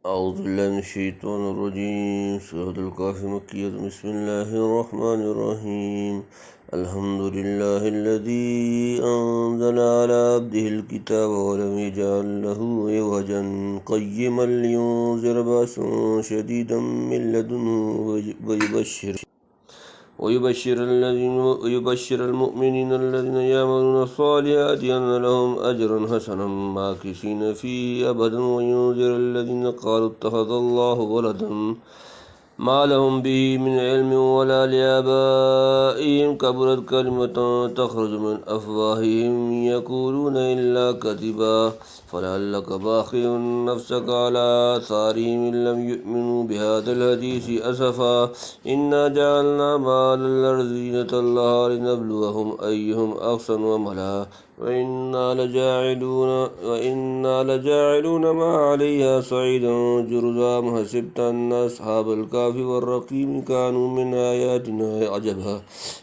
اعوذ باللہ من الشیطان الرجیم سورۃ الکہف مکیہ بسم اللہ الرحمن الرحیم الحمد للہ الذی انزل علی عبدہ الکتاب ولم یجعل لہ عوجا قیما لینذر بأسا شدیدا من لدنہ ويبشر المؤمنين الذين يعملون الصالحات أن لهم أجرا حسنا ماكثين فيه أبدا وينذر الذين قالوا اتخذ الله ولدا ما لهم به من علم ولا لآبائهم كبرت كلمة تخرج من أفواههم يقولون إلا كذبا فلعلك باخع نفسك على آثارهم إن لم يؤمنوا بهذا الحديث أسفا إنا جعلنا ما على الأرض زينة لها لنبلوهم أيهم أحسن عملا وإنا لجاعلون ما عليها صعيدا جرزا أم حسبت أن أصحاب الكهف والرقيم كانوا من آياتنا عجبا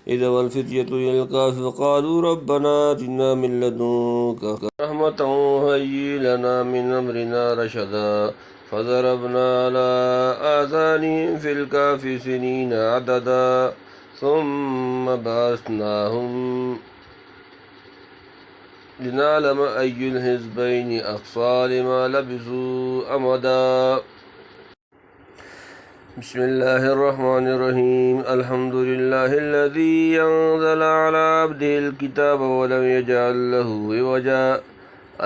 إذا والفتية إلى الكهف فقالوا ربنا آتنا من لدنك رحمة وهيئ لنا من أمرنا رشدا فضربنا على آذانهم في الكهف سنين عددا ثم بعثناهم لنعلم أي الحزبين أحصى لما لبثوا أمدا بسم الله الرحمن الرحيم الحمد لله الذي أنزل على عبده الكتاب ولم يجعل له عوجا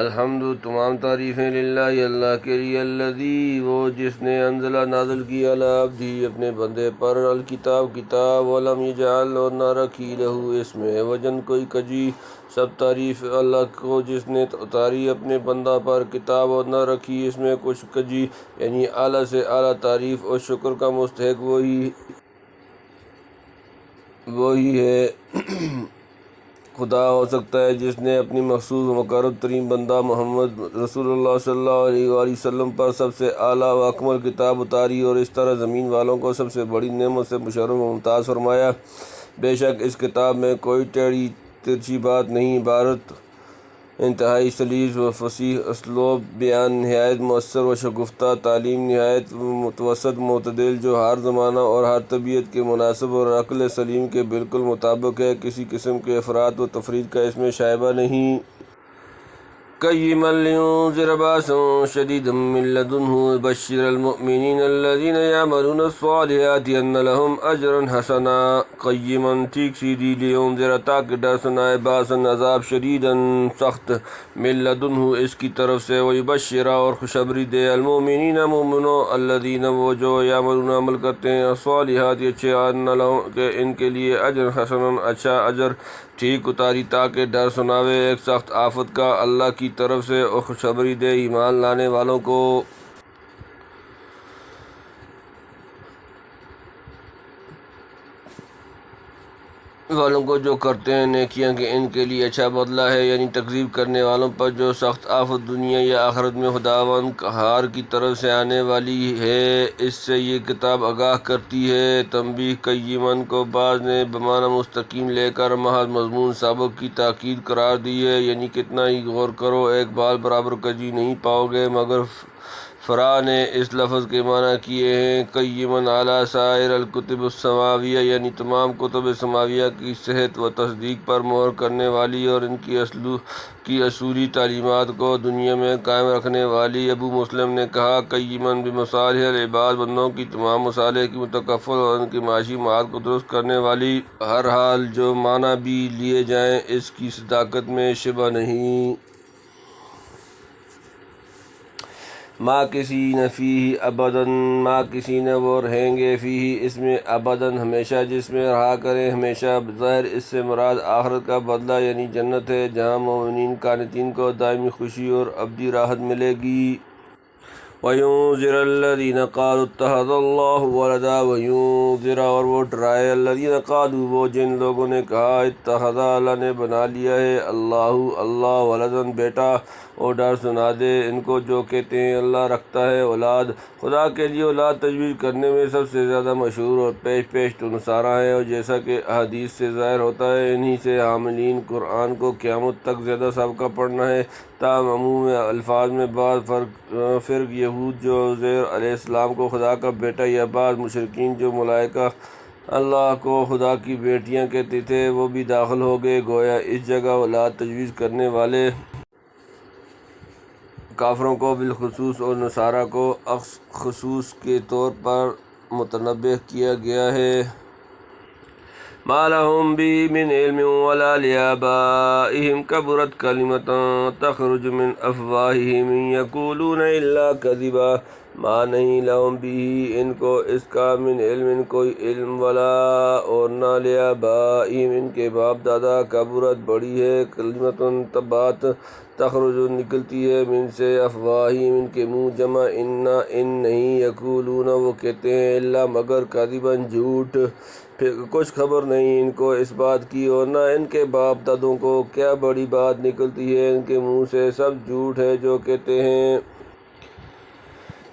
الحمد تمام تعریفیں للہ اللہ کے لیے الذی وہ جس نے انزلہ نازل کیا علی عبدہ اپنے بندے پر الکتاب کتاب ولم یجعل اور نہ رکھی لہو اس میں وجن کوئی کجی سب تعریف اللہ کو جس نے اتاری اپنے بندہ پر کتاب اور نہ رکھی اس میں کچھ کجی یعنی اعلیٰ سے اعلیٰ تعریف اور شکر کا مستحق وہی ہے خدا ہو سکتا ہے جس نے اپنی مخصوص و مقرب ترین بندہ محمد رسول اللہ صلی اللہ علیہ وآلہ وسلم پر سب سے اعلیٰ و اکمل کتاب اتاری اور اس طرح زمین والوں کو سب سے بڑی نعمت سے مشرف و ممتاز فرمایا۔ بے شک اس کتاب میں کوئی ٹیڑھی ترچھی بات نہیں، عبارت انتہائی سلیس و فصیح اسلوب بیان نہایت مؤثر و شگفتہ تعلیم نہایت متوسط معتدل جو ہر زمانہ اور ہر طبیعت کے مناسب اور عقل سلیم کے بالکل مطابق ہے، کسی قسم کے افراط و تفرید کا اس میں شائبہ نہیں۔ قیما لینذر بأسا شدیدا من لدنہ ویبشر المؤمنین الذین یعملون الصالحات ان لهم اجرا حسنا قیما ٹھیک سیدھی لینذر تاکہ ڈر سنائے بأسا عذاب شدیدا سخت من لدنہ اس کی طرف سے ویبشر اور خوشخبری دے المؤمنین مومنوں الذین وہ جو یعملون عمل کرتے ہیں الصالحات اچھے ان لهم کہ ان کے لیے اجر حسنا اچھا اجر ٹھیک اتاری تاکہ ڈر سناوے ایک سخت آفت کا اللہ کی طرف سے اور خوشخبری دے ایمان لانے والوں کو جو کرتے ہیں نیکیاں کہ ان کے لیے اچھا بدلہ ہے، یعنی تکذیب کرنے والوں پر جو سخت آفت دنیا یا آخرت میں خداوند قہار کی طرف سے آنے والی ہے۔ اس سے یہ کتاب آگاہ کرتی ہے۔ تنبیہ قیمن کو بعض نے بمعنی مستقیم لے کر محض مضمون سابق کی تاکید قرار دی ہے، یعنی کتنا ہی غور کرو ایک بال برابر کجی نہیں پاؤ گے، مگر فرا نے اس لفظ کے معنی کیے ہیں قیمن علی سائر الکتب السماویہ، یعنی تمام کتب سماویہ کی صحت و تصدیق پر مہر کرنے والی اور ان کی اصولی تعلیمات کو دنیا میں قائم رکھنے والی۔ ابو مسلم نے کہا قیمن بمصالح العباد بندوں کی تمام مصالح کی متکفل اور ان کی معاشی معاد کو درست کرنے والی۔ بہرحال جو معنی بھی لیے جائیں اس کی صداقت میں شبہ نہیں۔ ماکثین فیہ ابداً ماکثین وہ رہیں گے فیہ اس میں ابداً ہمیشہ، جس میں رہا کریں ہمیشہ۔ ظاہر اس سے مراد آخرت کا بدلہ یعنی جنت ہے، جہاں مومنین قانتین کو دائمی خوشی اور ابدی راحت ملے گی۔ وَيُنذِرَ الَّذِينَ قَالُوا اتَّخَذَ اللَّهُ وَلَدًا وَيُنذِرَ اور وہ ڈرائے الَّذِينَ قَالُوا وہ جن لوگوں نے کہا اتخذ اللہ نے بنا لیا ہے اللہ ولدًا بیٹا اور ڈر سنا دے ان کو جو کہتے ہیں اللہ رکھتا ہے اولاد۔ خدا کے لیے اولاد تجویز کرنے میں سب سے زیادہ مشہور اور پیش تو نصارہ ہیں، اور جیسا کہ احادیث سے ظاہر ہوتا ہے انہی سے حاملین قرآن کو قیامت تک زیادہ سابقہ پڑھنا ہے۔ تاہم عموم الفاظ میں بعض فرق یہود جو عزیر علیہ السلام کو خدا کا بیٹا یا بعض مشرکین جو ملائکہ اللہ کو خدا کی بیٹیاں کہتے تھے وہ بھی داخل ہو گئے۔ گویا اس جگہ اولاد تجویز کرنے والے کافروں کو بالخصوص اور نصارہ کو خصوص کے طور پر متنبہ کیا گیا ہے۔ ما لهم به من علم ولا لآبائهم كبرت كلمة تخرج من أفواههم إن يقولون إلا كذبا۔ ما نہیں لهم به ان کو اس کا من علم کوئی علم، ولا اور نہ لآبائهم ان کے باپ دادا، کبرت بڑی ہے، کلمۃ بات تخرج نکلتی ہے، من سے افواہہم ان کے منہ، جمع ان نہیں، یقولون وہ کہتے ہیں، الا مگر کاذبا جھوٹ، پھر کچھ خبر نہیں ان کو اس بات کی، اور نہ ان کے باپ دادوں کو کیا بڑی بات نکلتی ہے ان کے منہ سے، سب جھوٹ ہے جو کہتے ہیں۔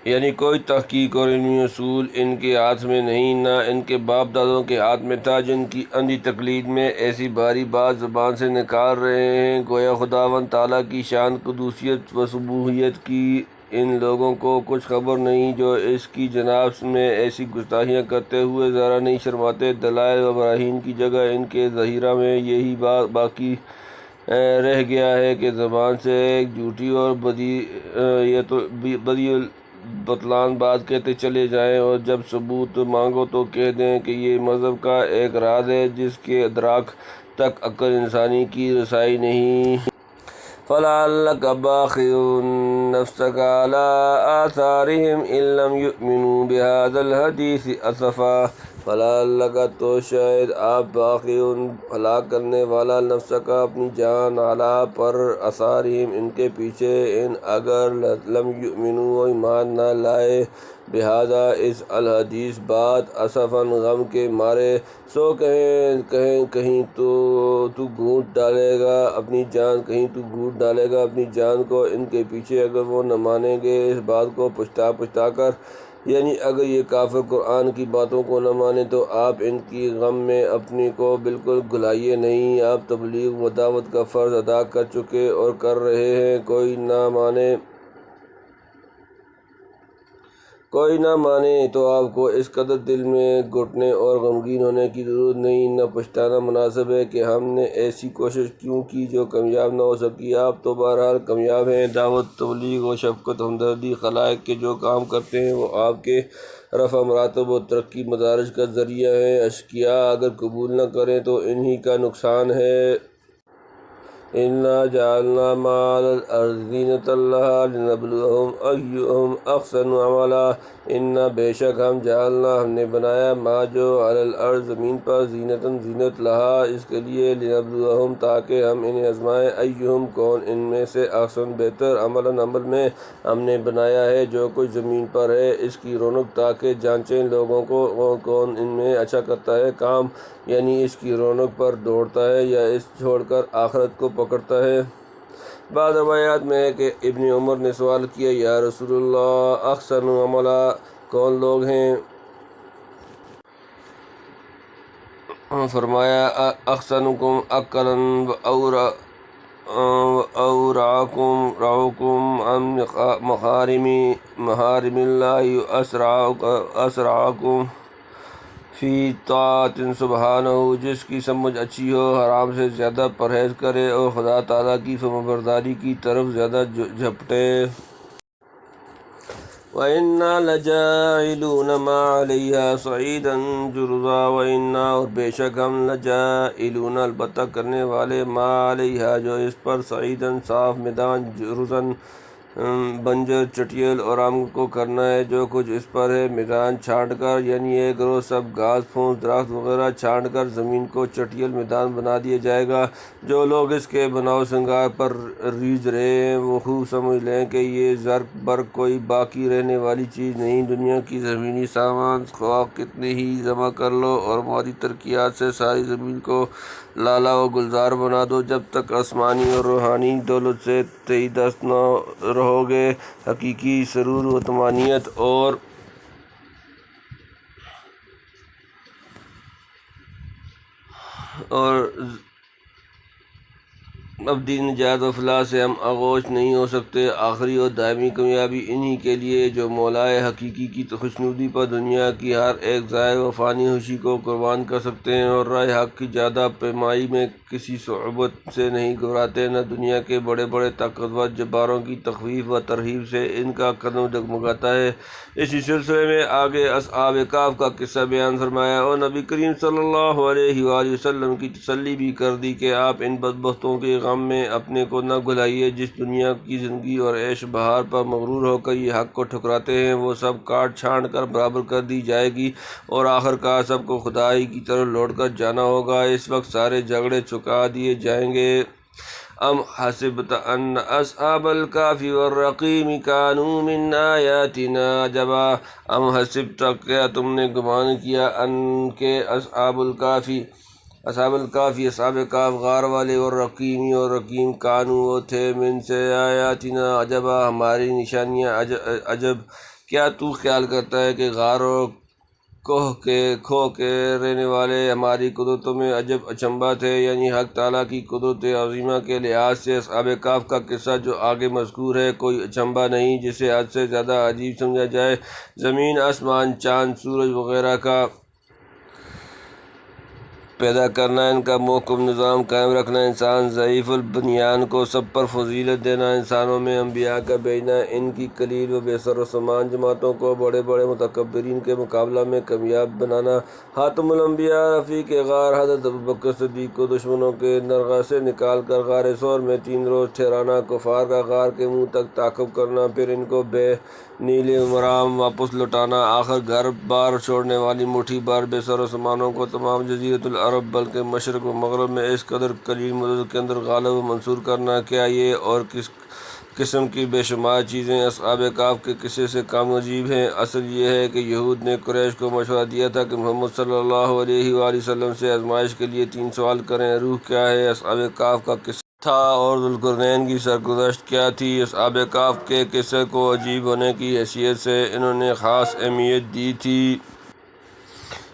یعنی کوئی تحقیق اور علمی اصول ان کے ہاتھ میں نہیں، نہ ان کے باپ دادوں کے ہاتھ میں تھا، جن کی اندھی تقلید میں ایسی باری بات زبان سے نکال رہے ہیں۔ گویا خداوند تعالیٰ کی شان قدوسیت و سبوحیت کی ان لوگوں کو کچھ خبر نہیں جو اس کی جناب میں ایسی گستاخیاں کرتے ہوئے ذرا نہیں شرماتے۔ دلائل و براہین کی جگہ ان کے ذخیرہ میں یہی باقی رہ گیا ہے کہ زبان سے ایک جھوٹی اور بدی بطلان بات کہتے چلے جائیں، اور جب ثبوت مانگو تو کہہ دیں کہ یہ مذہب کا ایک راز ہے جس کے ادراک تک عقل انسانی کی رسائی نہیں۔ فَلَعَلَّكَ بَاخِعٌ نَفْسَكَ عَلَىٰ آثَارِهِمْ إِن لَّمْ يُؤْمِنُوا بِهَٰذَا الْحَدِيثِ أَسَفًا۔ فَلَعَلَّكَ تو شاید آپ باخع ہلاک کرنے والا نفسک اپنی جان، علیٰ پر، آثارہم ان کے پیچھے، ان اگر لم یؤمنوا ایمان نہ لائے، بہذا اس الحدیث بات، اسفاً غم کے مارے، سو کہیں تو گھونٹ ڈالے گا اپنی جان، کہیں تو گھونٹ ڈالے گا اپنی جان کو ان کے پیچھے اگر وہ نہ مانیں گے اس بات کو پچھتا کر۔ یعنی اگر یہ کافر قرآن کی باتوں کو نہ مانے تو آپ ان کی غم میں اپنی کو بالکل گھلائیے نہیں، آپ تبلیغ و دعوت کا فرض ادا کر چکے اور کر رہے ہیں، کوئی نہ مانے تو آپ کو اس قدر دل میں گھٹنے اور غمگین ہونے کی ضرورت نہیں، نہ پچھتانا مناسب ہے کہ ہم نے ایسی کوشش کیوں کی جو کامیاب نہ ہو سکی۔ آپ تو بہرحال کامیاب ہیں، دعوت، تبلیغ و شفقت، ہمدردی، خلائق کے جو کام کرتے ہیں وہ آپ کے رفع مراتب و ترقی مدارج کا ذریعہ ہیں۔ اشقیاء اگر قبول نہ کریں تو انہی کا نقصان ہے۔ اِنَّا جَعَلْنَا مَا عَلَى الْأَرْضِ زِینَةً لَهَا لِنَبْلُوَهُمْ أَیُّهُمْ أَحْسَنُ عَمَلًا۔ اِنَّا بے شک ہم جعلنا ہم نے بنایا، ما جو علی الارض زمین پر، زینتاً زینت، لہا اس کے لیے، لنبلوہم تاکہ ہم انہیں آزمائیں، ایہم کون ان میں سے، احسن بہتر، عملاً عمل میں، ہم نے بنایا ہے جو کچھ زمین پر ہے اس کی رونق تاکہ جانچیں لوگوں کو کون ان میں اچھا کرتا ہے کام، یعنی اس کی رونق پر دوڑتا ہے یا اس چھوڑ کر آخرت کو پکڑتا ہے۔ بعض روایات میں ہے کہ ابن عمر نے سوال کیا، یا رسول اللہ احسن عملا کون لوگ ہیں؟ فرمایا احسنکم عقلا وأورعکم عن محارم اللہ، اسرعکم فی طاعت سبحانہ، جس کی سمجھ اچھی ہو، حرام سے زیادہ پرہیز کرے اور خدا تعالیٰ کی فرمانبرداری کی طرف زیادہ جھپٹے۔ وَإِنَّا لَجَاعِلُونَ مَا عَلَيْهَا صَعِيدًا جُرُزًا، وَإِنَّا اور بے شک ہم، لَجَاعِلُونَ البتہ کرنے والے، مَا عَلَيْهَا جو اس پر، صَعِيدًا صاف میدان، جُرُزًا بنجر چٹیل، اور ہم کو کرنا ہے جو کچھ اس پر ہے میدان چھانٹ کر، یعنی ایک روز سب گھاس پھوس درخت وغیرہ چھانٹ کر زمین کو چٹیل میدان بنا دیا جائے گا۔ جو لوگ اس کے بناؤ سنگار پر ریجھ رہے ہیں وہ خوب سمجھ لیں کہ یہ زرق برق کوئی باقی رہنے والی چیز نہیں، دنیا کی زمینی سامان خواہ کتنے ہی جمع کر لو اور مادی ترقیات سے ساری زمین کو لالا و گلزار بنا دو، جب تک آسمانی اور روحانی دولت سے ہی دست نہ رہو گے۔ حقیقی سرور و طمانینت اور ابدی نجات و فلاح سے ہم آغوش نہیں ہو سکتے۔ آخری اور دائمی کامیابی انہی کے لیے جو مولائے حقیقی کی خوشنودی پر دنیا کی ہر ایک ظاہر و فانی خوشی کو قربان کر سکتے ہیں اور راہ حق کی زیادہ پیمائی میں کسی صعوبت سے نہیں گھبراتے۔ نہ دنیا کے بڑے بڑے طاقتور جباروں کی تخویف و ترہیب سے ان کا قدم ڈگمگاتا ہے۔ اسی سلسلے میں آگے اصحاب کہف کا قصہ بیان فرمایا اور نبی کریم صلی اللہ علیہ وآلہ وسلم کی تسلی بھی کر دی کہ آپ ان بدبختوں کے غم میں اپنے کو نہ بھلائیے جس دنیا کی زندگی اور عیش بہار پر مغرور ہو کر یہ حق کو ٹھکراتے ہیں۔ وہ سب کاٹ چھانٹ کر برابر کر دی جائے گی اور آخر کار سب کو خدائی کی طرف لوٹ کر جانا ہوگا۔ اس وقت سارے جھگڑے چکا دیے جائیں گے۔ ام حسبت ان اصحاب الکہف والرقیم کانوا من آیاتنا عجبا۔ ام حسبت کیا تم نے گمان کیا ان کے اصحاب کہف غار والے اور رقیم کانوا وہ تھے من سے آیاتنا عجبا ہماری نشانیاں عجب۔ کیا تو خیال کرتا ہے کہ غار اور کھو کے رہنے والے ہماری قدرتوں میں عجب اچنبھا تھے؟ یعنی حق تعالیٰ کی قدرت عظیمہ کے لحاظ سے اصحاب کہف کا قصہ جو آگے مذکور ہے کوئی اچنبھا نہیں جسے حد سے زیادہ عجیب سمجھا جائے۔ زمین، آسمان، چاند، سورج وغیرہ کا پیدا کرنا، ان کا محکم نظام قائم رکھنا، انسان ضعیف البنیان کو سب پر فضیلت دینا، انسانوں میں انبیاء کا بھیجنا، ان کی قلیل و بے سر و سامان جماعتوں کو بڑے بڑے متکبرین کے مقابلہ میں کامیاب بنانا، خاتم الانبیاء رفیق غار حضرت ابوبکر صدیق کو دشمنوں کے نرغہ سے نکال کر غار ثور میں 3 روز ٹھہرانا، کفار کا غار کے منہ تک تعاقب کرنا، پھر ان کو بے نیل مرام واپس لوٹانا، آخر گھر بار چھوڑنے والی مٹھی بھر بے سر و سامانوں کو تمام جزیرۃ العرب بلکہ مشرق و مغرب میں اس قدر قلیل مدت کے اندر غالب و منصور کرنا۔ کیا یہ اور کس قسم کی بے شمار چیزیں اصحاب کہف کے قصے سے کم عجیب ہیں؟ اصل یہ ہے کہ یہود نے قریش کو مشورہ دیا تھا کہ محمد صلی اللہ علیہ وآلہ وسلم سے آزمائش کے لیے 3 سوال کریں۔ روح کیا ہے؟ اصحاب کہف کا قصہ تھا اور ذوالقرنین کی سرگزشت کیا تھی؟ اصحاب کہف کے قصے کو عجیب ہونے کی حیثیت سے انہوں نے خاص اہمیت دی تھی،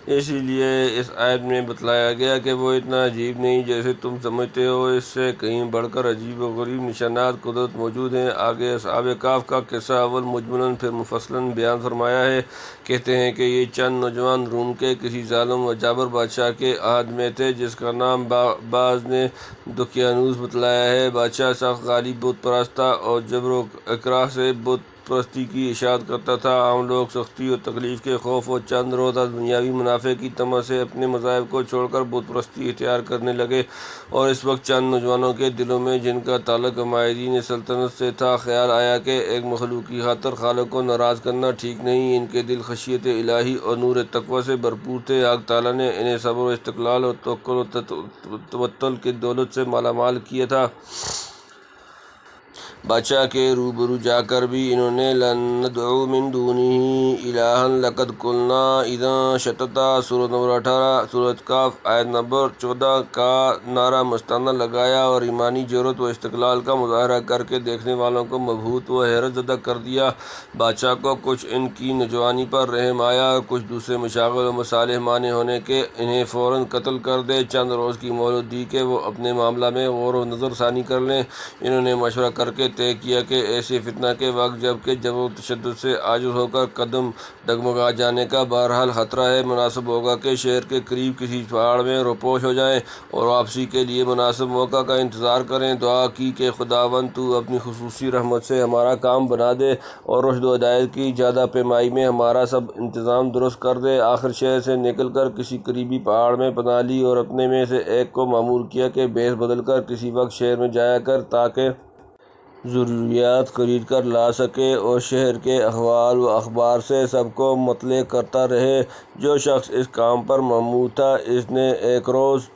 اسی لیے اس آیت میں بتلایا گیا کہ وہ اتنا عجیب نہیں جیسے تم سمجھتے ہو، اس سے کہیں بڑھ کر عجیب و غریب نشانات قدرت موجود ہیں۔ آگے اصحاب کہف کا قصہ اول مجملاً پھر مفصلاً بیان فرمایا ہے۔ کہتے ہیں کہ یہ چند نوجوان روم کے کسی ظالم و جابر بادشاہ کے عہد میں تھے جس کا نام بعض نے دقیانوس بتلایا ہے۔ بادشاہ سخت غالب بت پرست تھا اور جبر و اکراہ سے بت پرستی کی اشاعت کرتا تھا۔ عام لوگ سختی اور تکلیف کے خوف اور چند روزہ دنیاوی منافع کی طمع سے اپنے مذاہب کو چھوڑ کر بت پرستی اختیار کرنے لگے، اور اس وقت چند نوجوانوں کے دلوں میں جن کا تعلق عمائدین سلطنت سے تھا خیال آیا کہ ایک مخلوق کی خاطر خالق کو ناراض کرنا ٹھیک نہیں۔ ان کے دل خشیت الہی اور نور تقویٰ سے بھرپور تھے۔ حق تعالیٰ نے انہیں صبر و استقلال اور توکل و توکل کی دولت سے مالا مال کیا تھا۔ بادشاہ کے روبرو جا کر بھی انہوں نے لَن نَدْعُوَ مِن دُونِهِ إِلَٰهًا لَقَدْ قُلْنَا إِذًا شَطَطًا سورۃ نمبر 18 سورۃ کہف آیت نمبر 14 کا نعرہ مستانہ لگایا اور ایمانی جرأت و استقلال کا مظاہرہ کر کے دیکھنے والوں کو مبہوت و حیرت زدہ کر دیا۔ بادشاہ کو کچھ ان کی نوجوانی پر رحم آیا اور کچھ دوسرے مشاغل و مصالح مانع ہونے کے انہیں فوراً قتل کر دے۔ چند روز کی مہلت دی کہ وہ اپنے معاملہ میں غور و نظر ثانی کر لیں۔ انہوں نے مشورہ کر کے طے کیا کہ ایسے فتنہ کے وقت جب کہ جبر و تشدد سے عاجز ہو کر قدم ڈگمگا جانے کا بہرحال خطرہ ہے، مناسب ہوگا کہ شہر کے قریب کسی پہاڑ میں روپوش ہو جائیں اور واپسی کے لیے مناسب موقع کا انتظار کریں۔ دعا کی کہ خداوند تو اپنی خصوصی رحمت سے ہمارا کام بنا دے اور رشد و ہدایت کی زیادہ پیمائی میں ہمارا سب انتظام درست کر دے۔ آخر شہر سے نکل کر کسی قریبی پہاڑ میں پناہ لی اور اپنے میں سے ایک کو مامور کیا کہ بھیس بدل کر کسی وقت شہر میں جایا کر تاکہ ضروریات خرید کر لا سکے اور شہر کے احوال و اخبار سے سب کو مطلع کرتا رہے۔ جو شخص اس کام پر مامور تھا اس نے ایک روز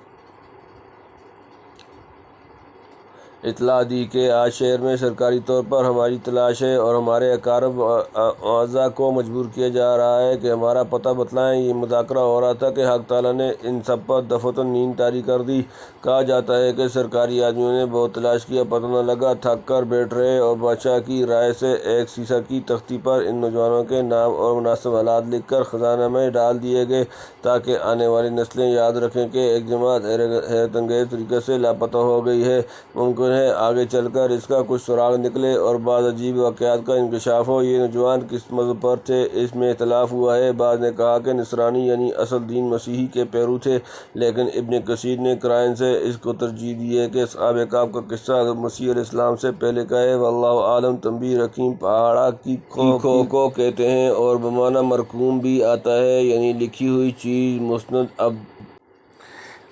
اطلاع دی کہ آج شہر میں سرکاری طور پر ہماری تلاش ہے اور ہمارے اقارب اعزاء کو مجبور کیا جا رہا ہے کہ ہمارا پتہ بتلائیں۔ یہ مذاکرہ ہو رہا تھا کہ حق تعالیٰ نے ان سب پر دفعتاً نیند طاری کر دی۔ کہا جاتا ہے کہ سرکاری آدمیوں نے بہت تلاش کیا، پتہ نہ لگا، تھک کر بیٹھ رہے اور بادشاہ کی رائے سے ایک سیسہ کی تختی پر ان نوجوانوں کے نام اور مناسب حالات لکھ کر خزانہ میں ڈال دیے گئے تاکہ آنے والی نسلیں یاد رکھیں کہ ایک جماعت حیرت انگیز طریقے سے لاپتہ ہو گئی ہے۔ ممکن ہے آگے چل کر اس کا کچھ سراغ نکلے اور بعض عجیب واقعات کا انکشاف ہو۔ یہ نوجوان کس مذہب پر تھے، اس میں اختلاف ہوا ہے۔ بعض نے کہا کہ نصرانی یعنی اصل دین مسیحی کے پیرو تھے، لیکن ابن کثیر نے قرائن سے اس کو ترجیح دی ہے کہ اصحاب کہف کا قصہ حضرت مسیح علیہ السلام سے پہلے کا ہے۔ واللہ عالم۔ تنبیہ: رقیم پہاڑا کی کھو کو کہتے ہیں اور بمعنی مرقوم بھی آتا ہے، یعنی لکھی ہوئی چیز۔ مسند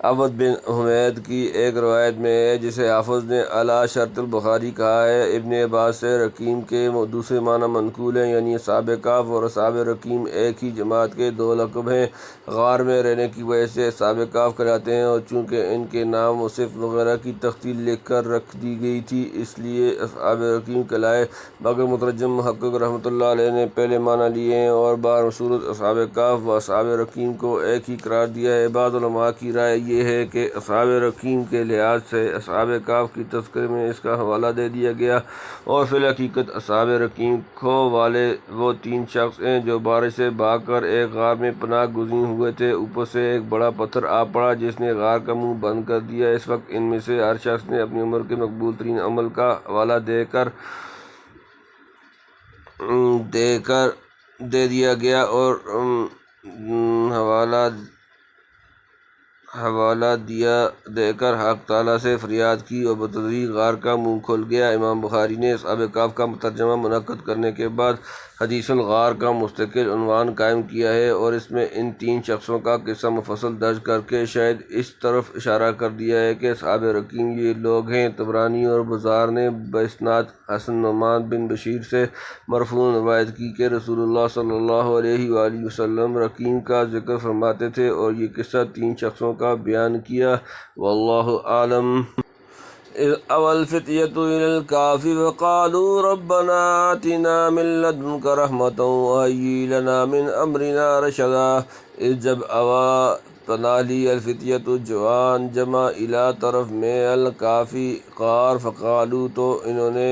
عبد بن حمید کی ایک روایت میں ہے جسے حافظ نے علی شرط البخاری کہا ہے۔ ابن عباس سے رقیم کے دوسرے معنی منقول ہیں، یعنی اصحاب کہف اور اصحاب رقیم ایک ہی جماعت کے دو لقب ہیں۔ غار میں رہنے کی وجہ سے اصحاب کہف کہلاتے ہیں اور چونکہ ان کے نام مصحف وغیرہ کی تختی لکھ کر رکھ دی گئی تھی اس لیے اصحاب رقیم کہلائے، مگر مترجم محقق رحمۃ اللہ علیہ نے پہلے معنی لیے ہیں اور بصورت اصحاب کہف و اصحاب رقیم کو ایک ہی قرار دیا ہے۔ بعض علماء کی رائے یہ ہے کہ اصحاب رقیم کے لحاظ سے اصحاب کہف کی تذکرے میں اس کا حوالہ دے دیا گیا، اور فی الحقیقت اصحاب رقیم کھو والے وہ تین شخص ہیں جو بارش سے بھاگ کر ایک غار میں پناہ گزین ہوئے تھے۔ اوپر سے ایک بڑا پتھر آ پڑا جس نے غار کا منہ بند کر دیا۔ اس وقت ان میں سے ہر شخص نے اپنی عمر کے مقبول ترین عمل کا حوالہ دے دیا گیا اور حوالہ دے کر حق تعالیٰ سے فریاد کی اور بتدریج غار کا منہ کھل گیا۔ امام بخاری نے اصحاب کہف کا ترجمہ منعقد کرنے کے بعد حدیث الغار کا مستقل عنوان قائم کیا ہے اور اس میں ان تین شخصوں کا قصہ مفصل درج کر کے شاید اس طرف اشارہ کر دیا ہے کہ اصحاب رقیم یہ لوگ ہیں۔ طبرانی اور بزار نے باسناد حسن نعمان بن بشیر سے مرفوعاً روایت کی کہ رسول اللہ صلی اللہ علیہ وآلہ وسلم رقیم کا ذکر فرماتے تھے اور یہ قصہ تین شخصوں کا بیان کیا۔ واللہ عالم۔ اذ اوى الفتية إلى الكهف فقالوا ربنا آتنا من لدنك رحمة وهيئ لنا من أمرنا رشدا۔ اس جب اوى پناہ لی الفتیۃ جوان جمع الی طرف میں الکافی غار، فقالو تو انہوں نے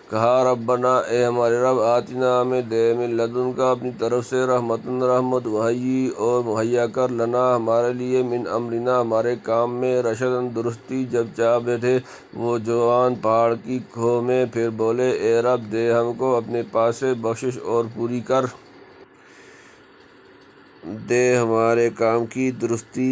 کہا ربنا اے ہمارے رب، آتنا ہمیں دے من لدن کا اپنی طرف سے رحمتن رحمت، وحی اور مہیا کر لنا ہمارے لیے من امرنا ہمارے کام میں رشدن درستی۔ جب چاہ بیٹھے وہ جوان پہاڑ کی کھو میں، پھر بولے اے رب دے ہم کو اپنے پاس سے بخشش اور پوری کر دے ہمارے کام کی درستی۔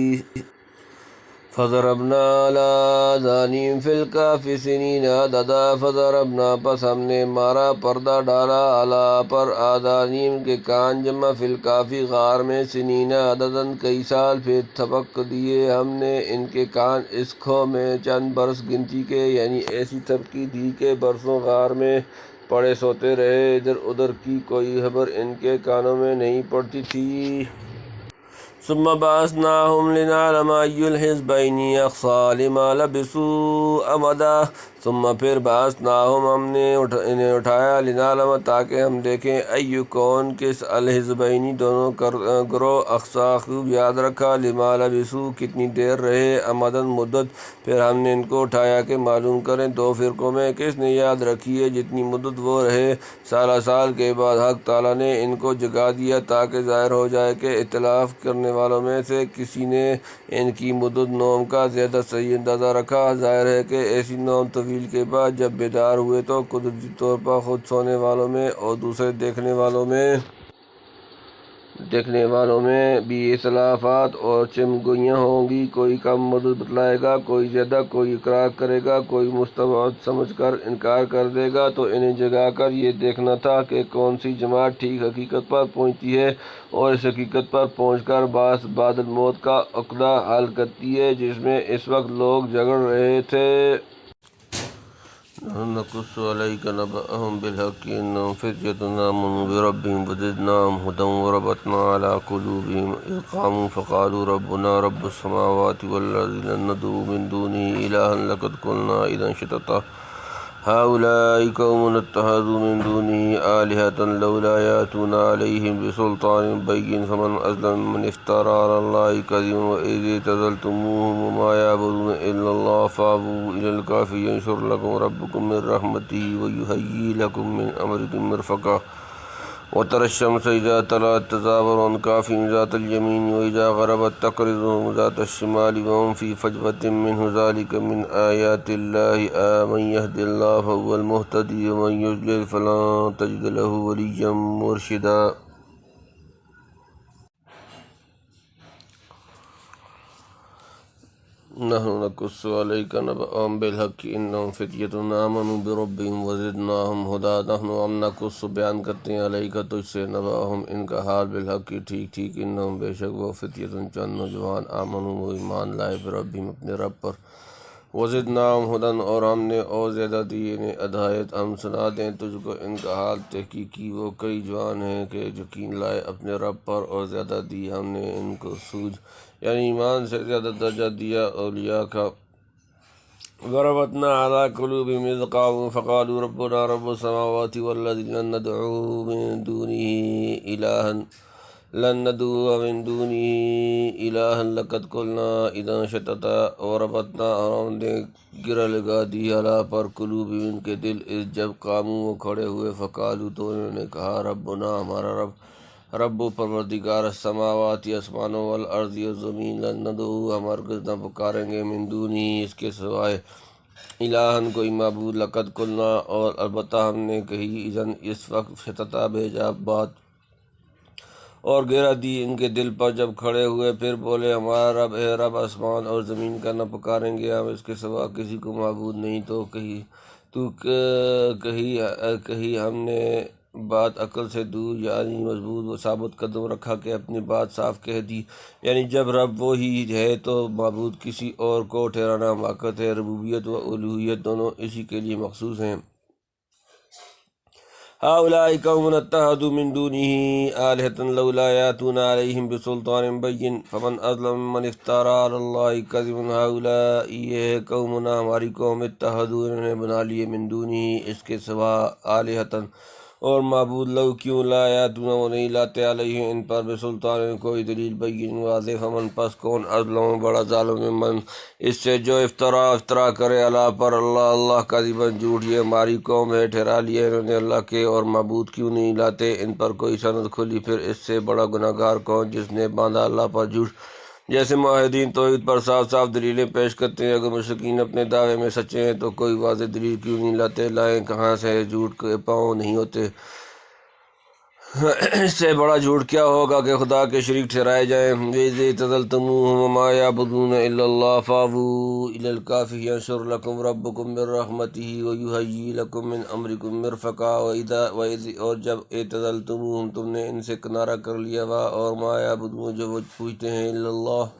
فضربنا علی آذانہم فی الکہف سنین عددا، فضربنا پس ہم نے مارا پردہ ڈالا علی پر آذانہم کے کان جمع فی الکہف غار میں سنین عددن کئی سال، پھر تھپک دیے ہم نے ان کے کان اس کھو میں چند برس گنتی کے، یعنی ایسی تھپکی دی کہ برسوں غار میں پڑے سوتے رہے، ادھر ادھر کی کوئی خبر ان کے کانوں میں نہیں پڑتی تھی۔ ثم بعثناہم لنعلم ای الحزبین احصیٰ لما لبثوا امدا، ثم پھر بعثناہم ہم نے انہیں اٹھایا لنعلم تاکہ ہم دیکھیں ای کون کس الحزبین دونوں گروہ احصیٰ خوب یاد رکھا لما لبثوا کتنی دیر رہے امدن مدت، پھر ہم نے ان کو اٹھایا کہ معلوم کریں دو فرقوں میں کس نے یاد رکھی ہے جتنی مدت وہ رہے۔ سالہ سال کے بعد حق تعالیٰ نے ان کو جگا دیا تاکہ ظاہر ہو جائے کہ اختلاف کرنے والوں میں سے کسی نے ان کی مدت نوم کا زیادہ صحیح اندازہ رکھا۔ ظاہر ہے کہ ایسی نوم طویل کے بعد جب بیدار ہوئے تو قدرتی طور پر خود سونے والوں میں اور دوسرے دیکھنے والوں میں بھی اختلافات اور چمگوئیاں ہوں گی، کوئی کم مدت بتلائے گا، کوئی زیادہ، کوئی اقرار کرے گا، کوئی مستبعد سمجھ کر انکار کر دے گا۔ تو انہیں جگا کر یہ دیکھنا تھا کہ کون سی جماعت ٹھیک حقیقت پر پہنچتی ہے اور اس حقیقت پر پہنچ کر بعث بعد الموت کا عقدہ حل کرتی ہے جس میں اس وقت لوگ جھگڑ رہے تھے۔ نقص عليك نبأهم بالحق إنهم فتية آمنوا بربهم وزدناهم هدى وربطنا على قلوبهم إذ قاموا فقالوا ربنا رب السماوات والأرض لن ندعو من دونه إلها لقد قلنا إذا شططا هؤلاء قوم اتخذوا من دونه آلهة لولا يأتون عليهم بسلطان بين فمن أظلم من افترى على الله كذبا وإذ اعتزلتموهم وما يعبدون إلا الله فاووا إلى الكهف ينشر لكم ربكم من رحمته ويهيئ لكم من أمركم مرفقا وترى الشمس إذا طلعت تزاور عن كهفهم ذات اليمين وإذا غربت تقرضهم ذات الشمال وهم في فجوة منه ذلك من آيات الله من يهد الله فهو المهتدي ومن يضلل فلن تجد له وليا مرشدا نحن نقص عليك نبأهم بالحق إنهم فتية آمنوا بربهم وزدناهم هدى نحن ہم نقص بیان کرتے ہیں علیک تجھ سے نبأهم ان کا حال بالحق ٹھیک ٹھیک انہم بے شک وہ فتیۃ چند نوجوان آمنوا وہ ایمان لائے بربہم اپنے رب پر وزدناهم ہدى اور ہم نے اور زیادہ دی انہیں ہدایت ہم سنا دیں تجھ کو ان کا حال تحقیقی وہ کئی جوان ہیں کہ یقین لائے اپنے رب پر اور زیادہ دی ہم نے ان کو سوجھ یعنی ایمان سے زیادہ درجہ دیا اولیاء کا وربطنا على قلوبهم إذ قاموا فقالوا ربنا رب السماوات والأرض لن ندعو من دونه إلها لقد قلنا إذا شططا وربطنا اور ہم نے گرہ لگا دی علی پر قلوبهم ان کے دل اذ جب قاموا وہ کھڑے ہوئے فقالوا تو انہوں نے کہا ربنا ہمارا رب پروردگار السماوات آسمانوں والارض زمین لن ندعو ہم ہرگز نہ پکاریں گے من دونی اس کے سوائے الہن کوئی معبود لقد قلنا اور البتہ ہم نے کہی اذن اس وقت شططا بھیجا بات اور گرہ دی ان کے دل پر جب کھڑے ہوئے پھر بولے ہمارا رب اے رب آسمان اور زمین کا نہ پکاریں گے ہم اس کے سوا کسی کو معبود نہیں تو کہی ہم نے بات عقل سے دور یعنی مضبوط و ثابت قدم رکھا کہ اپنی بات صاف کہہ دی یعنی جب رب وہی ہے تو معبود کسی اور کو ٹھہرانا حماقت ہے ربوبیت و الوہیت دونوں اسی کے لیے مخصوص ہیں هؤلاء قوم اتخذوا من دونه آلهة لولا يأتون عليهم بسلطان بين فمن أظلم ممن افترى على الله كذبا هؤلاء یہ قومنا ہماری قوم اتخذوا انہوں نے بنا لیے من دونه اس کے سوا آلهة اور معبود لو کیوں لا یاتون وہ نہیں لاتے علیہ ان پر بسلطان کوئی دلیل بین واضح فمن پس کون اظلم بڑا ظالم من اس سے جو افطرا کرے اللہ پر اللہ کذباً جھوٹ یہ ہماری قوم ہے ٹھہرا لیے انہوں نے اللہ کے اور معبود کیوں نہیں لاتے ان پر کوئی سند کھلی پھر اس سے بڑا گناہ گار کون جس نے باندھا اللہ پر جھوٹ جیسے معاہدین توحید پر صاف صاف دلیلیں پیش کرتے ہیں اگر مشرکین اپنے دعوے میں سچے ہیں تو کوئی واضح دلیل کیوں نہیں لاتے لائیں کہاں سے جھوٹ کے پاؤں نہیں ہوتے اس سے بڑا جھوٹ کیا ہوگا کہ خدا کے شریک ٹھہرائے جائیں وَإِذِ اعْتَزَلْتُمُوهُمْ وَمَا يَعْبُدُونَ إِلَّا اللَّهَ فَاوُوا إِلَى الْكَهْفِ يَنشُرْ لَكُمْ رَبُّكُم مِّن رَّحْمَتِهِ وَيُهَيِّئْ لَكُم مِّنْ أَمْرِكُم مِّرْفَقًا وَإِذ اور جب اعتزلتموہم تم نے ان سے کنارہ کر لیا اور ما یعبدون جو وہ پوجتے ہیں الا اللہ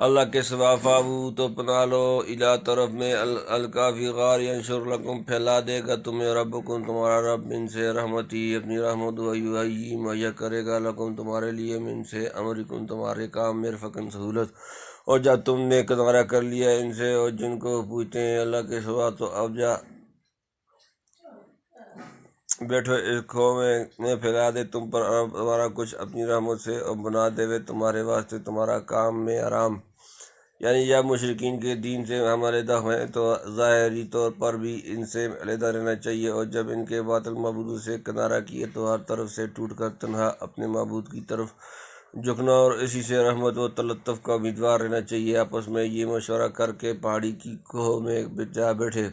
اللہ کے سوا فاوو تو پناہ لو الی طرف میں الکافی غار ینشر لکم پھیلا دے گا تمہیں ربکم تمہارا رب من سے رحمتی اپنی رحمت ویہی مہیا کرے گا لکم تمہارے لیے من سے امرکم تمہارے کام مرفقاً سہولت اور جب تم نے کنارہ کر لیا ان سے اور جن کو پوچھتے ہیں اللہ کے سوا تو اب جا بیٹھو اس کھو میں پھیلا دے تم پر تمہارا کچھ اپنی رحمت سے اور بنا دے وے تمہارے واسطے تمہارا کام میں آرام یعنی جب مشرکین کے دین سے ہم علیحدہ ہیں تو ظاہری طور پر بھی ان سے علیحدہ رہنا چاہیے اور جب ان کے باطل معبودوں سے کنارہ کیے تو ہر طرف سے ٹوٹ کر تنہا اپنے معبود کی طرف جھکنا اور اسی سے رحمت و تلطف کا امیدوار رہنا چاہیے آپس میں یہ مشورہ کر کے پہاڑی کی کوہ میں جا بیٹھے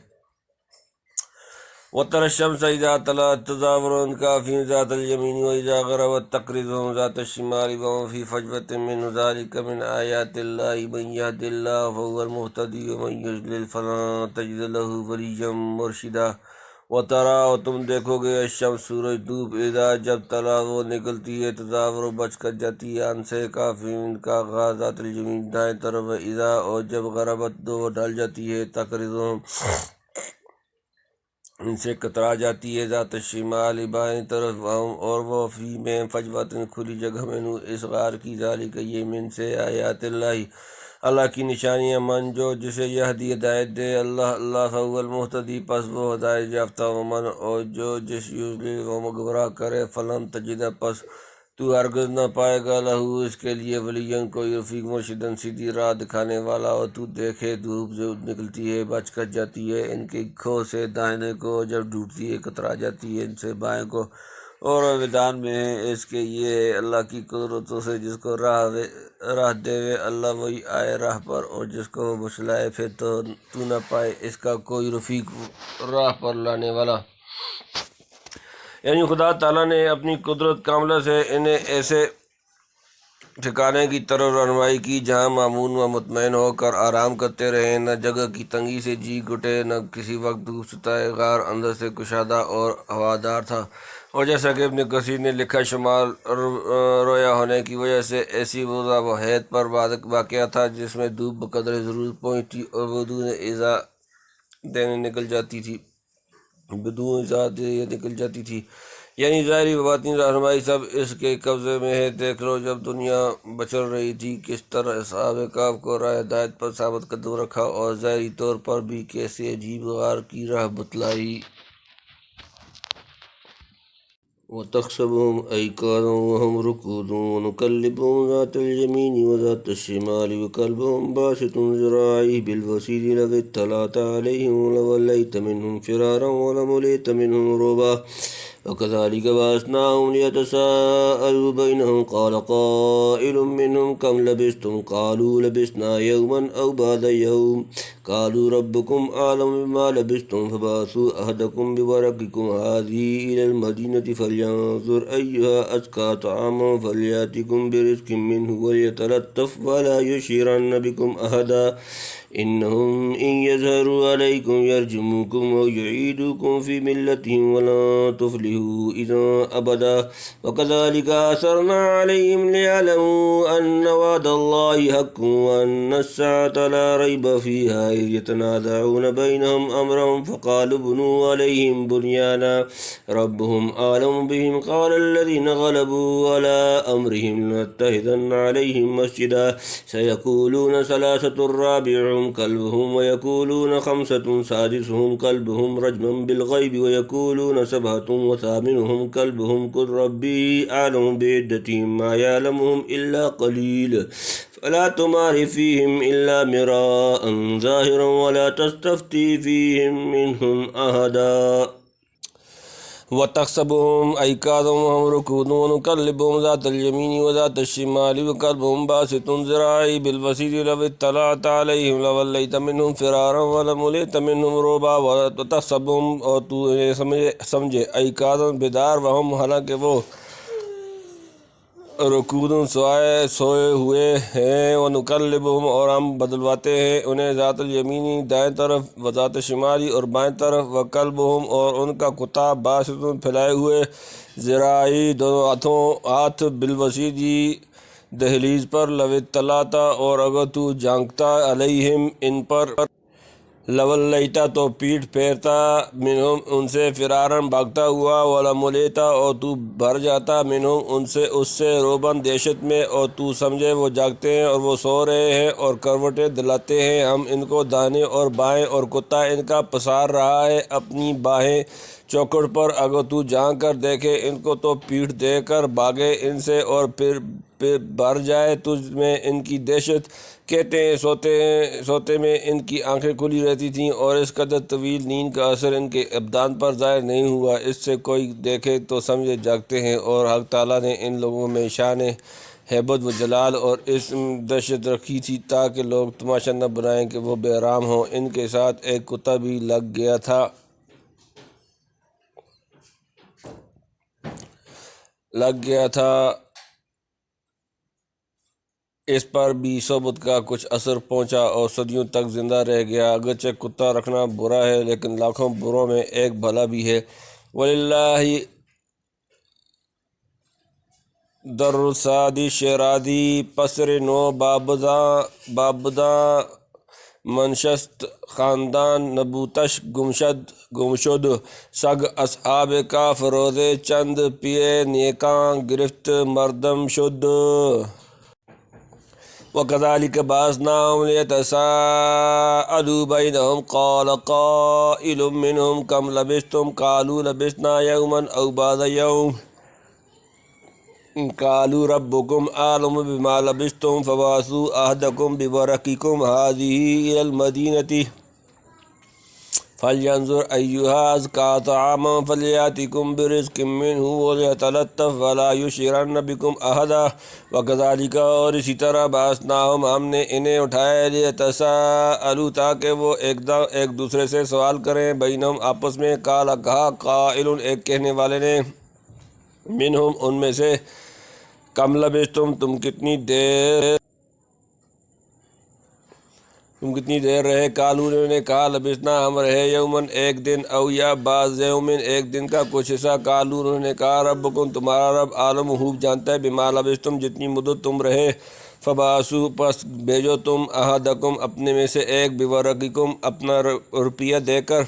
وَتَرَى الشَّمْسَ إِذَا طَلَعَت تَزَاوَرُ عَنْ كَهْفِهِمْ ذَاتَ الْيَمِينِ وَإِذَا غَرَبَت تَقْرِضُهُمْ ذَاتَ الشِّمَالِ وَهُمْ فِي فَجْوَةٍ مِّنْهُ ذَلِكَ مِنْ آيَاتِ اللَّهِ مَن يَهْدِ اللَّهُ فَهُوَ الْمُهْتَدِي وَمَن يُضْلِلْ فَلَن تَجِدَ لَهُ وَلِيًّا مُّرْشِدًا وَتَرَى اور تم دیکھو گے الشمس سورج دھوپ اذا جب طلع وہ نکلتی ہے تزاور بچ کر جاتی ہے عن سے کافی ان کا غاز ذات اليمين دائیں طرف اذا اور جب غربت دو ڈال جاتی ہے تقرضهم ان سے کترا جاتی ہے ذات الشمال بائیں طرف وہم اور وہ فی میں فجوتن کھلی جگہ میں نو اس غار کی ذالک یہ من سے آیات اللہ اللہ کی نشانیاں من جو جسے یہدی ہدایت دے اللہ فهو المہتدی پس وہ ہدایت یافتہ ومن اور جو جس یضلل وہ گمراہ کرے فلن تجد پس تو ہرگز نہ پائے گا لہو اس کے لیے ولیًا کوئی رفیق مرشدن سیدھی راہ دکھانے والا، اور تو دیکھے دھوپ جو نکلتی ہے بچ کر جاتی ہے ان کی کھو سے داہنے کو، جب ڈوبتی ہے کترا جاتی ہے ان سے بائیں کو، اور میدان میں ہے اس کے یہ اللہ کی قدرتوں سے جس کو راہ دے اللہ وہی آئے راہ پر، اور جس کو بچلائے پھر تو نہ پائے اس کا کوئی رفیق راہ پر لانے والا۔ یعنی خدا تعالیٰ نے اپنی قدرت کاملہ سے انہیں ایسے ٹھکانے کی طرف رہنمائی کی جہاں مامون و مطمئن ہو کر آرام کرتے رہیں، نہ جگہ کی تنگی سے جی گھٹے، نہ کسی وقت دھوپ ستائے، غار اندر سے کشادہ اور ہوادار تھا، اور جیسا کہ ابن کثیر نے لکھا شمال رویا ہونے کی وجہ سے ایسی وضع و حید پر واقع تھا جس میں دھوپ بقدر ضرورت پہنچتی اور بدون اجازت نکل جاتی تھی، یعنی ظاہری و باطنی رہنمائی سب اس کے قبضے میں ہے۔ دیکھ لو جب دنیا بچل رہی تھی کس طرح اصحاب کہف کو راہ ہدایت پر ثابت قدم رکھا، اور ظاہری طور پر بھی کیسے عجیب غار کی راہ بتلائی۔ وَتَحْسَبُهُمْ أَيْقَاظًا وَهُمْ رُقُودٌ وَنُقَلِّبُهُمْ ذَاتَ الْيَمِينِ وَذَاتَ الشِّمَالِ وَكَلْبُهُمْ بَاسِطٌ ذِرَاعَيْهِ بِالْوَسِيدِ لَوِ اطَّلَعْتَ عَلَيْهِمْ لَوَلَّيْتَ مِنْهُمْ فِرَارًا وَلَمُلِئْتَ مِنْهُمْ رُعْبًا وَكَذَلِكَ بَعَثْنَاهُمْ لِيَتَسَاءَلُوا بَيْنَهُمْ قَالَ قَائِلٌ مِّنْهُمْ كَمْ لَبِثْتُمْ قَالُوا لَبِثْنَا يَوْمًا أَوْ بَعْضَ يَوْمٍ قَالُوا رَبُّكُمْ أَعْلَمُ بِمَا لَبِثْتُمْ فَابْعَثُوا أَحَدَكُمْ بِوَرَقِكُمْ هَٰذِهِ إِلَى الْمَدِينَةِ فَلْيَنظُرْ أَيُّهَا أَزْكَىٰ طَعَامًا فَلْيَأْتِكُمْ بِرِزْقٍ مِّنْهُ وَلْيَتَلَطَّفْ وَلَا يُشْعِرَنَّ بِكُمْ أَحَدًا إِنَّهُمْ إِن يَظْهَرُوا عَلَيْكُمْ يَرْجُمُوكُمْ أَوْ يُعِيدُوكُمْ فِي مِلَّتِهِمْ وَلَن تُفْلِحُوا إِذًا أَبَدًا وَكَذَلِكَ أَثَرْنَا عَلَيْهِمْ لِيَعْلَمُوا أَنَّ وَعْدَ اللَّهِ حَقٌّ وَأَنَّ السَّاعَةَ لَا رَيْبَ فِيهَا إِذْ يَتَنَازَعُونَ بَيْنَهُمْ أَمْرَهُمْ فَقَالُوا ابْنُوا عَلَيْهِمْ بُنْيَانًا رَبُّهُمْ أَعْلَمُ بِهِمْ قَالَ الَّذِينَ غَلَبُوا عَلَىٰ أَمْرِهِمْ لَنَتَّخِذَنَّ عَلَيْهِمْ مَسْجِدًا سَيَقُولُونَ ثَلَاثَةٌ رَابِعُهُمْ كَلْبُهُمْ وَيَقُولُونَ خَمْسَةٌ سَادِسُهُمْ كَلْبُهُمْ رَجْمًا بِالْغَيْبِ وَيَقُولُونَ سَبْعَةٌ وَثَامِنُهُمْ كَلْبُهُمْ قُلْ رَبِّي أَعْلَمُ بِعِدَّتِهِم مَّا يَعْلَمُهُمْ إِلَّا قَلِيلٌ فَلَا تُمَارِ فِيهِمْ إِلَّا مِرَاءً ظَاهِرًا وَلَا تَسْتَفْتِ فِيهِم مِّنْهُمْ أَحَدًا وَتَحْسَبُهُمْ أَيْقَاظًا وَهُمْ رُقُودٌ وَنُقَلِّبُهُمْ ذَاتَ الْيَمِينِ وَذَاتَ الشِّمَالِ وَكَلْبُهُمْ بَاسِطٌ ذِرَاعَيْهِ بِالْوَسِيدِ لَوِ اطَّلَعْتَ عَلَيْهِمْ لَوَلَّيْتَ مِنْهُمْ فِرَارًا وَلَمُلِئْتَ مِنْهُمْ رُعْبًا وَتَحْسَبُهُمْ اور تو سمجھے أَيْقَاظًا بیدار وَهُمْ حالانکہ وہ رکوع سوئے ہوئے ہیں، وَنُقَلِّبُهُمْ اور ہم بدلواتے ہیں انہیں ذات الیمینی دائیں طرف وذات شمالی اور بائیں طرف، وَكَلْبُهُمْ اور ان کا کتا باسط پھیلائے ہوئے ذراعی دونوں ہاتھ بالوسیدی دہلیز پر، لو اطلعت اور اگر تو جھانکتا علیہم ان پر، لولیت تو پیٹھ پھیرتا، منہم ان سے فرارن بھاگتا ہوا، ولملیت اور تو بھر جاتا، منہم اس سے روبن دہشت میں، اور تو سمجھے وہ جاگتے ہیں اور وہ سو رہے ہیں اور کروٹیں دلاتے ہیں ہم ان کو داہنے اور بائیں، اور کتا ان کا پسار رہا ہے اپنی باہیں چوکھٹ پر، اگر تو جھانک کر دیکھے ان کو تو پیٹھ دے کر بھاگے ان سے اور پھر بھر جائے تجھ میں ان کی دہشت۔ کہتے ہیں سوتے میں ان کی آنکھیں کھلی رہتی تھیں اور اس قدر طویل نیند کا اثر ان کے ابدان پر ظاہر نہیں ہوا، اس سے کوئی دیکھے تو سمجھے جاگتے ہیں۔ اور حق تعالیٰ نے ان لوگوں میں شان ہیبت و جلال اور اس دہشت رکھی تھی تاکہ لوگ تماشا نہ بنائیں کہ وہ بے آرام ہوں۔ ان کے ساتھ ایک کتا بھی لگ گیا تھا، اس پر بھی صحبت کا کچھ اثر پہنچا اور صدیوں تک زندہ رہ گیا۔ اگرچہ کتا رکھنا برا ہے لیکن لاکھوں بروں میں ایک بھلا بھی ہے۔ وَلِلَّهِ در السادی شیرازی پسر نو بابداں منشست خاندان نبوتش گمشد سگ اصحاب کاف روزے چند پیے نیکاں گرفت مردم شد وَكَذَلِكَ بَعَثْنَاهُمْ لِيَتَسَاءَلُوا بَيْنَهُمْ قَالَ قَائِلٌ مِّنْهُمْ كَمْ لَبِثْتُمْ قَالُوا لَبِثْنَا يَوْمًا أَوْ بَعْضَ يَوْمٍ قَالُوا رَبُّكُمْ أَعْلَمُ بِمَا لَبِثْتُمْ فَابْعَثُوا أَحَدَكُمْ بِوَرَقِكُمْ هَٰذِهِ إِلَى الْمَدِينَةِ فَلْيَنظُرْ أَيُّهَا أَزْكَىٰ طَعَامًا فَلْيَأْتِكُمْ بِرِزْقٍ مِّنْهُ وَلْيَتَلَطَّفْ وَلَا يُشْعِرَنَّ بِكُمْ أَحَدًا وَكَذَٰلِكَ اور اسی طرح بَعَثْنَاهُمْ ہم نے انہیں اٹھایا لِيَتَسَاءَلُوا تاکہ وہ ایک دوسرے سے سوال کریں بینہم آپس میں قال کہا قائل ایک کہنے والے نے منہم ان میں سے کم لبثتم تم کتنی دیر رہے قالوا انہوں نے کہا لبثنا ہم رہے یومن ایک دن او یا بعض یومن ایک دن کا کچھ حصہ قالوا انہوں نے کہا ربکم تمہارا رب عالم خوب جانتا ہے بما لبثتم جتنی مدت تم رہے فبعثوا پس بھیجو تم احدکم اپنے میں سے ایک بورقکم اپنا روپیہ دے کر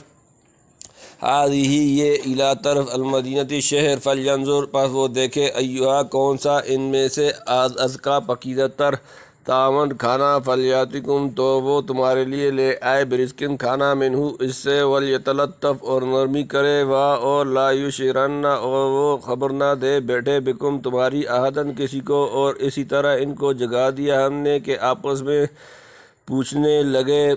هذه یہ الی طرف المدینتی شہر فلینظر پس وہ دیکھے ایہا کون سا ان میں سے ازکا پکیزہ تر تعاون کھانا فلیاتکم تو وہ تمہارے لیے لے آئے برزقن کھانا منہو اس سے ولیتلطف اور نرمی کرے اور لا یشعرن اور وہ خبر نہ دے بیٹھے بکم تمہاری احدن کسی کو اور اسی طرح ان کو جگا دیا ہم نے کہ آپس میں پوچھنے لگے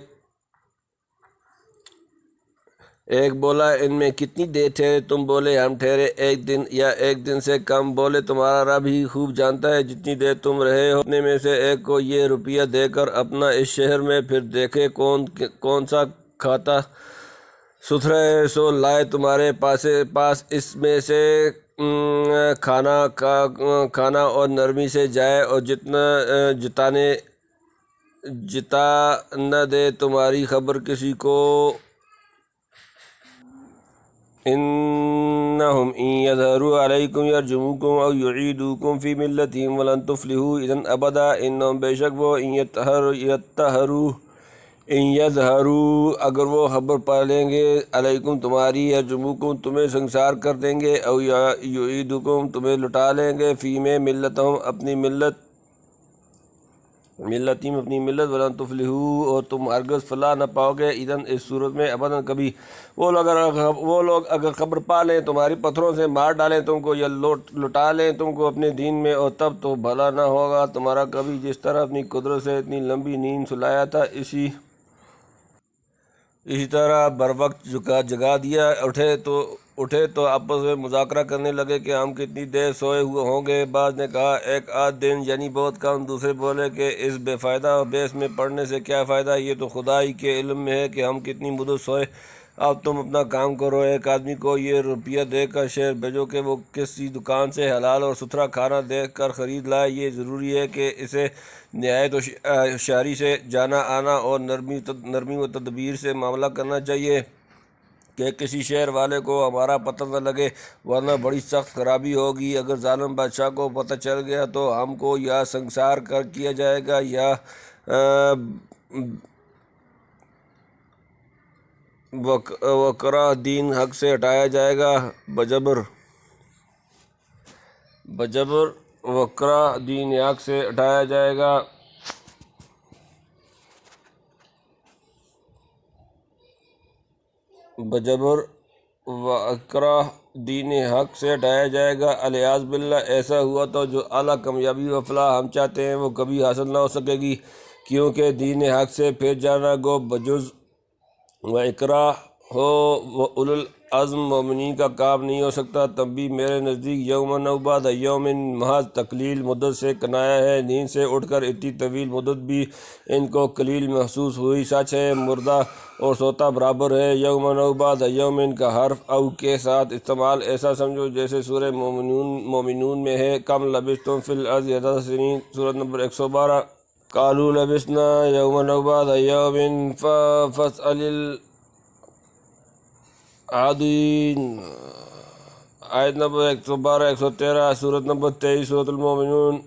ایک بولا ان میں کتنی دیر ٹھہرے تم بولے ہم ٹھہرے ایک دن یا ایک دن سے کم بولے تمہارا رب ہی خوب جانتا ہے جتنی دیر تم رہے ہو اپنے میں سے ایک کو یہ روپیہ دے کر اپنا اس شہر میں پھر دیکھے کون سا کھاتا ستھرا ہے سو لائے تمہارے پاس اس میں سے کھانا اور نرمی سے جائے اور جتا نہ دے تمہاری خبر کسی کو انہم ان یظہروا علیکم یرجموکم او یعیدوکم فی ملتہم ولن تفلحوا اذن ابدا انہم بے شک وہ ان یظہروا اگر وہ خبر پا لیں گے علیکم تمہاری یرجموکم تمہیں سنسار کر دیں گے او یعیدوکم تمہیں لٹا لیں گے فی میں ملتہم اپنی ملت ولن تفلحوا اور تم ہرگز فلاح نہ پاؤ گے اذن اس صورت میں ابدا کبھی وہ لوگ اگر خبر پا لیں تمہاری پتھروں سے مار ڈالیں تم کو یا لٹا لیں تم کو اپنے دین میں اور تب تو بھلا نہ ہوگا تمہارا کبھی جس طرح اپنی قدرت سے اتنی لمبی نیند سلایا تھا اسی طرح بر وقت جگا دیا اٹھے تو آپس میں مذاکرہ کرنے لگے کہ ہم کتنی دیر سوئے ہوئے ہوں گے بعض نے کہا ایک آدھ دن یعنی بہت کم دوسرے بولے کہ اس بے فائدہ اور بیس میں پڑھنے سے کیا فائدہ یہ تو خدا ہی کے علم میں ہے کہ ہم کتنی مدت سوئے اب تم اپنا کام کرو ایک آدمی کو یہ روپیہ دے کر شہر بھیجو کہ وہ کسی دکان سے حلال اور ستھرا کھانا دے کر خرید لائے یہ ضروری ہے کہ اسے نہایت ہوشیاری سے جانا آنا اور نرمی و تدبیر سے معاملہ کرنا چاہیے کہ کسی شہر والے کو ہمارا پتہ نہ لگے ورنہ بڑی سخت خرابی ہوگی اگر ظالم بادشاہ کو پتہ چل گیا تو ہم کو یا سنسار کیا جائے گا یا وکرہ دین حق سے ہٹایا جائے گا بجبر وکرہ دین حق سے ہٹایا جائے گا الیاذ باللہ ایسا ہوا تو جو اعلیٰ کامیابی و فلاح ہم چاہتے ہیں وہ کبھی حاصل نہ ہو سکے گی کیونکہ دین حق سے پھر جانا گو بجز و اکراہ ہو وہ اولو العزم مومنین کا کام نہیں ہو سکتا تب بھی میرے نزدیک یومن او بعد یومن محض تقلیل مدت سے کنایا ہے نیند سے اٹھ کر اتنی طویل مدت بھی ان کو قلیل محسوس ہوئی سچ ہے مردہ اور سوتا برابر ہے یومن او بعد یومن کا حرف او کے ساتھ استعمال ایسا سمجھو جیسے سورہ مومنون میں ہے کم لبثتم فی الارض عدد سنین سورۃ نمبر 112 قالوا لبثنا یومن او بعد یومن فاسأل العادین آیت نمبر 112 113 سورۃ نمبر 23 سورۃ المومنون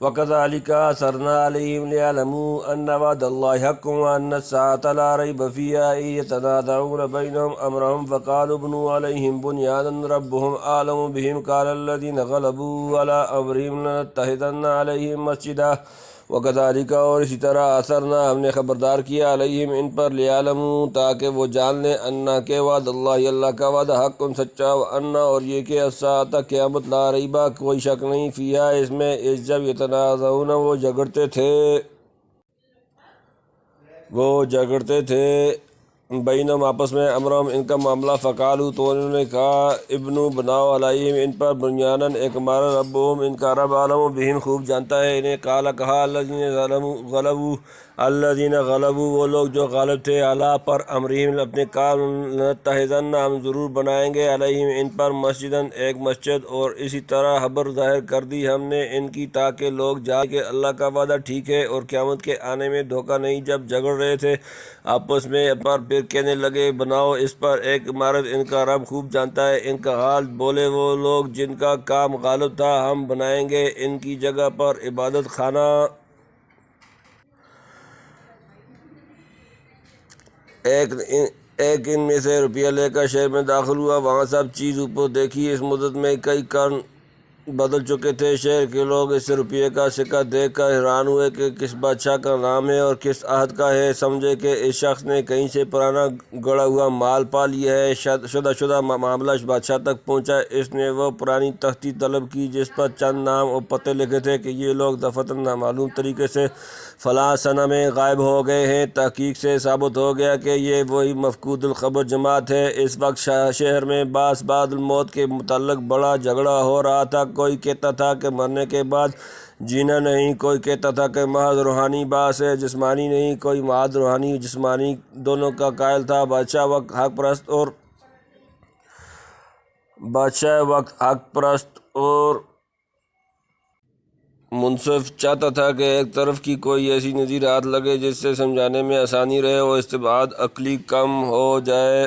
وَكَذَلِكَ أَثَرْنَا عَلَيْهِمْ لِيَعْلَمُوا أَنَّ وَعْدَ اللَّهِ حَقٌّ وَأَنَّ السَّاعَةَ لَا رَيْبَ فِيهَا إِذْ يَتَنَازَعُونَ بَيْنَهُمْ أَمْرَهُمْ فَقَالُوا ابْنُوا عَلَيْهِمْ بُنْيَانًا رَبُّهُمْ أَعْلَمُ بِهِمْ قَالَ الَّذِينَ غَلَبُوا عَلَىٰ أَمْرِهِمْ لَنَتَّخِذَنَّ عَلَيْهِمْ مَسْجِدًا وَكَذَلِكَ اور اسی طرح اثرنا ہم نے خبردار کیا علیہم ان پر لیعلموا تاکہ وہ جان لیں انا کہ وعد اللہ اللہ کا وعدہ حق سچا وانا اور یہ کہ الساعۃ قیامت لا ریبہ کوئی شک نہیں فیہا اس میں اس جب یتنازعون وہ جھگڑتے تھے بینہم آپس میں امرہم ان کا معاملہ فقالو تو انہوں نے کہا ابنو بناؤ علیہم ان پر بنیانن ایک عمارت ربہم ان کا رب عالم بہم خوب جانتا ہے انہیں قال کہا الذین غلبوا وہ لوگ جو غالب تھے علی پر امرہم اپنے کام لنتخذن ہم ضرور بنائیں گے علیہم ان پر مسجدن ایک مسجد اور اسی طرح خبر ظاہر کر دی ہم نے ان کی تاکہ لوگ جانیں کہ اللہ کا وعدہ ٹھیک ہے اور قیامت کے آنے میں دھوکہ نہیں جب جھگڑ رہے تھے آپس میں پر پھر کہنے لگے بناؤ اس پر ایک عمارت ان کا رب خوب جانتا ہے ان کا حال بولے وہ لوگ جن کا کام غالب تھا ہم بنائیں گے ان کی جگہ پر عبادت خانہ ایک ان میں سے روپیہ لے کر شہر میں داخل ہوا وہاں سب چیز اوپر دیکھی اس مدت میں کئی قرن بدل چکے تھے شہر کے لوگ اس روپیے کا سکہ دیکھ کر حیران ہوئے کہ کس بادشاہ کا نام ہے اور کس عہد کا ہے سمجھے کہ اس شخص نے کہیں سے پرانا گڑا ہوا مال پا لیا ہے شدہ معاملہ بادشاہ تک پہنچا اس نے وہ پرانی تختی طلب کی جس پر چند نام اور پتے لکھے تھے کہ یہ لوگ دفعتاً نامعلوم طریقے سے فلاں سنہ میں غائب ہو گئے ہیں تحقیق سے ثابت ہو گیا کہ یہ وہی مفقود الخبر جماعت ہے اس وقت شہر میں بعد الموت کے متعلق بڑا جھگڑا ہو رہا تھا کوئی کہتا تھا کہ مرنے کے بعد جینا نہیں کوئی کہتا تھا کہ محض روحانی باس ہے جسمانی نہیں کوئی محض روحانی جسمانی دونوں کا قائل تھا بادشاہ وقت حق پرست اور منصف چاہتا تھا کہ ایک طرف کی کوئی ایسی نظیر ہاتھ لگے جس سے سمجھانے میں آسانی رہے اور استبعاد عقلی کم ہو جائے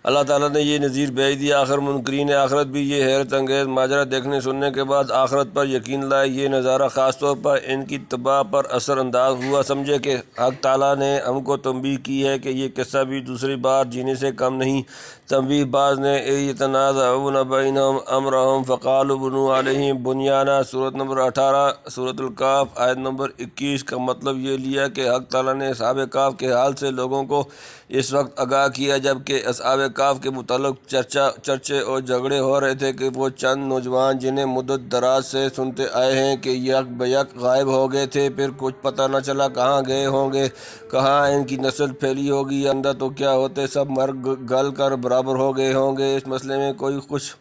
اللہ تعالیٰ نے یہ نذیر بھیج دیا آخر منکرین آخرت بھی یہ حیرت انگیز ماجرا دیکھنے سننے کے بعد آخرت پر یقین لائے یہ نظارہ خاص طور پر ان کی تباہ پر اثر انداز ہوا سمجھے کہ حق تعالیٰ نے ہم کو تنبیہ کی ہے کہ یہ قصہ بھی دوسری بار جینے سے کم نہیں تنبیہ باز نے یتنازعون بینہم امرہم فقالوا بنوا علیہم بنیانا سورۃ نمبر 18 سورۃ الکہف آیت نمبر 21 کا مطلب یہ لیا کہ حق تعالیٰ نے اصحاب کہف کے حال سے لوگوں کو اس وقت آگاہ کیا جب کہ اصحاب کہف کے متعلق چرچے اور جھگڑے ہو رہے تھے کہ وہ چند نوجوان جنہیں مدت دراز سے سنتے آئے ہیں کہ یک بیک غائب ہو گئے تھے پھر کچھ پتہ نہ چلا کہاں گئے ہوں گے کہاں ان کی نسل پھیلی ہوگی اندر تو کیا ہوتے سب مر گل کر برابر ہو گئے ہوں گے اس مسئلے میں کوئی کچھ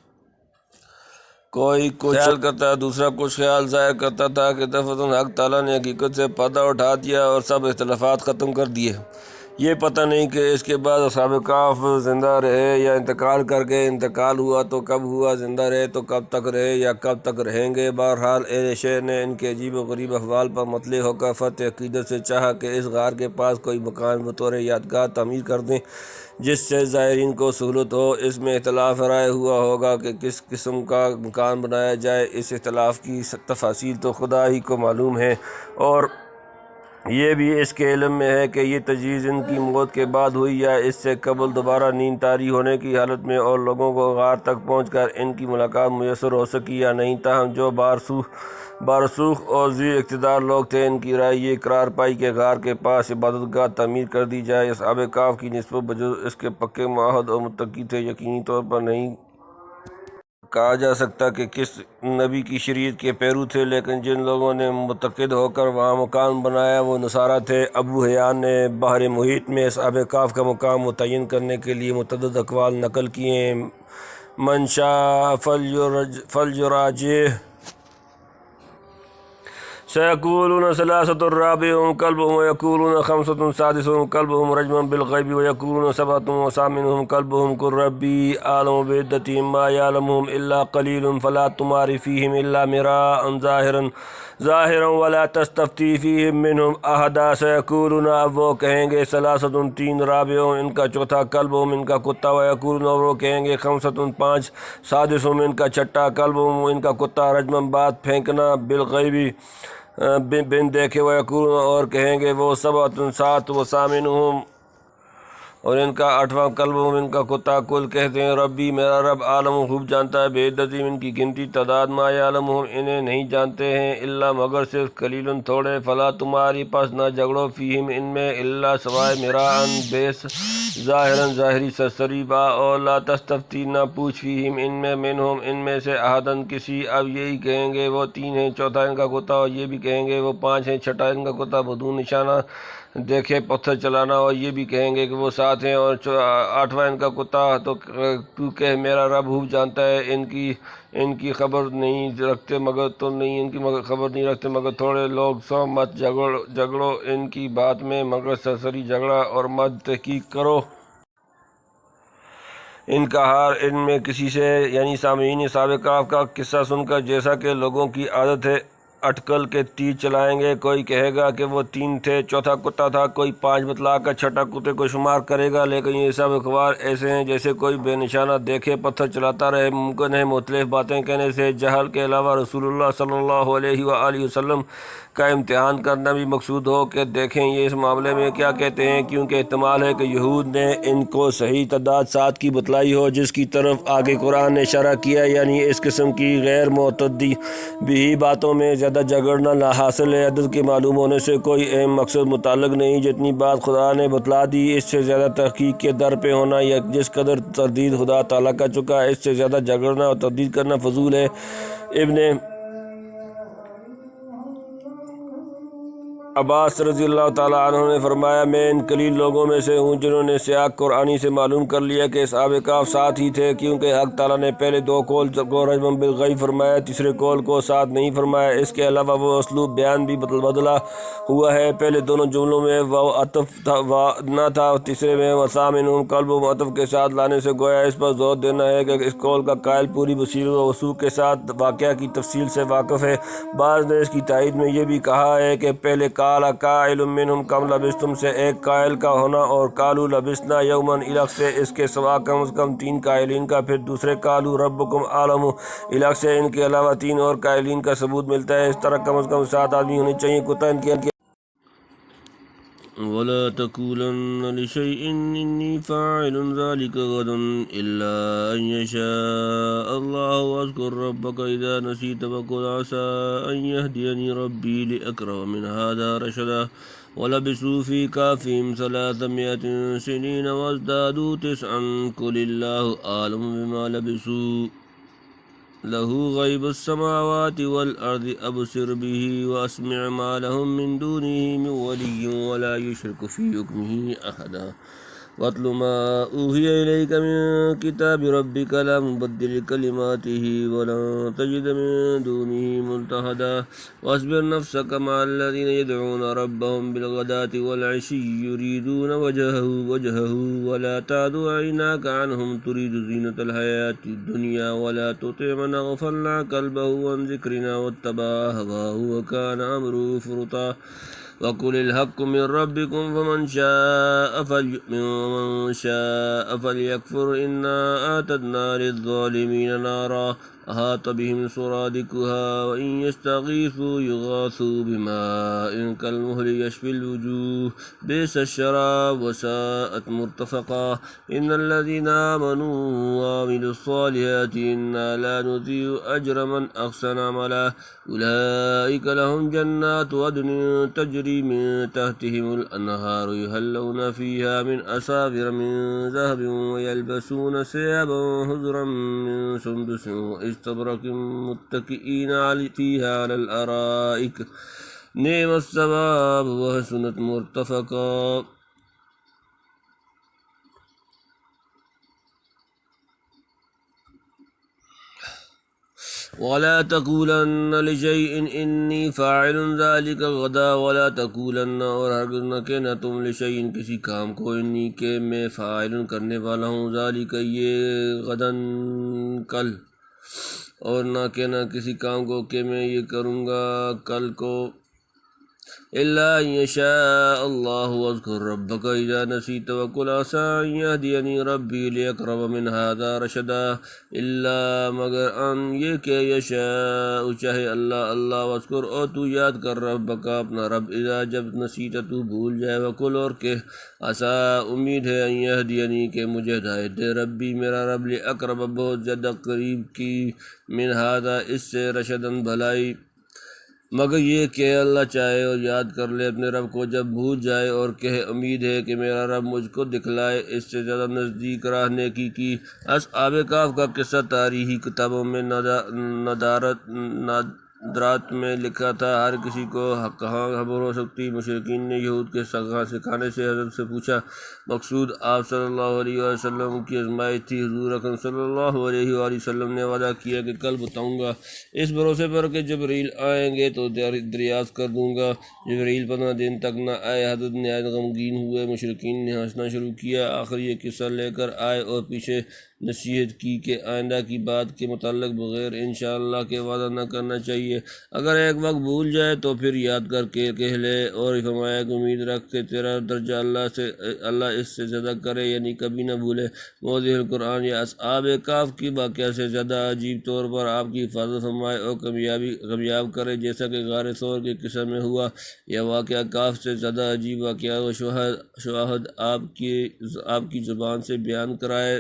خیال کرتا دوسرا کچھ خیال ظاہر کرتا تھا کہ دفعتاً حق تعالیٰ نے حقیقت سے پردہ اٹھا دیا اور سب اختلافات ختم کر دیے یہ پتہ نہیں کہ اس کے بعد اصحاب کہف زندہ رہے یا انتقال کر گئے انتقال ہوا تو کب ہوا زندہ رہے تو کب تک رہے یا کب تک رہیں گے بہرحال اہل شہر نے ان کے عجیب و غریب احوال پر مطلع ہو کر فتح عقیدت سے چاہا کہ اس غار کے پاس کوئی مکان بطور یادگار تعمیر کر دیں جس سے زائرین کو سہولت ہو اس میں اختلاف رائے ہوا ہوگا کہ کس قسم کا مکان بنایا جائے اس اختلاف کی تفاصیل تو خدا ہی کو معلوم ہے اور یہ بھی اس کے علم میں ہے کہ یہ تجویز ان کی موت کے بعد ہوئی یا اس سے قبل دوبارہ نیند طاری ہونے کی حالت میں اور لوگوں کو غار تک پہنچ کر ان کی ملاقات میسر ہو سکی یا نہیں تاہم جو بارسوخ اور ذی اقتدار لوگ تھے ان کی رائے یہ قرار پائی کہ غار کے پاس عبادت گاہ تعمیر کر دی جائے اصحاب کہف کی نسبت بجز اس کے پکے معاہد اور متقی تھے یقینی طور پر نہیں کہا جا سکتا کہ کس نبی کی شریعت کے پیرو تھے لیکن جن لوگوں نے متقد ہو کر وہاں مکان بنایا وہ نصارہ تھے ابو حیان نے بحر محیط میں اصحاب کہف کا مقام متعین کرنے کے لیے متعدد اقوال نقل کیے من شاء فلیراجعہ سيقولون ثلاثة رابعهم كلبهم ويقولون خمسة سادسهم كلبهم رجما بالغيب ويقولون سبعة وثامنهم كلبهم قل ربي أعلم بعدتهم ما يعلمهم إلا قليل فلا تمار فيهم إلا مراء ظاہرا ولا تستفتی فیہم منہم احدا سیقولون اب وہ کہیں گے ثلاثۃ تین رابعہم ان کا چوتھا کلبہم ان کا کتا ویقولون اور وہ کہیں گے خمسۃ پانچ سادسہم ان کا چھٹا کلبہم ان کا کتا رجما بات پھینکنا بالغیبی بن دیکھے ویقولون اور کہیں گے وہ سبعۃ سات وثامنہم اور ان کا آٹھواں کلبہم ان کا کتا کل کہتے ہیں ربی میرا رب عالم خوب جانتا ہے بعدتہم ان کی گنتی تعداد ما یعلمہم انہیں نہیں جانتے ہیں الا مگر صرف قلیل تھوڑے فلا تمہاری پس نہ جھگڑو فیہم ان میں الا سوائے مراءً بیس ظاہراً ظاہری سرسری با اور لا تستفتی نہ پوچھ فیہم ان میں منہم ان میں سے احداً کسی اب یہی کہیں گے وہ تین ہیں چوتھا ان کا کتا اور یہ بھی کہیں گے وہ پانچ ہیں چھٹا ان کا کتا بدون نشانہ دیکھے پتھر چلانا اور یہ بھی کہیں گے کہ وہ سات ہیں اور آٹھواں ان کا کتا تو تو کہ میرا رب خوب جانتا ہے ان کی خبر نہیں رکھتے مگر تم نہیں ان کی خبر نہیں رکھتے مگر تھوڑے لوگ سو مت جھگڑو ان کی بات میں مگر سرسری جھگڑا اور مت تحقیق کرو ان کا ہار ان میں کسی سے یعنی سامعین سابقہ کا قصہ سن کر جیسا کہ لوگوں کی عادت ہے اٹکل کے تیر چلائیں گے کوئی کہے گا کہ وہ تین تھے چوتھا کتا تھا کوئی پانچ بتلا کر چھٹا کتے کو شمار کرے گا لیکن یہ سب اخبار ایسے ہیں جیسے کوئی بے نشانہ دیکھے پتھر چلاتا رہے ممکن ہے مختلف باتیں کہنے سے جہل کے علاوہ رسول اللہ صلی اللہ علیہ وآلہ وسلم کا امتحان کرنا بھی مقصود ہو کہ دیکھیں یہ اس معاملے میں کیا کہتے ہیں کیونکہ احتمال ہے کہ یہود نے ان کو صحیح تعداد سات کی بتلائی ہو جس کی طرف آگے قرآن نے اشارہ کیا یعنی اس قسم کی غیر معتدی بھی باتوں میں زیادہ جھگڑنا لا حاصل ہے عدد کے معلوم ہونے سے کوئی اہم مقصد متعلق نہیں جتنی بات خدا نے بتلا دی اس سے زیادہ تحقیق کے در پہ ہونا یا جس قدر تردید خدا تعالیٰ کا چکا ہے اس سے زیادہ جھگڑنا اور تردید کرنا فضول ہے ابن عباس رضی اللہ تعالیٰ عنہ نے فرمایا میں ان قلیل لوگوں میں سے ہوں جنہوں نے سیاق قرآنی سے معلوم کر لیا کہ اصحاب کہف سات ہی تھے کیونکہ حق تعالیٰ نے پہلے دو قول کو رجما بالغیب فرمایا تیسرے قول کو سات نہیں فرمایا اس کے علاوہ وہ اسلوب بیان بھی بدلا ہوا ہے پہلے دونوں جملوں میں وہ عطف نہ تھا تیسرے میں وثامنہم کلبہم عطف کے ساتھ لانے سے گویا اس پر زور دینا ہے کہ اس قول کا قائل پوری بصیرت و وثوق کے ساتھ واقعہ کی تفصیل سے واقف ہے بعض نے اس کی تائید میں یہ بھی کہا ہے کہ پہلے قال قائل منہم کم لبستم سے ایک قائل کا ہونا اور قالوا لبسنا یوما الگ سے اس کے سوا کم از کم تین قائلین کا پھر دوسرے قالوا ربکم اعلم الگ سے ان کے علاوہ تین اور قائلین کا ثبوت ملتا ہے اس طرح کم از کم سات آدمی ہونے چاہیے کتا ان کے ولا تقولن لشيء إني فاعل ذلك غدا إلا أن يشاء الله واذكر ربك إذا نسيت وقل عسى أن يهديني ربي لأقرب من هذا رشدا ولبثوا في كهفهم 300 سنين وازدادوا 9 قل الله أعلم بما لبثوا له غیب السماوات والارض ابصر به واسمع ما لهم من دونه من ولي ولا يشرك في حکمه احدا واتل ما اوحي اليك من كتاب ربك لا مبدل لكلماته ولن تجد من دونه ملتحدا واصبر نفسك مع الذين يدعون ربهم بالغداة والعشي يريدون وجهه ولا تعد عيناك عنهم تريد زينة الحياة الدنيا ولا تطع من أغفلنا قلبه عن ذكرنا واتبع هواه وكان أمره فرطا وقل الحق من ربكم فمن شاء فليؤمن ومن شاء فليكفر إنا أعتدنا للظالمين نارا أحاط بهم سرادقها وإن يستغيثوا يغاثوا بماء كالمهل يشفي الوجوه بئس الشراب وساءت مرتفقا إن الذين آمنوا وعملوا الصالحات إنا لا نضيع أجر من أحسن عملا أولئك لهم جنات عدن تجري من تحتهم الأنهار يحلون فيها من أساور من ذهب ويلبسون ثيابا خضرا من سندس واستبرق متكئين فيها على الأرائك نعم الثواب وحسنت مرتفقا ولا تقولن لشيء إني فاعل ذلك غدا ولا تقولن، اور ہرگز نہ کہنا تم لشيء کسی کام کو، انی کہ میں فاعل کرنے والا ہوں، ذلك یہ غداً کل، اور نہ کہنا کسی کام کو کہ میں یہ کروں گا کل کو، إلا أن يشاء الله واذكر ربك إذا نسيت وقل عسى أن يهديني ربي لأقرب من هذا رشدا، إلا مگر ان یہ کہ یشاء چاہے اللہ واذکر اور تو یاد کر ربک اپنا رب، اذا جب نسیت تو بھول جائے، وقل اور کہ عسى امید ہے، ان یہدینی کہ مجھے ہدایت دے، ربی میرا رب، لأقرب بہت زیادہ قریب کی، من هذا اس سے، رشدن بھلائی، مگر یہ کہ اللہ چاہے اور یاد کر لے اپنے رب کو جب بھول جائے، اور کہ امید ہے کہ میرا رب مجھ کو دکھلائے اس سے زیادہ نزدیک راہ نیکی کی۔ اصحاب کہف کا قصہ تاریخی کتابوں میں نادرات میں لکھا تھا، ہر کسی کو کہاں خبر ہو سکتی۔ مشرکین نے یہود کے سکھانے سے حضرت سے پوچھا، مقصود آپ صلی اللہ علیہ وسلم کی آزمائش تھی۔ حضور اکرم صلی اللہ علیہ وآلہ وسلم نے وعدہ کیا کہ کل بتاؤں گا، اس بھروسے پر کہ جبریل آئیں گے تو دریافت کر دوں گا۔ جبریل 15 دن تک نہ آئے، حضرت نہایت غمگین ہوئے، مشرکین نے ہنسنا شروع کیا، آخر یہ قصہ لے کر آئے اور پیچھے نصیحت کی کہ آئندہ کی بات کے متعلق بغیر انشاءاللہ کے وعدہ نہ کرنا چاہیے، اگر ایک وقت بھول جائے تو پھر یاد کر کے کہہ لے، اور فرمایا کہ امید رکھ کہ تیرا درجہ اللہ اس سے زیادہ کرے، یعنی کبھی نہ بھولے۔ موضوع القرآن، یا اصحاب کہف کی واقعہ سے زیادہ عجیب طور پر آپ کی حفاظت فرمائے اور کامیاب کرے، جیسا کہ غار ثور کے قصہ میں ہوا۔ یہ واقعہ کہف سے زیادہ عجیب واقعہ و شواہد آپ کی زبان سے بیان کرائے۔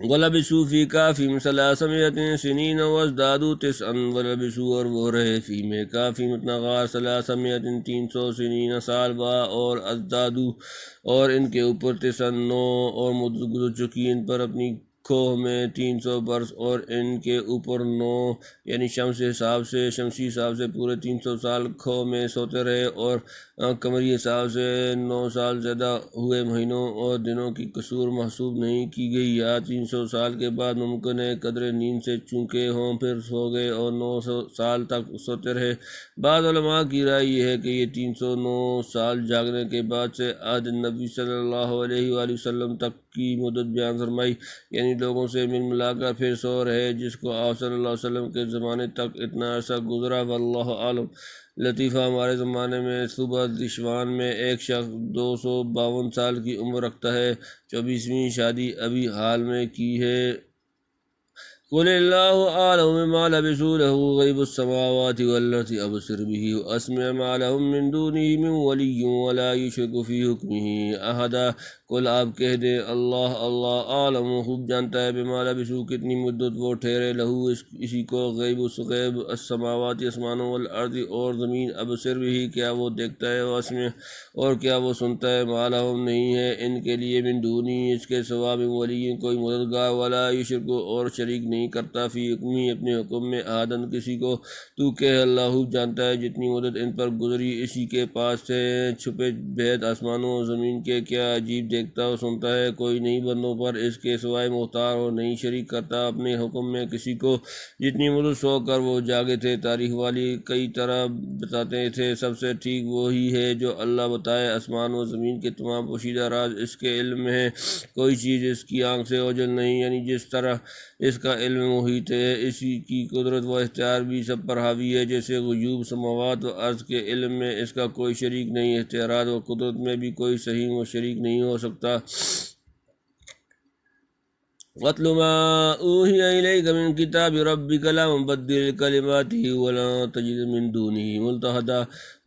وَلَبِثُوا فِي كَهْفِهِمْ 300 سِنِينَ وَازْدَادُوا تِسْعًا، وَلَبِثُوا اور وہ رہے فی میں کافی اتنا غار 300 سنین سال با، اور ازدادوا اور ان کے اوپر 9 اور مدت گزر چکی ان پر اپنی کھوہ میں 300 برس، اور ان کے اوپر 9 یعنی شمسی حساب سے پورے 300 سال کھوہ میں سوتے رہے، اور قمری حساب سے 9 سال زیادہ ہوئے، مہینوں اور دنوں کی قصور محسوب نہیں کی گئی۔ یا 300 سال کے بعد ممکن ہے قدرے نیند سے چونکے ہوں، پھر سو گئے اور 900 سال تک سوتے رہے۔ بعض علماء کی رائے یہ ہے کہ یہ 309 سال جاگنے کے بعد سے عہد نبی صلی اللہ علیہ وآلہ وسلم تک کی مدت بیان فرمائی، یعنی لوگوں سے ملا کر پھر سو رہے، جس کو آپ صلی اللہ علیہ وسلم کے زمانے تک اتنا عرصہ گزرا۔ واللہ عالم۔ لطیفہ، ہمارے زمانے میں صوبہ دشوان میں ایک شخص 252 سال کی عمر رکھتا ہے، 24ویں شادی ابھی حال میں کی ہے۔ قل اللہ اعلم بما لبثوا له غیب السماوات والارض ابصر به واسمع ما لهم من دونه من ولی ولا یشرک فی حکمہ احدا۔ قل آپ کہہ دیں، اللہ عالم خوب جانتا ہے، بما لبثوا کتنی مدت وہ ٹھہرے، لہو اسی کو، غیب السماوات آسمانوں، والارض اور زمین، ابصر به کیا وہ دیکھتا ہے، واسمع اور کیا وہ سنتا ہے، ما لهم نہیں ہے ان کے لیے، من دونی اس کے سوا، من ولی کوئی مددگار، ولا یشرک اور شریک نہیں کرتا، فی حکمی اپنے حکم میں، احدن کسی کو۔ تو کہ اللہ جانتا ہے جتنی مدت ان پر گزری، اسی کے پاس سے چھپے بھید آسمانوں اور زمین کے، کیا عجیب دیکھتا اور سنتا ہے، کوئی نہیں بندوں پر اس کے سوائے مختار، اور نہیں شریک کرتا اپنے حکم میں کسی کو۔ جتنی مدت سو کر وہ جاگے تھے، تاریخ والی کئی طرح بتاتے تھے، سب سے ٹھیک وہی ہے جو اللہ بتائے، آسمان و زمین کے تمام پوشیدہ راز اس کے علم میں ہے، کوئی چیز اس کی آنکھ سے اوجھل نہیں، یعنی جس طرح اس کا علم محیط ہے، اسی کی قدرت و اختیار بھی سب پر حاوی ہے، جیسے غیوب سماوات و ارض کے علم میں اس کا کوئی شریک نہیں، اختیارات و قدرت میں بھی کوئی صحیح و شریک نہیں ہو سکتا۔ وَاتْلُ مَا أُوحِيَ إِلَيْكَ مِنْ كِتَابِ رَبِّكَ لَا مُبَدِّلَ لِكَلِمَاتِهِ وَلَن تَجِدَ مِنْ دُونِهِ مُلْتَحَدًا۔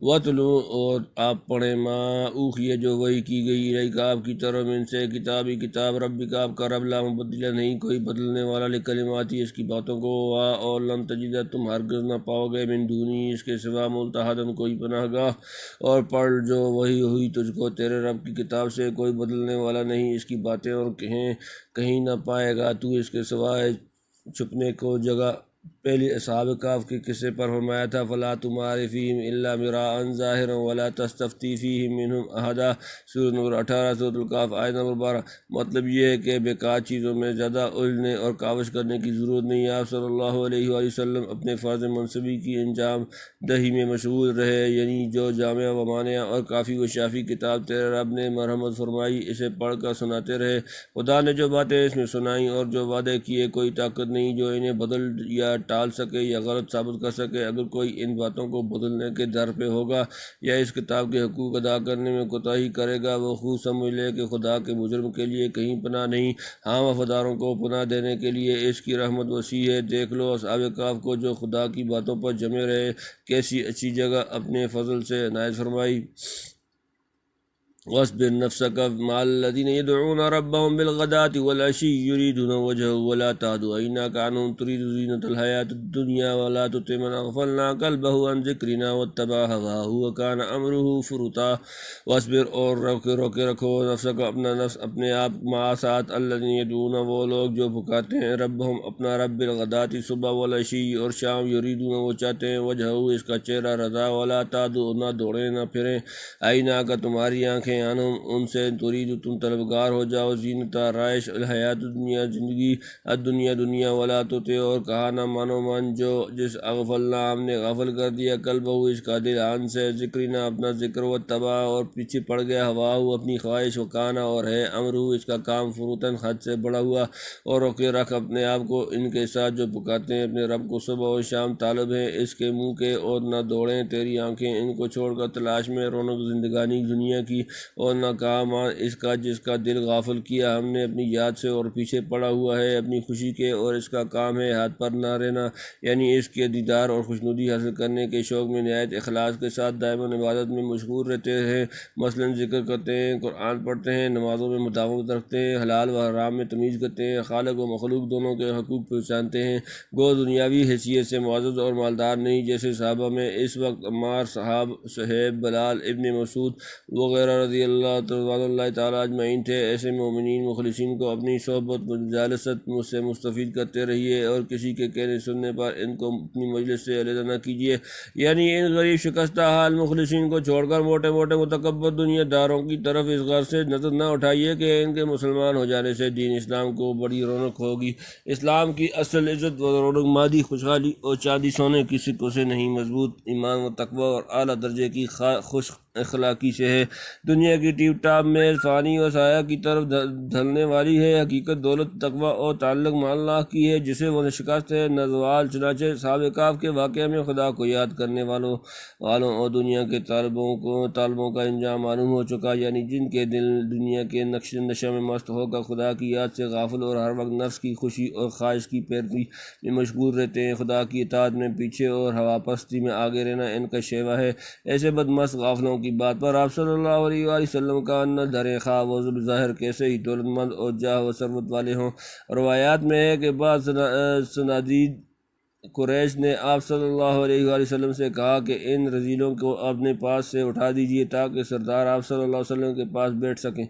وَاتْلُ اور آپ پڑھیں، ما اوحی جو وحی کی گئی، الیک آپ کی طرف، من سے کتاب ربک آپ کا رب، لا مبدل نہیں کوئی بدلنے والا، لکلماتی اس کی باتوں کو، اور لن تجد تم ہرگز نہ پاؤ گے، من دونی اس کے سوا، ملتحدن کوئی پناہ گاہ۔ اور پڑھ جو وحی ہوئی تجھ کو تیرے رب کی کتاب سے، کوئی بدلنے والا نہیں اس کی باتیں، اور کہیں نہ پائے گا تو اس کے سوائے چھپنے کو جگہ۔ پہلی اصحاب کہف کے قصے پر فرمایا تھا فلا تمار فیہم الا مراء ظاہرا ولا تستفتی فیہم منہم احدا، سورۃ نمبر 18 سورۃ الکہف آیت نمبر 12۔ مطلب یہ ہے کہ بیکار چیزوں میں زیادہ الجھنے اور کاوش کرنے کی ضرورت نہیں ہے۔ آپ صلی اللہ علیہ وآلہ وسلم اپنے فرض منصبی کی انجام دہی میں مشغول رہے، یعنی جو جامع و مانع اور کافی و شافی کتاب تیرے رب نے مرحمت فرمائی اسے پڑھ کر سناتے رہے۔ خدا نے جو باتیں اس میں سنائیں اور جو وعدے کیے کوئی طاقت نہیں جو انہیں بدل یا ٹال سکے یا غلط ثابت کر سکے۔ اگر کوئی ان باتوں کو بدلنے کے در پہ ہوگا یا اس کتاب کے حقوق ادا کرنے میں کوتاہی کرے گا، وہ خوب سمجھ لے کہ خدا کے مجرم کے لیے کہیں پناہ نہیں، ہاں وفاداروں کو پناہ دینے کے لیے اس کی رحمت وسیع ہے۔ دیکھ لو اصحاب کہف کو جو خدا کی باتوں پر جمے رہے، کیسی اچھی جگہ اپنے فضل سے عنایت فرمائی۔ واصبر نفسك مع الذين يدعون ربهم بالغداة والعشي يريدون وجهه ولا تعد عيناك عنهم تريد زينة الحياة الدنيا ولا تطع من أغفلنا قلبه عن ذكرنا واتبع هواه وكان أمره فرطا۔ واصبر اور روکے رکھو نفسک اپنا نفس اپنے آپ مع ساتھ الذين يدعون وہ لوگ جو پکارتے ہیں ربهم اپنا رب بالغداة صبح والعشی اور شام یریدون وہ چاہتے ہیں وجهه اس کا چہرہ رضا ولا تعد نہ دوڑیں نہ پھریں عیناک تمہاری آنکھیں ان سے ترید تم طلبگار ہو جاؤ زینت رائش الحیات دنیا زندگی الدنیا دنیا ولا تطع اور کہا نہ مانو من جو جس اغفلنا ہم نے غافل کر دیا قلبہ اس کا دل عن سے ذکرنا اپنا ذکر و تبع اور پیچھے پڑ گیا ہواہ اپنی خواہش وکانا اور ہے امرہ اس کا کام فروتاً حد سے بڑا ہوا۔ اور روکے رکھ اپنے آپ کو ان کے ساتھ جو پکارتے ہیں اپنے رب کو صبح و شام طالب ہیں اس کے منہ کے اور نہ دوڑیں تیری آنکھیں ان کو چھوڑ کر تلاش میں رونق زندگانی دنیا کی اور نہ کہا ماں اس کا جس کا دل غافل کیا ہم نے اپنی یاد سے اور پیچھے پڑا ہوا ہے اپنی خوشی کے اور اس کا کام ہے ہاتھ پر نہ رہنا، یعنی اس کے دیدار اور خوشنودی حاصل کرنے کے شوق میں نہایت اخلاص کے ساتھ دائماً عبادت میں مشغول رہتے ہیں، مثلاً ذکر کرتے ہیں، قرآن پڑھتے ہیں، نمازوں میں مداومت رکھتے ہیں، حلال و حرام میں تمیز کرتے ہیں، خالق و مخلوق دونوں کے حقوق پہچانتے ہیں، گو دنیاوی حیثیت سے معزز اور مالدار نہیں جیسے صحابہ میں اس وقت عمار صحاب صہیب بلال ابن مسعود وغیرہ رضی اللہ تعالیٰ اجمعین تھے۔ ایسے مومنین مخلصین کو اپنی صحبت مجالست سے مستفید کرتے رہیے اور کسی کے کہنے سننے پر ان کو اپنی مجلس سے علیحدہ نہ کیجیے، یعنی ان غریب شکستہ حال مخلصین کو چھوڑ کر موٹے موٹے متکبر دنیا داروں کی طرف اس غرض سے نظر نہ اٹھائیے کہ ان کے مسلمان ہو جانے سے دین اسلام کو بڑی رونق ہوگی۔ اسلام کی اصل عزت و رونق مادی خوشحالی اور چاندی سونے کی سکوں سے نہیں، مضبوط ایمان و تقوی اور اعلیٰ درجے کی خوش اخلاقی سے ہے۔ دنیا کی ٹیپ ٹاپ میں فانی و سایہ کی طرف ڈھلنے والی ہے، حقیقت دولت تقوی اور تعلق مع اللہ کی ہے جسے وہ شکست ہے نہ زوال۔ چنانچہ اصحاب کہف کے واقعہ میں خدا کو یاد کرنے والوں اور دنیا کے طالبوں کا انجام معلوم ہو چکا، یعنی جن کے دل دنیا کے نشہ میں مست ہو کر خدا کی یاد سے غافل اور ہر وقت نفس کی خوشی اور خواہش کی پیروی میں مشغول رہتے ہیں، خدا کی اطاعت میں پیچھے اور ہوا پرستی میں آگے رہنا ان کا شیوہ ہے۔ ایسے بدمست غافلوں کی بات پر آپ صلی اللہ علیہ وآلہ وسلم کا نہ دریں خواہ وہ ظاہر کیسے ہی دولت مند اور جاہ و ثروت والے ہوں۔ روایات میں ہے کہ بعض صنادید قریش نے آپ صلی اللہ علیہ وآلہ وسلم سے کہا کہ ان رذیلوں کو اپنے پاس سے اٹھا دیجیے تاکہ سردار آپ صلی اللہ علیہ وسلم کے پاس بیٹھ سکیں۔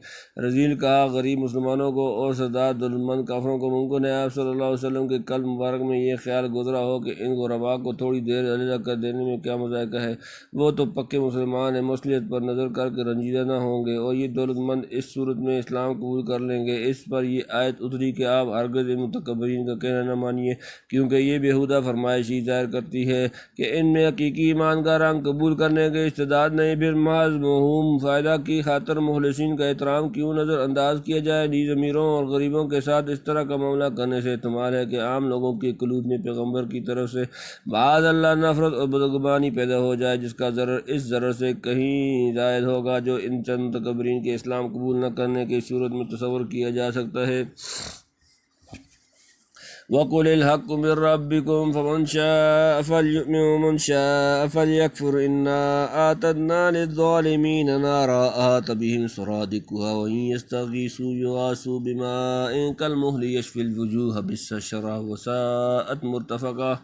رذیل کہا غریب مسلمانوں کو اور سردار دولتمند کافروں کو ممکن ہے آپ صلی اللہ علیہ وسلم کے قلب مبارک میں یہ خیال گزرا ہو کہ ان غرباء کو تھوڑی دیر علیحدہ کر دینے میں کیا مذائقہ ہے، وہ تو پکے مسلمان ہیں، مصلحت پر نظر کر کے رنجیدہ نہ ہوں گے اور یہ دولت مند اس صورت میں اسلام قبول کر لیں گے۔ اس پر یہ آیت اتری کہ آپ ہرگز ان متکبرین کا کہنا نہ مانیے کیونکہ یہ بیہودہ فرمائش ہی ظاہر کرتی ہے کہ ان میں حقیقی ایمان کا رنگ قبول کرنے کے استعداد نہیں، پھر محض موہوم فائدہ کی خاطر مخلصین کا احترام کیوں نظر انداز کیا جائے۔ نیز امیروں اور غریبوں کے ساتھ اس طرح کا معاملہ کرنے سے احتمال ہے کہ عام لوگوں کے قلوب میں پیغمبر کی طرف سے بعد اللہ نفرت اور بدگمانی پیدا ہو جائے جس کا ضرر اس ضرر سے کہیں زائد ہوگا جو ان چند متکبرین کے اسلام قبول نہ کرنے کی صورت میں تصور کیا جا سکتا ہے۔ وَقُلِ الْحَقُّ مِنْ رَبِّكُمْ فَمَنْ شَاءَ فَلْيُؤْمِنْ وَمَنْ شَاءَ فَلْيَكْفُرْ إِنَّا أَعْتَدْنَا لِلظَّالِمِينَ نَارًا أَحَاطَ بِهِمْ سُرَادِقُهَا وَإِنْ يَسْتَغِيثُوا يُغَاثُوا بِمَاءٍ كَالْمُهْلِ يَشْفِي الْوُجُوهَ بِئْسَ الشَّرَابُ وَسَاءَتْ مُرْتَفَقًا۔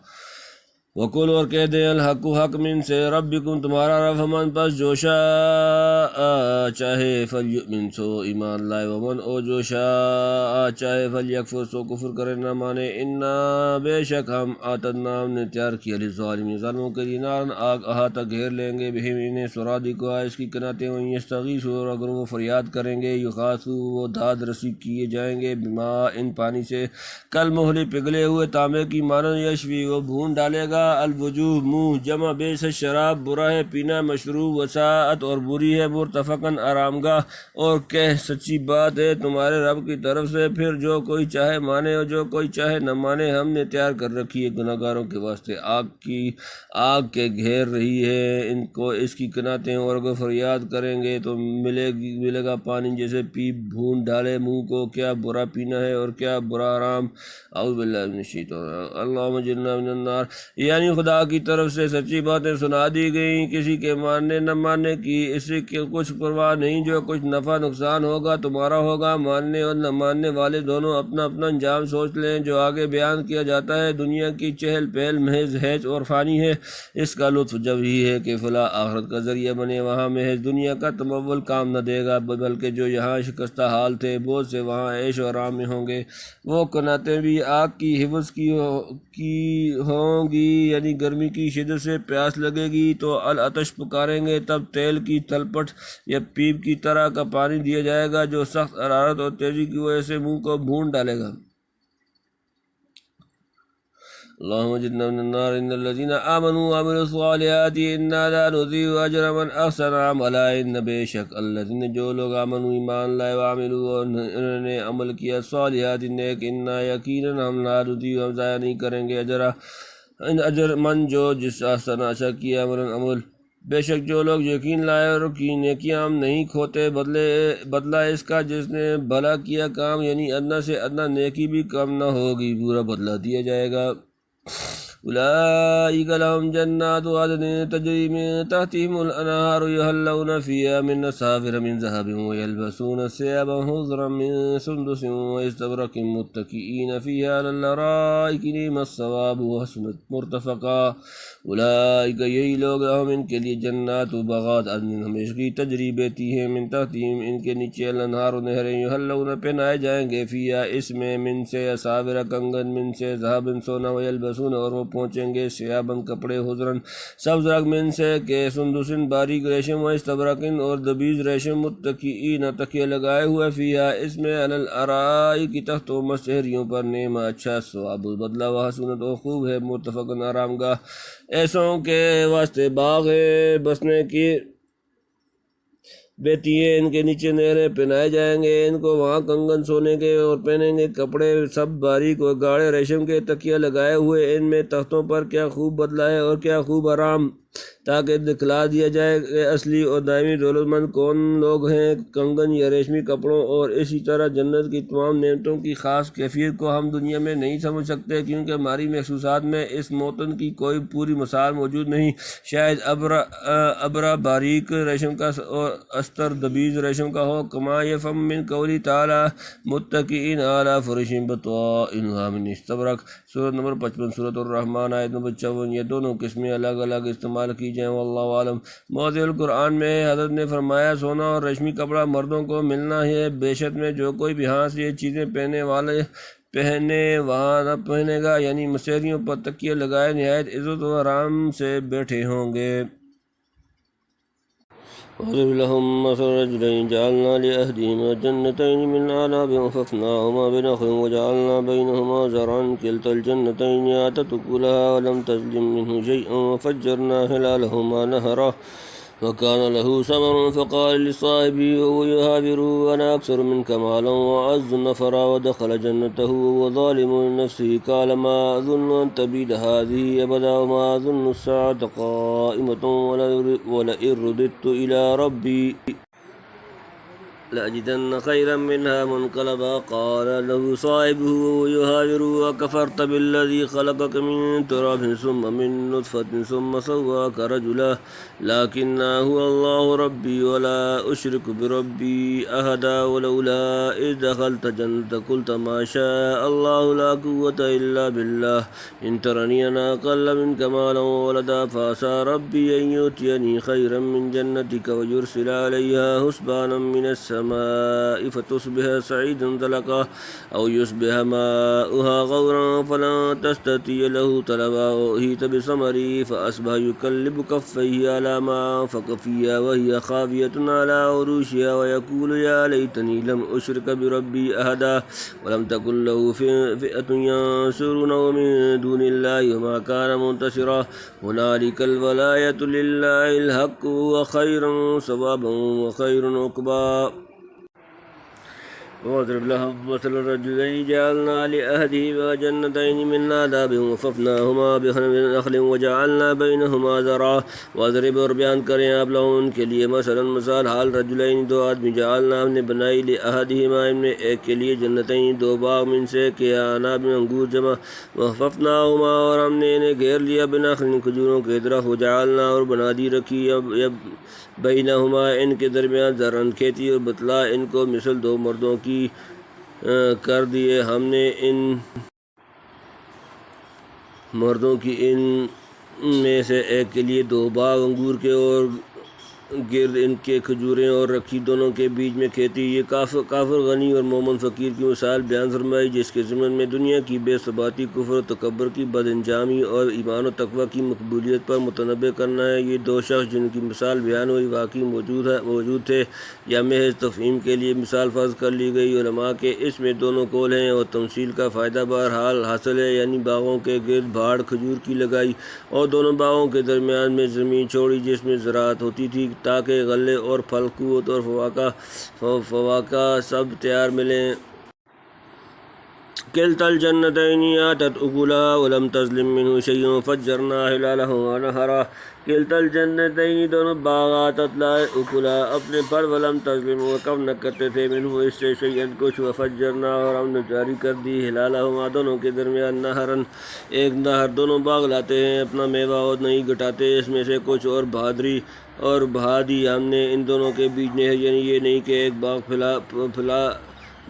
وقل اور کہہ دیں الحق حق من سے ربکم تمہارا رب ہمن پس جو شاء چاہے فلیؤمن سو ایمان لائے ومن او جو شاء چاہے فلیکفر سو کفر کرے نہ مانے انا بے شک ہم آتدنا ہم نے تیار کیا للظالمین ظالموں کے لیے نارن آگ احاطہ گھیر لیں گے بہم انہیں سرادقا اس کی کناتیں ہوئیں یستغیثوا اور اگر وہ فریاد کریں گے یغاثوا وہ داد رسی کیے جائیں گے بما ان پانی سے کل مہلی پگھلے ہوئے تانبے کی مانند یشوی وہ بھون ڈالے گا الوجوہ منہ جمع بیس شراب برا ہے پینا مشروب وساعت اور بری ہے مرتفقاً آرام گاہ اور کہہ سچی بات ہے تمہارے رب کی طرف سے پھر جو کوئی چاہے مانے اور جو کوئی چاہے نہ مانے ہم نے تیار کر رکھی ہے گناہگاروں کے واسطے آگ کے گھیر رہی ہے ان کو اس کی کناتیں اور اگر فریاد کریں گے تو ملے گا پانی جیسے پیپ بھون ڈالے منہ کو کیا برا پینا ہے اور کیا برا آرام اعوذ باللہ من الشیطان اللہم اجرنا من النار یعنی خدا کی طرف سے سچی باتیں سنا دی گئیں کسی کے ماننے نہ ماننے کی اس سے کچھ پرواہ نہیں جو کچھ نفع نقصان ہوگا تمہارا ہوگا ماننے اور نہ ماننے والے دونوں اپنا اپنا انجام سوچ لیں جو آگے بیان کیا جاتا ہے دنیا کی چہل پہل محض ہیچ اور فانی ہے اس کا لطف جب ہی ہے کہ فلاں آخرت کا ذریعہ بنے وہاں محض دنیا کا تمول کام نہ دے گا بلکہ جو یہاں شکستہ حال تھے بہت سے وہاں عیش و آرام میں ہوں گے وہ کناتیں بھی آگ کی حفظ کی ہوں گی یعنی گرمی کی شدت سے پیاس لگے گی تو العطش پکاریں گے تب تیل کی تلپٹ یا پیپ کی طرح کا پانی دیا جائے گا جو سخت حرارت اور تیزی کی وجہ سے منہ کو بھون ڈالے گا اللهم اجرنا من النار ان الذين امنوا وعملوا الصالحات انا لا نضيع اجر من احسن عملا ان بے شک الذين جو لوگ امنوا ایمان لائے وعملوا اور انہوں نے عمل کیا صالحات نیک انا یقینا ہم لا نضيع ہم ضائع نہیں کریں گے اجر من جو جس احسن اچھا کیا عمل بے شک جو لوگ یقین لائے اور کی نیکیاں ہم نہیں کھوتے بدلہ اس کا جس نے بھلا کیا کام یعنی ادنا سے ادنا نیکی بھی کم نہ ہوگی پورا بدلہ دیا جائے گا اولئک لهم جنات عدن تجری من تحتهم الانہار یحلون فیہا من اساور من ذہب ویلبسون ثیابا خضرا من سندس واستبرق متکئین فیہا علی الارائک نعم الثواب وحسنت مرتفقا اولئک یہی لوگ لهم ان کے لیے جنات و باغات عدن ہمیشہ کی تجری بہتی ہیں من تحتہم ان کے نیچے الانہار و نہریں یحلون پہنائے جائیں گے فیہا اس میں من سے اساور کنگن من سے ذہب سونا ویلبسون اور وہ پہنچیں گے سیابن کپڑے حضرن سبز رنگ من سے کہ سندسن باریک ریشم و استبرقن اور دبیز ریشم متکئین تکیے لگائے ہوئے فیہا اس میں علی الارائی کی تخت و مشہریوں پر نعم اچھا ثواب بدلہ و حسنت و خوب ہے متفقن آرام گاہ ایسوں کے واسطے باغ ہے بسنے کی بیتی ہیں ان کے نیچے نہریں پہنائے جائیں گے ان کو وہاں کنگن سونے کے اور پہنیں گے کپڑے سب باریک اور گاڑے ریشم کے تکیہ لگائے ہوئے ان میں تختوں پر کیا خوب بدلہ ہے اور کیا خوب آرام تاکہ دکھلا دیا جائے کہ اصلی اور دائمی دولت مند کون لوگ ہیں کنگن یا ریشمی کپڑوں اور اسی طرح جنت کی تمام نعمتوں کی خاص کیفیت کو ہم دنیا میں نہیں سمجھ سکتے کیونکہ ہماری محسوسات میں اس موتن کی کوئی پوری مثال موجود نہیں شاید ابرا باریک ریشم کا اور استر دبیز ریشم کا ہو کما یفهم من قولی تعالی متکئین علی فرش بطائنها من استبرق سورۃ نمبر 55 سورۃ الرحمن آیت نمبر 54 یہ دونوں قسمیں الگ الگ استعمال کی جائیں واللہ عالم موضع القرآن میں حضرت نے فرمایا سونا اور ریشمی کپڑا مردوں کو ملنا ہے بیشت میں جو کوئی بھی ہاں سے یہ چیزیں پہنے وہاں نہ پہنے گا یعنی مسیریوں پر تکیے لگائے نہایت عزت و آرام سے بیٹھے ہوں گے واضرب لهم مثل رجلين جعلنا لأحدهما جنتين من أعناب وحفظناهما بنخل وجعلنا بينهما زرعا كلتا الجنتين آتت أكلها ولم تظلم منه شيئا وفجرنا خلالهما نهرا وكان له ثمر فقال لصاحبه وهو يحاوره أنا أكثر منك مالا وأعز نفرا ودخل جنته وهو ظالم لنفسه قال ما أظن أن تبيد هذه أبدا وما أظن الساعة قائمة ولئن رددت إلى ربي لأجدن خيرا منها منقلبا. قال له صاحبه وهو يحاوره أكفرت بالذي خلقك من تراب ثم من نطفة ثم سواك رجلا لكن هو الله ربي ولا أشرك بربي أحدا. ولولا إذ دخلت جنتك قلت ما شاء الله لا قوة إلا بالله إن ترني أنا أقل منك مالا وولدا فعسى ربي أن يؤتيني خيرا من جنتك ويرسل عليها حسبانا من السماء فتصبح صعيدا زلقا أو يصبح ماؤها غورا فلا تستطيع له طلبا. وأحيط بثمره فأصبح يقلب كفيه على ما أنفق فيها وهي خاوية على عروشها ويقول يا ليتني لم أشرك بربي أحدا ولم تكن له فئة ينصرونه من دون الله وما كان منتصرا. هنالك الولاية لله الحق وخير ثوابا وخير عقبا. واضرب لهم مثل الرجلين جعلنا لأحدهما جنتين من أعناب وحفظناهما بنخل وجعلنا بينهما زرعا. واضرب اور بیان کریں آپ لوگوں ان کے لیے مثلا مثال حال رجلین دو آدمی جعلنا ہم نے بنائی لأحدهما ان میں ایک کے لیے جنتین دو باغ من سے کہ اعناب میں انگور جمع وحفظناهما اور ہم نے انہیں گھیر لیا بنخل کھجوروں کے درخت وجعلنا اور بنا دی رکھی بینہما ان کے درمیان زرعن کھیتی اور بتلا ان کو مثل دو مردوں کی کر دیے ہم نے ان مردوں کی ان میں سے ایک کے لیے دو باغ انگور کے اور گرد ان کے کھجوریں اور رکھی دونوں کے بیچ میں کھیتی. یہ کافر غنی اور مومن فقیر کی مثال بیان فرمائی جس کے ضمن میں دنیا کی بے ثباتی کفر و تکبر کی بد انجامی اور ایمان و تقوی کی مقبولیت پر متنبع کرنا ہے. یہ دو شخص جن کی مثال بیان ہوئی واقعی موجود تھے یا محض تفہیم کے لیے مثال فرض کر لی گئی. علماء کے اس میں دونوں قول ہیں اور تمثیل کا فائدہ بہرحال حاصل ہے یعنی باغوں کے گرد بھاڑ کھجور کی لگائی اور دونوں باغوں کے درمیان میں زمین چھوڑی جس میں زراعت ہوتی تھی تاکہ غلے اور پھل قوت اور فواکہ سب تیار ملیں. کلتا الجنتین آتت اکلہا ولم تظلم منہ شیئا فجرنا خلالہما نہرا. کلتا الجنتین دونوں باغات لائے اکلہا اپنے پھل ولم تظلم وہ کم نہ کرتے تھے منہ اس سے شیئا کچھ وفجرنا اور ہم نے جاری کر دی خلالہما دونوں کے درمیان نہرن ایک نہر. دونوں باغ لاتے ہیں اپنا میوہ اور نہیں گھٹاتے اس میں سے کچھ اور بہا دی ہم نے ان دونوں کے بیچ میں ہے یعنی یہ نہیں کہ ایک باغ پھلا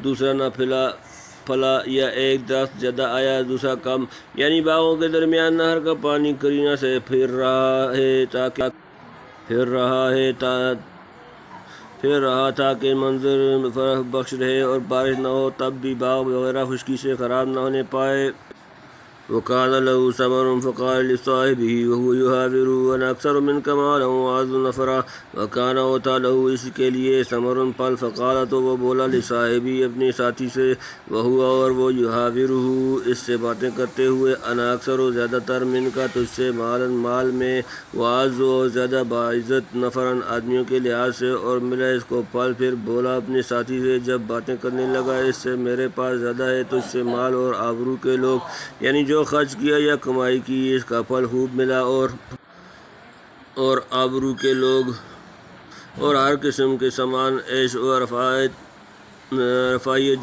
دوسرا نہ پھلا یا ایک درخت زیادہ آیا دوسرا کم یعنی باغوں کے درمیان نہر کا پانی کرینہ سے پھر رہا تھا کہ منظر فرح بخش رہے اور بارش نہ ہو تب بھی باغ وغیرہ خشکی سے خراب نہ ہونے پائے. وكان له ثمر فقال لصاحبه وهو يحاوره أنا أكثر منك مالا وأعز نفرا. وكان ہوتا له اس کے لیے ثمر پھل فقال تو وہ بولا لصاحبی اپنے ساتھی سے وهو اور وہ يحاوره اس سے باتیں کرتے ہوئے أنا أكثر زیادہ تر من کا تجھ سے مال میں وأعز اور زیادہ باعزت نفرا آدمیوں کے لحاظ سے. اور ملا اس کو پھل پھر بولا اپنے ساتھی سے جب باتیں کرنے لگا اس سے میرے پاس زیادہ ہے تجھ سے مال اور آبرو کے لوگ یعنی جو خرچ کیا یا کمائی کی اس کا پھل خوب ملا اور آبرو کے لوگ اور ہر قسم کے سامان عیش و رفاہیت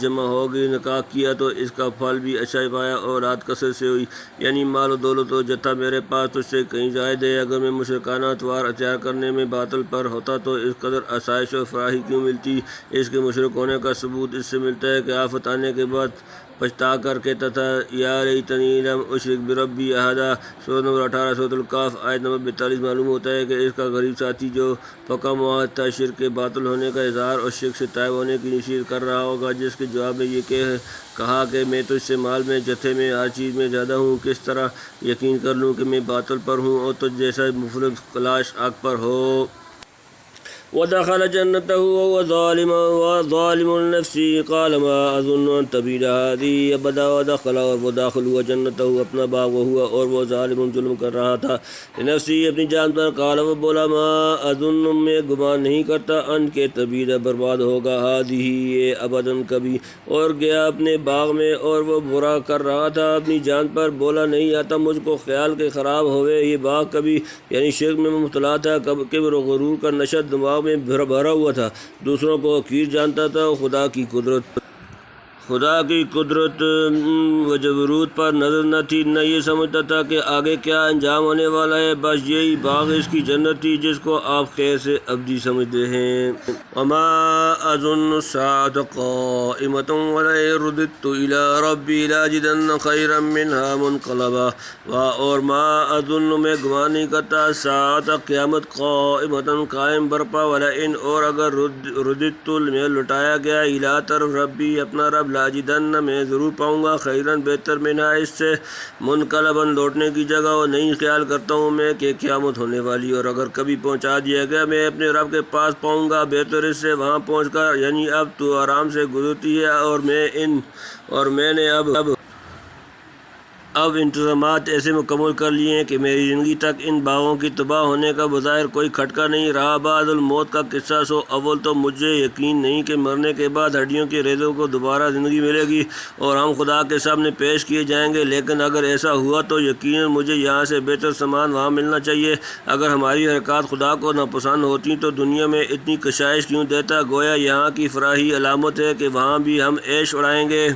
جمع ہوگی. نکاح کیا تو اس کا پھل بھی اچھا پایا اور رات کثرت سے ہوئی یعنی مال و دولت و جتھا میرے پاس تجھ سے کہیں زائد ہے. اگر میں مشرکانہ اطوار اختیار کرنے میں باطل پر ہوتا تو اس قدر آسائش و فراخی کیوں ملتی. اس کے مشرک ہونے کا ثبوت اس سے ملتا ہے کہ آفت آنے کے بعد پچھتا کر کہتا تھا یا لیتنی لم اشرک بربی احدا. سورۃ نمبر 18 سورۃ الکہف آیت نمبر 42. معلوم ہوتا ہے کہ اس کا غریب ساتھی جو پکا معاہد تھا شرک کے باطل ہونے کا اظہار اور شرک سے طائب ہونے کی نصیحت کر رہا ہوگا جس کے جواب میں یہ کہا کہ میں تجھ سے مال میں جتھے میں ہر چیز میں زیادہ ہوں کس طرح یقین کر لوں کہ میں باطل پر ہوں اور تجھ جیسا مفلس کلاش آگ پر ہو. ودخل جنته وهو ظالم لنفسه قال ما أظن أن تبيد هذه أبدا. ودخل اور وہ داخل ہوا جنته اپنا باغ ہوا اور وہ ظالم ظلم کر رہا تھا لنفسه اپنی جان پر. قال وہ بولا ما أظن میں گمان نہیں کرتا ان کے تبید برباد ہوگا هذه یہ ابدا کبھی. اور گیا اپنے باغ میں اور وہ برا کر رہا تھا اپنی جان پر. بولا نہیں آتا مجھ کو خیال کہ خراب ہوئے یہ باغ کبھی یعنی شرک میں مبتلا تھا. کبر و غرور کا نشہ دماغ باغ میں بھرا ہوا تھا، دوسروں کو حقیر جانتا تھا، خدا کی قدرت و جبروت پر نظر نہ تھی، نہ یہ سمجھتا تھا کہ آگے کیا انجام ہونے والا ہے، بس یہی باغ اس کی جنت تھی جس کو آپ خیر سے ابدی سمجھتے ہیں۔ وما اظن الساعة قائمة ولئن رددت الى ربی لاجدن خیرا منها منقلبا، اور ما اظن میں گمان نہیں کرتا ساعت قیامت قائمۃ قائم برپا، ولئن اور اگر رددت میں لٹایا گیا الى طرف ربی اپنا رب، لاجدن میں ضرور پاؤں گا خیرن بہتر منہا اس سے، منقلباً لوٹنے کی جگہ، اور نہیں خیال کرتا ہوں میں کہ قیامت ہونے والی، اور اگر کبھی پہنچا دیا گیا میں اپنے رب کے پاس پاؤں گا بہتر اس سے وہاں پہنچ کر، یعنی اب تو آرام سے گزرتی ہے اور میں نے اب انتظامات ایسے مکمل کر لیے ہیں کہ میری زندگی تک ان باغوں کی تباہ ہونے کا بظاہر کوئی کھٹکا نہیں رہا۔ بعد الموت کا قصہ سو اول تو مجھے یقین نہیں کہ مرنے کے بعد ہڈیوں کے ریزوں کو دوبارہ زندگی ملے گی اور ہم خدا کے سامنے پیش کیے جائیں گے، لیکن اگر ایسا ہوا تو یقیناً مجھے یہاں سے بہتر سامان وہاں ملنا چاہیے۔ اگر ہماری حرکات خدا کو ناپسند ہوتی تو دنیا میں اتنی کشائش کیوں دیتا، گویا یہاں کی فراہی علامت ہے کہ وہاں بھی ہم عیش اڑائیں گے۔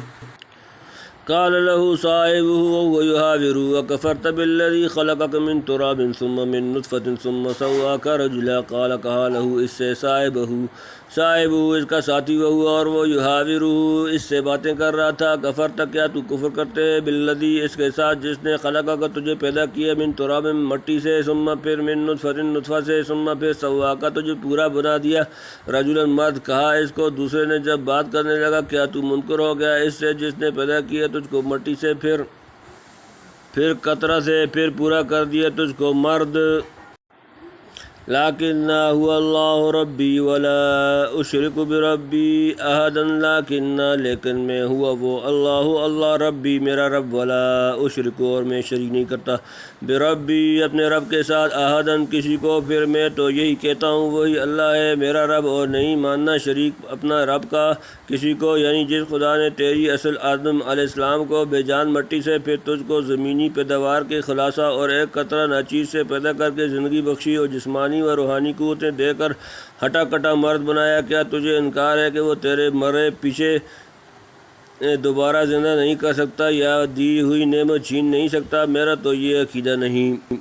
قال له صاحبه وهو يحاوره أكفرت بالذي خلقك من تراب ثم من نطفة ثم سواك رجلا، قال کہا له اس سے صاحب اس کا ساتھی وہ ہوا، اور وہ يحاوره اس سے باتیں کر رہا تھا، کفرت کیا تو کفر کرتے ہے، بالذی اس کے ساتھ جس نے خلقک تجھے پیدا کیا، من تراب مٹی سے، ثم پھر من نطفہ سے، ثم پھر سواک تجھے پورا بنا دیا، رجلا مرد، کہا اس کو دوسرے نے جب بات کرنے لگا کیا تو منکر ہو گیا اس سے جس نے پیدا کیا تجھ کو مٹی سے، پھر قطرہ سے، پھر پورا کر دیا تجھ کو مرد، لیکن هو اللہ ربی ولا اشرک بربی احدا، لیکن میں ہوا وہ اللہ ربی میرا رب، ولا اشرک اور میں شریک نہیں کرتا، بربی اپنے رب کے ساتھ، احدا کسی کو، پھر میں تو یہی کہتا ہوں وہی اللہ ہے میرا رب، اور نہیں ماننا شریک اپنا رب کا کسی کو، یعنی جس خدا نے تیری اصل آدم علیہ السلام کو بے جان مٹی سے، پھر تجھ کو زمینی پیداوار کے خلاصہ اور ایک قطرہ ناچیز سے پیدا کر کے زندگی بخشی اور جسمانی و روحانی قوتیں دے کر ہٹا کٹا مرد بنایا، کیا تجھے انکار ہے کہ وہ تیرے مرے پیچھے دوبارہ زندہ نہیں کر سکتا یا دی ہوئی نعمت چھین نہیں سکتا؟ میرا تو یہ عقیدہ نہیں،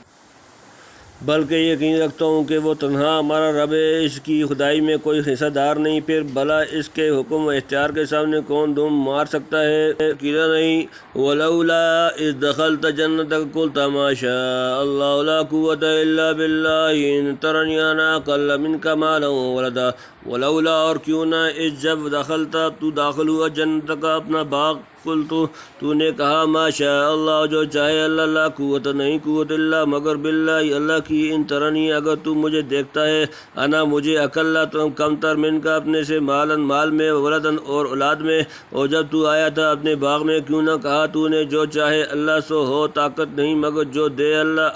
بلکہ یقین رکھتا ہوں کہ وہ تنہا ہمارا رب ہے، اس کی خدائی میں کوئی حصہ دار نہیں، پھر بھلا اس کے حکم و اختیار کے سامنے کون دم مار سکتا ہے؟ عقیدہ نہیں۔ ولولا اذ دخلت جنتک قلت ما شاء اللہ لا قوة الا باللہ ان ترنی انا اقل منک مالا وولدا، ولولا اور کیوں نہ، اس جب دخلتا تو داخل ہوا جنت کا اپنا باغ، قلت تو نے کہا ما شاء اللہ جو چاہے اللہ، لا قوت نہیں قوت الا مگر باللہ اللہ کی، ان ترنی اگر تو مجھے دیکھتا ہے، انا مجھے اکلا تو کم تر من کا اپنے سے، مالن مال میں، ولدن اور اولاد میں، اور جب تو آیا تھا اپنے باغ میں کیوں نہ کہا تو نے جو چاہے اللہ سو ہو طاقت نہیں مگر جو دے اللہ،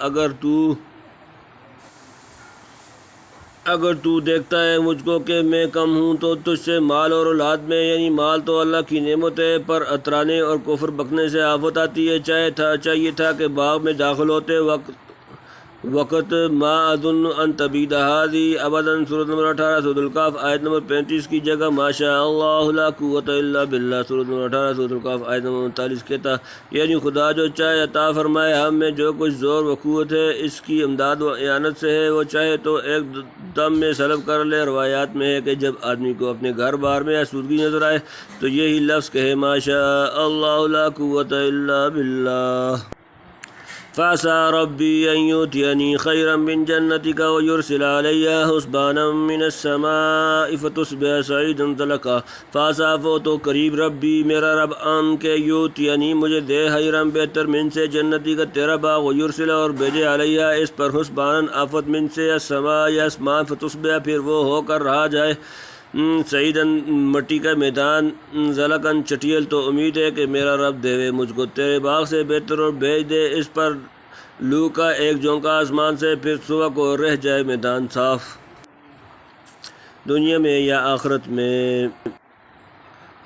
اگر تو دیکھتا ہے مجھ کو کہ میں کم ہوں تو تجھ سے مال اور اولاد میں، یعنی مال تو اللہ کی نعمت ہے، پر اترانے اور کفر بکنے سے آفت آتی ہے، چاہیے تھا کہ باغ میں داخل ہوتے وقت ما اظن ان تبید هذه ابدا، سورۃ نمبر 18 سورۃ الکہف آیت نمبر 35 کی جگہ ما شاء اللہ لا قوت الا باللہ، سورۃ نمبر 18 سورۃ الکہف آیت نمبر 39 کہتا، یعنی خدا جو چاہے عطا فرمائے، ہم میں جو کچھ زور و قوت ہے اس کی امداد و اعانت سے ہے، وہ چاہے تو ایک دم میں سلب کر لے۔ روایات میں ہے کہ جب آدمی کو اپنے گھر بار میں آسودگی نظر آئے تو یہی لفظ کہے ما شاء اللہ لا قوت الا باللہ، فعسى ربي أن يؤتيني خيرا من جنتك ويرسل عليها حسبانا من السماء فتصبح صعيدا زلقا، فعسى تو قریب ربی میرا رب ان کے یؤتینی مجھے دے خیرا بہتر من سے جنتی کا تیرا باغ، ویرسل اور بھیجے علیہ اس پر حسبانا آفت من سے السماء یا آسمان، فتصبح پھر وہ ہو کر رہا جائے سعیدن مٹی کا میدان، زلقن چٹیل، تو امید ہے کہ میرا رب دے مجھ کو تیرے باغ سے بہتر اور بھیج دے اس پر لو کا ایک جھونکا آسمان سے، پھر صبح کو رہ جائے میدان صاف، دنیا میں یا آخرت میں۔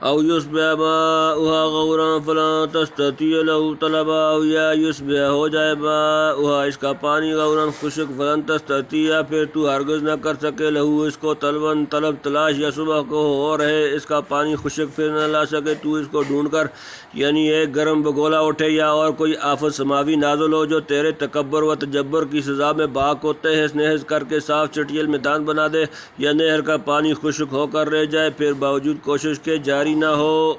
او یصبح ماؤها غورا فلا تستطیع له طلبا، او یا یصبح ہو جائے ماؤها اس کا پانی غورا خشک، فلن تستطیع پھر تو ہرگز نہ کر سکے لہو اس کو طلباً طلب تلاش، یا صبح کو ہو رہے اس کا پانی خشک پھر نہ لا سکے تو اس کو ڈھونڈ کر، یعنی ایک گرم بگولا اٹھے یا اور کوئی آفت سماوی نازل ہو جو تیرے تکبر و تجبر کی سزا میں باق کو تہس نہس کر کے صاف چٹیل میدان بنا دے، یا نہر کا پانی خشک ہو کر رہ جائے پھر باوجود کوشش کے جاری نہ ہو۔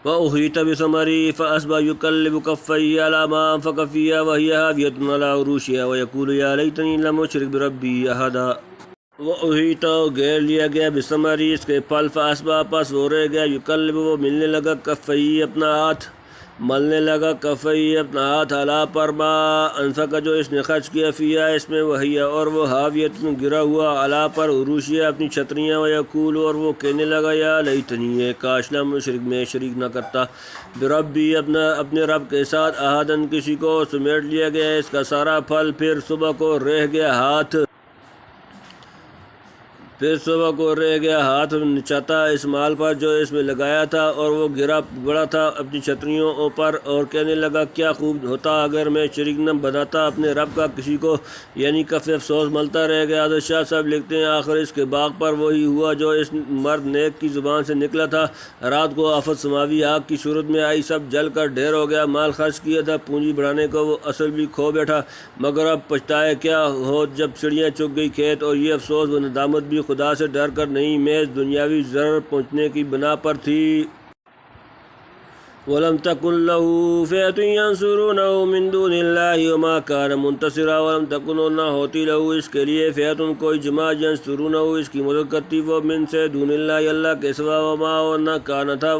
وَأُحِيطَ بِثَمَرِهِ فَأَصْبَحَ يُقَلِّبُ كَفَّيْهِ عَلَىٰ مَا أَنفَقَ فِيهَا وَهِيَ خَاوِيَةٌ عَلَىٰ عُرُوشِهَا وَيَقُولُ يَا لَيْتَنِي لَمْ أُشْرِكْ بِرَبِّي أَحَدًا۔ وَأُحِيطَ گھیر لیا گیا بِثَمَرِهِ اس کے پھل، فَأَصْبَحَ پس وہ رہ گیا، يُقَلِّبُ وہ ملنے لگا، كَفَّيْهِ اپنا ہاتھ ملنے لگا، کفئی اپنا ہاتھ، علا پر ما انفقا جو اس نے خرچ کیا، فیا اس میں، وہی اور وہ حاویت گرا ہوا، علا پر عروشیہ اپنی چھتریاں، ویقول اور وہ کہنے لگا یا لیتنی ہے کاش نہ مشرک میں شریک نہ کرتا، بربی اپنے رب کے ساتھ، احدن کسی کو، سمیٹ لیا گیا اس کا سارا پھل، پھر صبح کو رہ گیا ہاتھ نچاتا اس مال پر جو اس میں لگایا تھا، اور وہ گرا پڑا تھا اپنی چھتریوں پر، اور کہنے لگا کیا خوب ہوتا اگر میں شریک نہ بناتا اپنے رب کا کسی کو، یعنی کف افسوس ملتا رہ گیا۔ حضرت شاہ صاحب لکھتے ہیں آخر اس کے باغ پر وہی ہوا جو اس مرد نیک کی زبان سے نکلا تھا، رات کو آفت سماوی آگ کی صورت میں آئی، سب جل کر ڈھیر ہو گیا، مال خرچ کیا تھا پونجی بڑھانے کو، وہ اصل بھی کھو بیٹھا، مگر اب پچھتائے کیا ہو جب چڑیاں چگ گئی کھیت، اور یہ افسوس و ندامت بھی خدا سے ڈر کر نہیں، محض دنیاوی ضرر پہنچنے کی بنا پر تھی۔ وَلَمْ تَكُنْ لَهُ فِئَةٌ يَنْصُرُونَهُ مِنْ دُونِ اللَّهِ وَمَا كَانَ مُنْتَصِرًا۔ وَلَمْ تَكُنْ اور نہ ہوتی لَهُ اس کے لیے، فِئَةٌ کوئی جماعت، يَنْصُرُونَهُ اس کی مدد کرتی وہ، من سے، دون اللہ اللہ کے سوا، وما اور نہ کانا تھا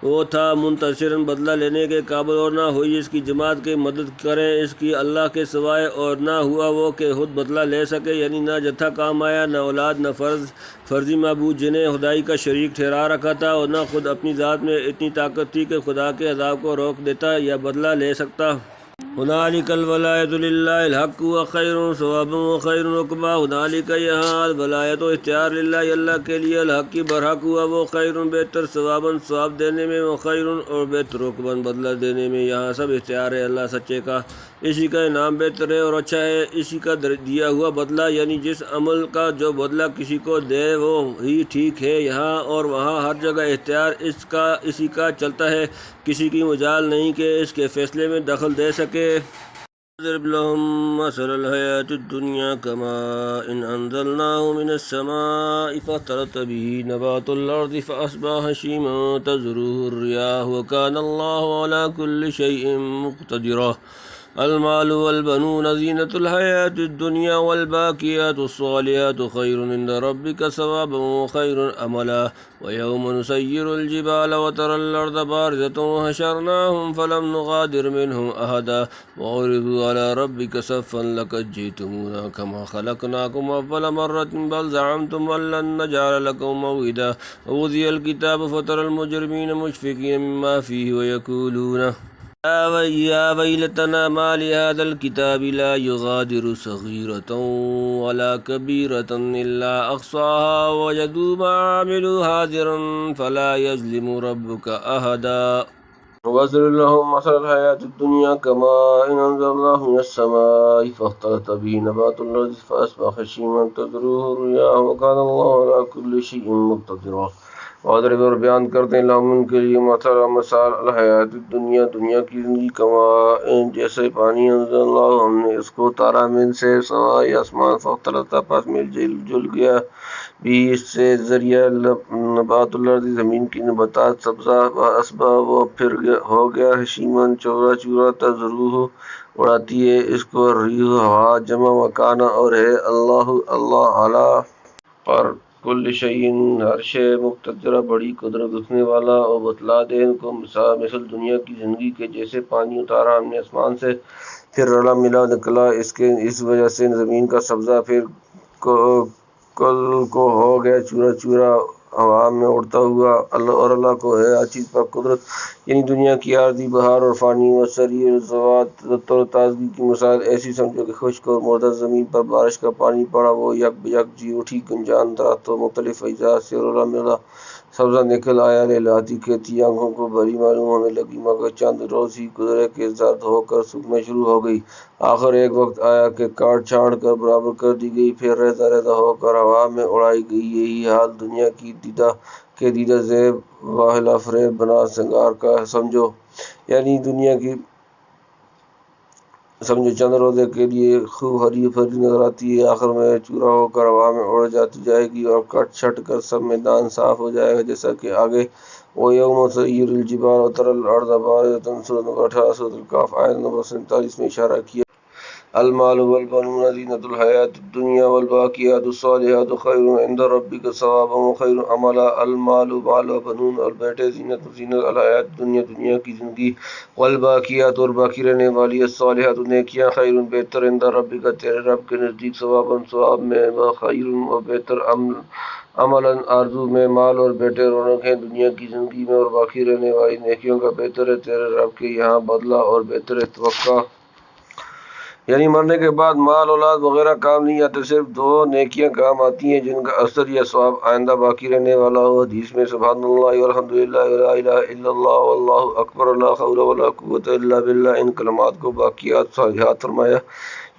وہ تھا، منتصراً بدلہ لینے کے قابل، اور نہ ہوئی اس کی جماعت کے مدد کریں اس کی اللہ کے سوائے، اور نہ ہوا وہ کہ خود بدلہ لے سکے، یعنی نہ جتھا کام آیا، نہ اولاد، نہ فرضی معبود جنہیں خدائی کا شریک ٹھہرا رکھا تھا، اور نہ خود اپنی ذات میں اتنی طاقت تھی کہ خدا کے عذاب کو روک دیتا یا بدلہ لے سکتا۔ ہنالک الولایۃ للہ الحق وخیر ثوابا وخیر عقبا۔ ہنالک یہاں الولایۃ و اختیار للہ اللہ کے لیے، الحق کی برحق ہوا، وہ خیر بہتر، ثوابا ثواب دینے میں، وخیر اور بہتر عقبا بدلہ دینے میں، یہاں سب اختیار ہے اللہ سچے کا، اسی کا انعام بہتر ہے اور اچھا ہے، اسی کا دیا ہوا بدلہ، یعنی جس عمل کا جو بدلہ کسی کو دے وہ ہی ٹھیک ہے، یہاں اور وہاں ہر جگہ اختیار اسی کا چلتا ہے، کسی کی مجال نہیں کہ اس کے فیصلے میں دخل دے سکے۔ اضرب لهم مثل الحياة الدنيا كماء أنزلناه من السماء فاختلط به نبات الأرض فأصبح هشيما تذروه الرياح وكان الله على كل شيء مقتدرا۔ المال والبنون زینة الحياة الدنيا والباقيات الصالحات خير عند ربك ثوابا وخير املا۔ ويوم نسير الجبال وترى الأرض بارزة وحشرناهم فلم نغادر منهم أحدا وعرضوا على ربك صفا لقد جئتمونا كما خلقناكم أول مرة بل زعمتم أن لن نجعل لكم موعدا ووضع الكتاب فترى المجرمين مشفقين مما فيه ويقولون يا ويلتنا ما لهذا الكتاب لا يغادر صغيرة ولا كبيرة إلا أحصاها ووجدوا ما عملوا حاضرا فلا يظلم ربك أحدا۔ واضرب لهم مثل الحياة الدنيا كماء أنزلناه من السماء فاختلط به نبات الأرض فأصبح هشيما تذروه الرياح وكان الله على كل شيء مقتدرا۔ واضرب اور بیان کرتے ہیں لہم ان کے لیے مثال الحیات الدنیا دنیا کی زندگی کماء جیسے پانی انزل اللہ ہم نے اس کو اتارا من سے سمائی آسمان فاختلط پس مل جل گیا بھی اس سے ذریعہ نبات الارض زمین کی نباتات سبزہ اسبا وہ پھر ہو گیا حشیمن چورا چورا تذروہ اڑاتی ہے اس کو ریح ہوا جمع مکانہ اور ہے اللہ اعلیٰ پر کل شیء ہر شے مقتدرہ بڑی قدرت رکھنے والا، اور بتلا دے ان کو مثل دنیا کی زندگی کے جیسے پانی اتارا ہم نے آسمان سے پھر رلا ملا نکلا اس وجہ سے زمین کا سبزہ پھر کل کو ہو گیا چورا چورا ہوا میں اڑتا ہوا، اور اللہ کو ہے ہر چیز پر قدرت، یعنی دنیا کی عارضی بہار اور فانی و سری زوات تر تازگی کی مثال ایسی سمجھو کہ خشک اور مردہ زمین پر بارش کا پانی پڑا وہ یک بیک جی اٹھی گنجان درختوں مختلف اجزاء سے رلا ملا سبزہ نکل آیا لہلاتی کھیتی آنکھوں کو بھری معلوم ہونے لگی، مگر چند روز ہی گزرے کہ زرد ہو کر سوکھنا شروع ہو گئی۔ آخر ایک وقت آیا کہ کاٹ چھانٹ کر برابر کر دی گئی، پھر رہتا رہتا ہو کر ہوا میں اڑائی گئی۔ یہی حال دنیا کی دیدہ زیب و حلا فریب بنا سنگار کا ہے۔ یعنی دنیا کی چند روزے کے لیے خوب ہری بھری نظر آتی ہے، آخر میں چورا ہو کر ہوا میں اڑ جائے گی اور کٹ چھٹ کر سب میدان صاف ہو جائے گا، جیسا کہ آگے وَيَوْمَ نُسَيِّرُ الْجِبَالَ وَتَرَى الْأَرْضَ بَارِزَةً سورۃ نمبر 18 سورۃ الکہف آیت نمبر 47 میں اشارہ کیا۔ المال والبنون زینۃ الحیاۃ الدنیا والباقیات الصالحات خیر عند ربک ثوابا وخیر املا۔ المال مال و بنون اور بیٹے زینت الحیات دنیا کی زندگی، والباقیات اور باقی رہنے والی الصالحات نیکیاں، خیر بہتر عند ربک تیرے رب کے نزدیک، ثوابا ثواب میں، وخیر و بہتر عملاً آرزو میں۔ مال اور بیٹے رونق ہیں دنیا کی زندگی میں، اور باقی رہنے والی نیکیوں کا بہتر ہے تیرے رب کے یہاں بدلہ اور بہتر ہے توقع۔ یعنی مرنے کے بعد مال اولاد وغیرہ کام نہیں آتے، صرف دو نیکیاں کام آتی ہیں جن کا اثر یا ثواب آئندہ باقی رہنے والا ہو۔ حدیث میں سبحان اللہ والحمد للہ ولا الہ الا اللہ واللہ اکبر لا حول ولا قوۃ الا باللہ، ان کلمات کو باقیات صالحات فرمایا۔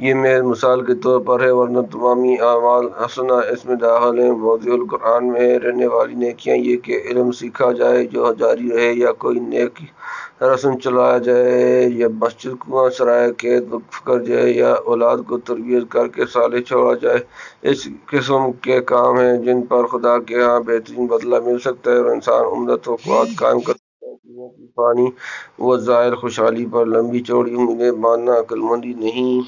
یہ محض مثال کے طور پر ہے، ورنہ تمامی اعمال حسنہ اس میں داخل ہیں۔ موضوع القرآن میں ہے رہنے والی نیکیاں یہ کہ علم سیکھا جائے جو جاری رہے، یا کوئی نیک رسم چلایا جائے، یا مسجد کنواں سرائے قید وقف کر جائے، یا اولاد کو تربیت کر کے صالح چھوڑا جائے۔ اس قسم کے کام ہیں جن پر خدا کے ہاں بہترین بدلہ مل سکتا ہے، اور انسان عمدہ توقعات قائم کر سکتا ہے۔ دنیا کی فانی و زائل خوشحالی پر لمبی چوڑی امیدیں باندھنا عقل مندی نہیں۔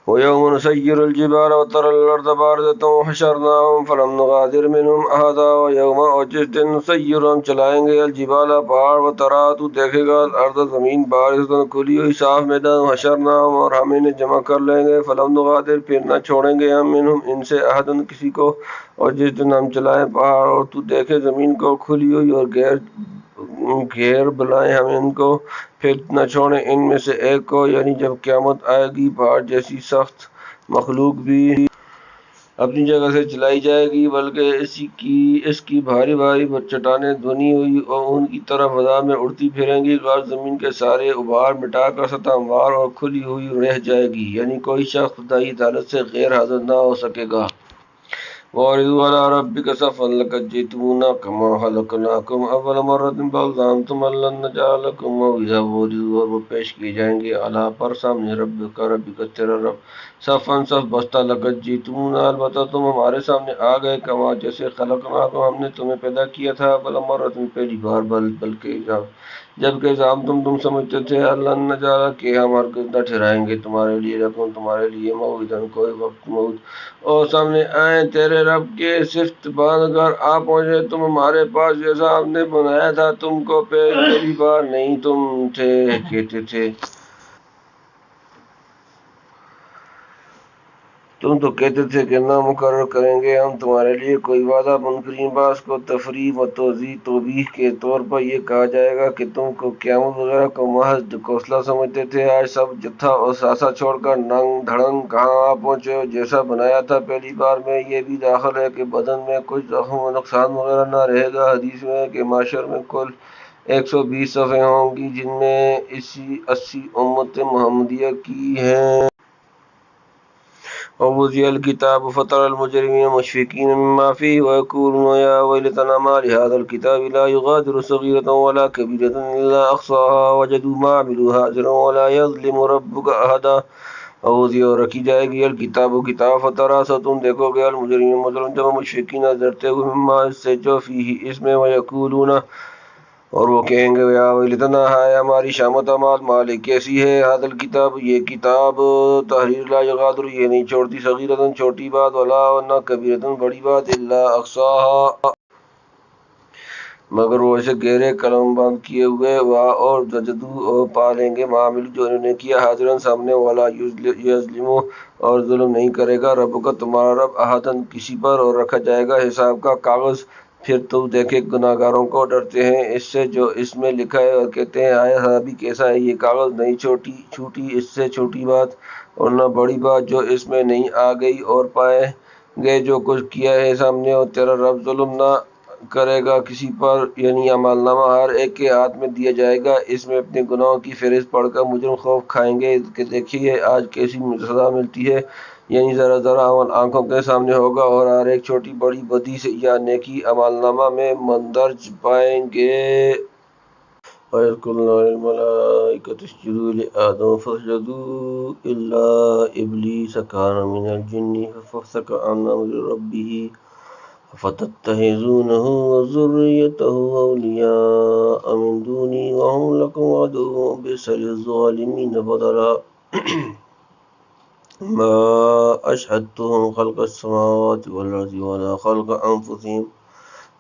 وَيَوْمَ نُسَيِّرُ الْجِبَالَ وَتَرَى الْأَرْضَ بَارِزَةً وَحَشَرْنَاهُمْ فَلَمْ نُغَادِرْ مِنْهُمْ أَحَدًا وَيَوْمَ اور جس دن نُسَيِّرُ ہم چلائیں گے الجبال پہاڑ، وَتَرَىٰ تو دیکھے گا الْأَرْضَ زمین بَارِزَةً کھلی ہوئی صاف میدان، وَحَشَرْنَاهُمْ اور ہم انہیں جمع کر لیں گے، فَلَمْ نُغَادِرْ پھر نہ چھوڑیں گے ہم مِنْهُمْ ان سے أَحَدًا کسی کو۔ اور جس دن ہم چلائیں پہاڑ اور تو دیکھے زمین کو کھلی ہوئی اور گھیر بلائیں ہم ان کو، پھر نہ چھوڑیں ان میں سے ایک کو۔ یعنی جب قیامت آئے گی پہاڑ جیسی سخت مخلوق بھی اپنی جگہ سے چلائی جائے گی، بلکہ اس کی بھاری بھاری چٹانیں دھنی ہوئی اور ان کی طرف فضا میں اڑتی پھریں گی۔ غرض زمین کے سارے غبار مٹا کر سطح ہموار اور کھلی ہوئی رہ جائے گی، یعنی کوئی شخص خدائی عدالت سے غیر حاضر نہ ہو سکے گا۔ وَعَرِضُوا عَلَىٰ رَبِّكَ صَفًّا لَقَدْ جِئْتُمُونَا كَمَا خَلَقْنَاكُمْ أَوَّلَ مَرَّةٍ بَلْ زَعَمْتُمْ أَن لَّن نَّجْعَلَ لَكُم مَّوْعِدًا۔ اور وہ پیش کیے جائیں گے اعلیٰ پر سامنے ربک تیرا رب، صفاً صف بستہ، لقد جئتمونا البتہ تم ہمارے سامنے آ گئے، کما جیسے خلقناکم ہم نے تمہیں پیدا کیا تھا، اول مرۃ پہلی بار، بلکہ جبکہ زعمتم تم سمجھتے تھے، ان لن نجعل کہ ہم ہرگز نہ ٹھہرائیں گے تمہارے لیے، لکم تمہارے لیے، موعدا کوئی وقت موعود۔ اور سامنے آئیں تیرے رب کے صفت باندھ کر آ پہنچے تم ہمارے پاس، جیسا ہم نے بنایا تھا تم کو پہلی بار نہیں تم کہتے تھے تم تو کہتے تھے کہ نہ مقرر کریں گے ہم تمہارے لیے کوئی وعدہ۔ منکرین بعض کو تفریح و توبیخ کے طور پر یہ کہا جائے گا کہ تم کو قیامت وغیرہ کو محض کوسلا سمجھتے تھے، آج سب جتھا اور ساسا چھوڑ کر ننگ دھڑنگ کہاں آ پہنچے ہو، جیسا بنایا تھا پہلی بار میں۔ یہ بھی داخل ہے کہ بدن میں کچھ زخم و نقصان وغیرہ نہ رہے گا۔ حدیث میں ہے کہ محشر میں کل 120 صفیں ہوں گی، جن میں 80 امت محمدیہ کی ہیں۔ وَوُضِعَ الْكِتَابُ فَتَرَى الْمُجْرِمِينَ مُشْفِقِينَ مِمَّا فِيهِ وَيَقُولُونَ يَا وَيْلَتَنَا مَا لِهَٰذَا الْكِتَابِ لَا يُغَادِرُ صَغِيرَةً وَلَا كَبِيرَةً إِلَّا أَحْصَاهَا وَوَجَدُوا مَا عَمِلُوا حَاضِرًا وَلَا يَظْلِمُ رَبُّكَ أَحَدًا۔ وَوُضِعَ اور رکھی جائے گی الکتاب کتاب، فَتَرَىٰ سو تم دیکھو گے المجرمین مجرم جب مشفقین ڈرتے ہوئے، مما اس سے جو فیہ اس میں، وَيَقُولُونَ اور وہ کہیں گے، یا ویلتنا ہائے ہماری شامت اعمال، مالک کیسی ہے، ھذا الکتاب یہ کتاب، تحریر لا یغادر یہ نہیں چھوڑتی، صغیرۃ چھوٹی بات، ولا نہ کبیرۃ بڑی بات، الا احصاھا مگر وہ اسے گہرے قلم بند کیے ہوئے، اور وجدوا اور پا لیں گے ما عملوا جو انہوں نے کیا، حاضرا سامنے، ولا یظلم اور ظلم نہیں کرے گا ربک تمہارا رب احدن کسی پر، اور رکھا جائے گا حساب کا کاغذ۔ پھر تو دیکھے گناہگاروں کو ڈرتے ہیں اس سے جو اس میں لکھا ہے، اور کہتے ہیں ہائے خرابی کیسا ہے یہ کاغذ، نہیں چھوٹی اس سے چھوٹی بات، اور نہ بڑی بات جو اس میں نہیں آ گئی، اور پائے گے جو کچھ کیا ہے سامنے، اور تیرا رب ظلم نہ کرے گا کسی پر، یعنی عمل نامہ ہر ایک کے ہاتھ میں دیا جائے گا، اس میں اپنے گناہوں کی فہرست پڑھ کر مجرم خوف کھائیں گے کہ دیکھیے آج کیسی سزا ملتی ہے، یعنی ذرا ذرا عمل آنکھوں کے سامنے ہوگا، اور ہر ایک چھوٹی بڑی بدی سے یا نیکی عمل نامہ میں مندرج پائیں گے۔ وَإِذْ قُلْنَا لِلْمَلَائِكَةِ اسْجُدُوا لِآدَمَ فَسَجَدُوا إِلَّا إِبْلِيسَ كَانَ مِنَ الْجِنِّ فَفَسَقَ عَنْ أَمْرِ رَبِّهِ أَفَتَتَّخِذُونَهُ وَذُرِّيَّتَهُ أَوْلِيَاءَ مِنْ دُونِي وَهُمْ لَكُمْ عَدُوٌّ بِئْسَ لِلظَّالِمِينَ بَدَلًا مَا أَشْهَدتُّهُمْ خَلْقَ السَّمَاوَاتِ وَالْأَرْضِ وَلَا خَلْقَ أَنفُسِهِمْ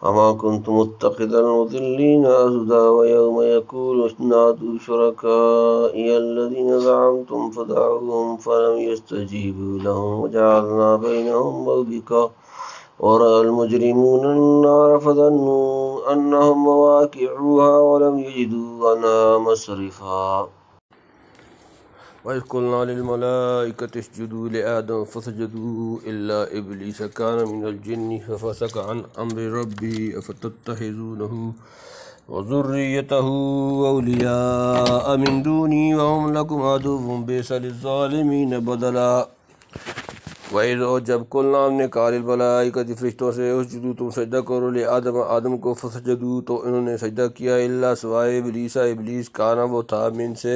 وما كنت متخذ المضلين عضدا ويوم يقول نادوا شركائي الذين زعمتم فدعوهم فلم يستجيبوا لهم وجعلنا بينهم موبقا ورأى المجرمون النار فظنوا أنهم مواقعوها ولم يجدوا عنها مصرفا وَإِذْ قُلْنَا لِلْمَلَائِكَةِ اسْجُدُوا لِآدَمَ فَسَجَدُوا إِلَّا إِبْلِيسَ كَانَ مِنَ الْجِنِّ فَفَسَقَ عَنْ أَمْرِ رَبِّهِ أَفَتَتَّخِذُونَهُ وَذُرِّيَّتَهُ أَوْلِيَاءَ مِنْ دُونِي وَهُمْ لَكُمْ عَدُوٌّ بِئْسَ لِلظَّالِمِينَ بَدَلًا۔ وَإِذْ اور جب قُلْنَا ہم نے کہا لِلْمَلَائِکَةِ فرشتوں سے اسجدوا تم سجدہ کرو لِآدم آدم کو فسجدوا تو انہوں نے سجدہ کیا الا سوائے ابلیس ابلیس کانا وہ تھا من سے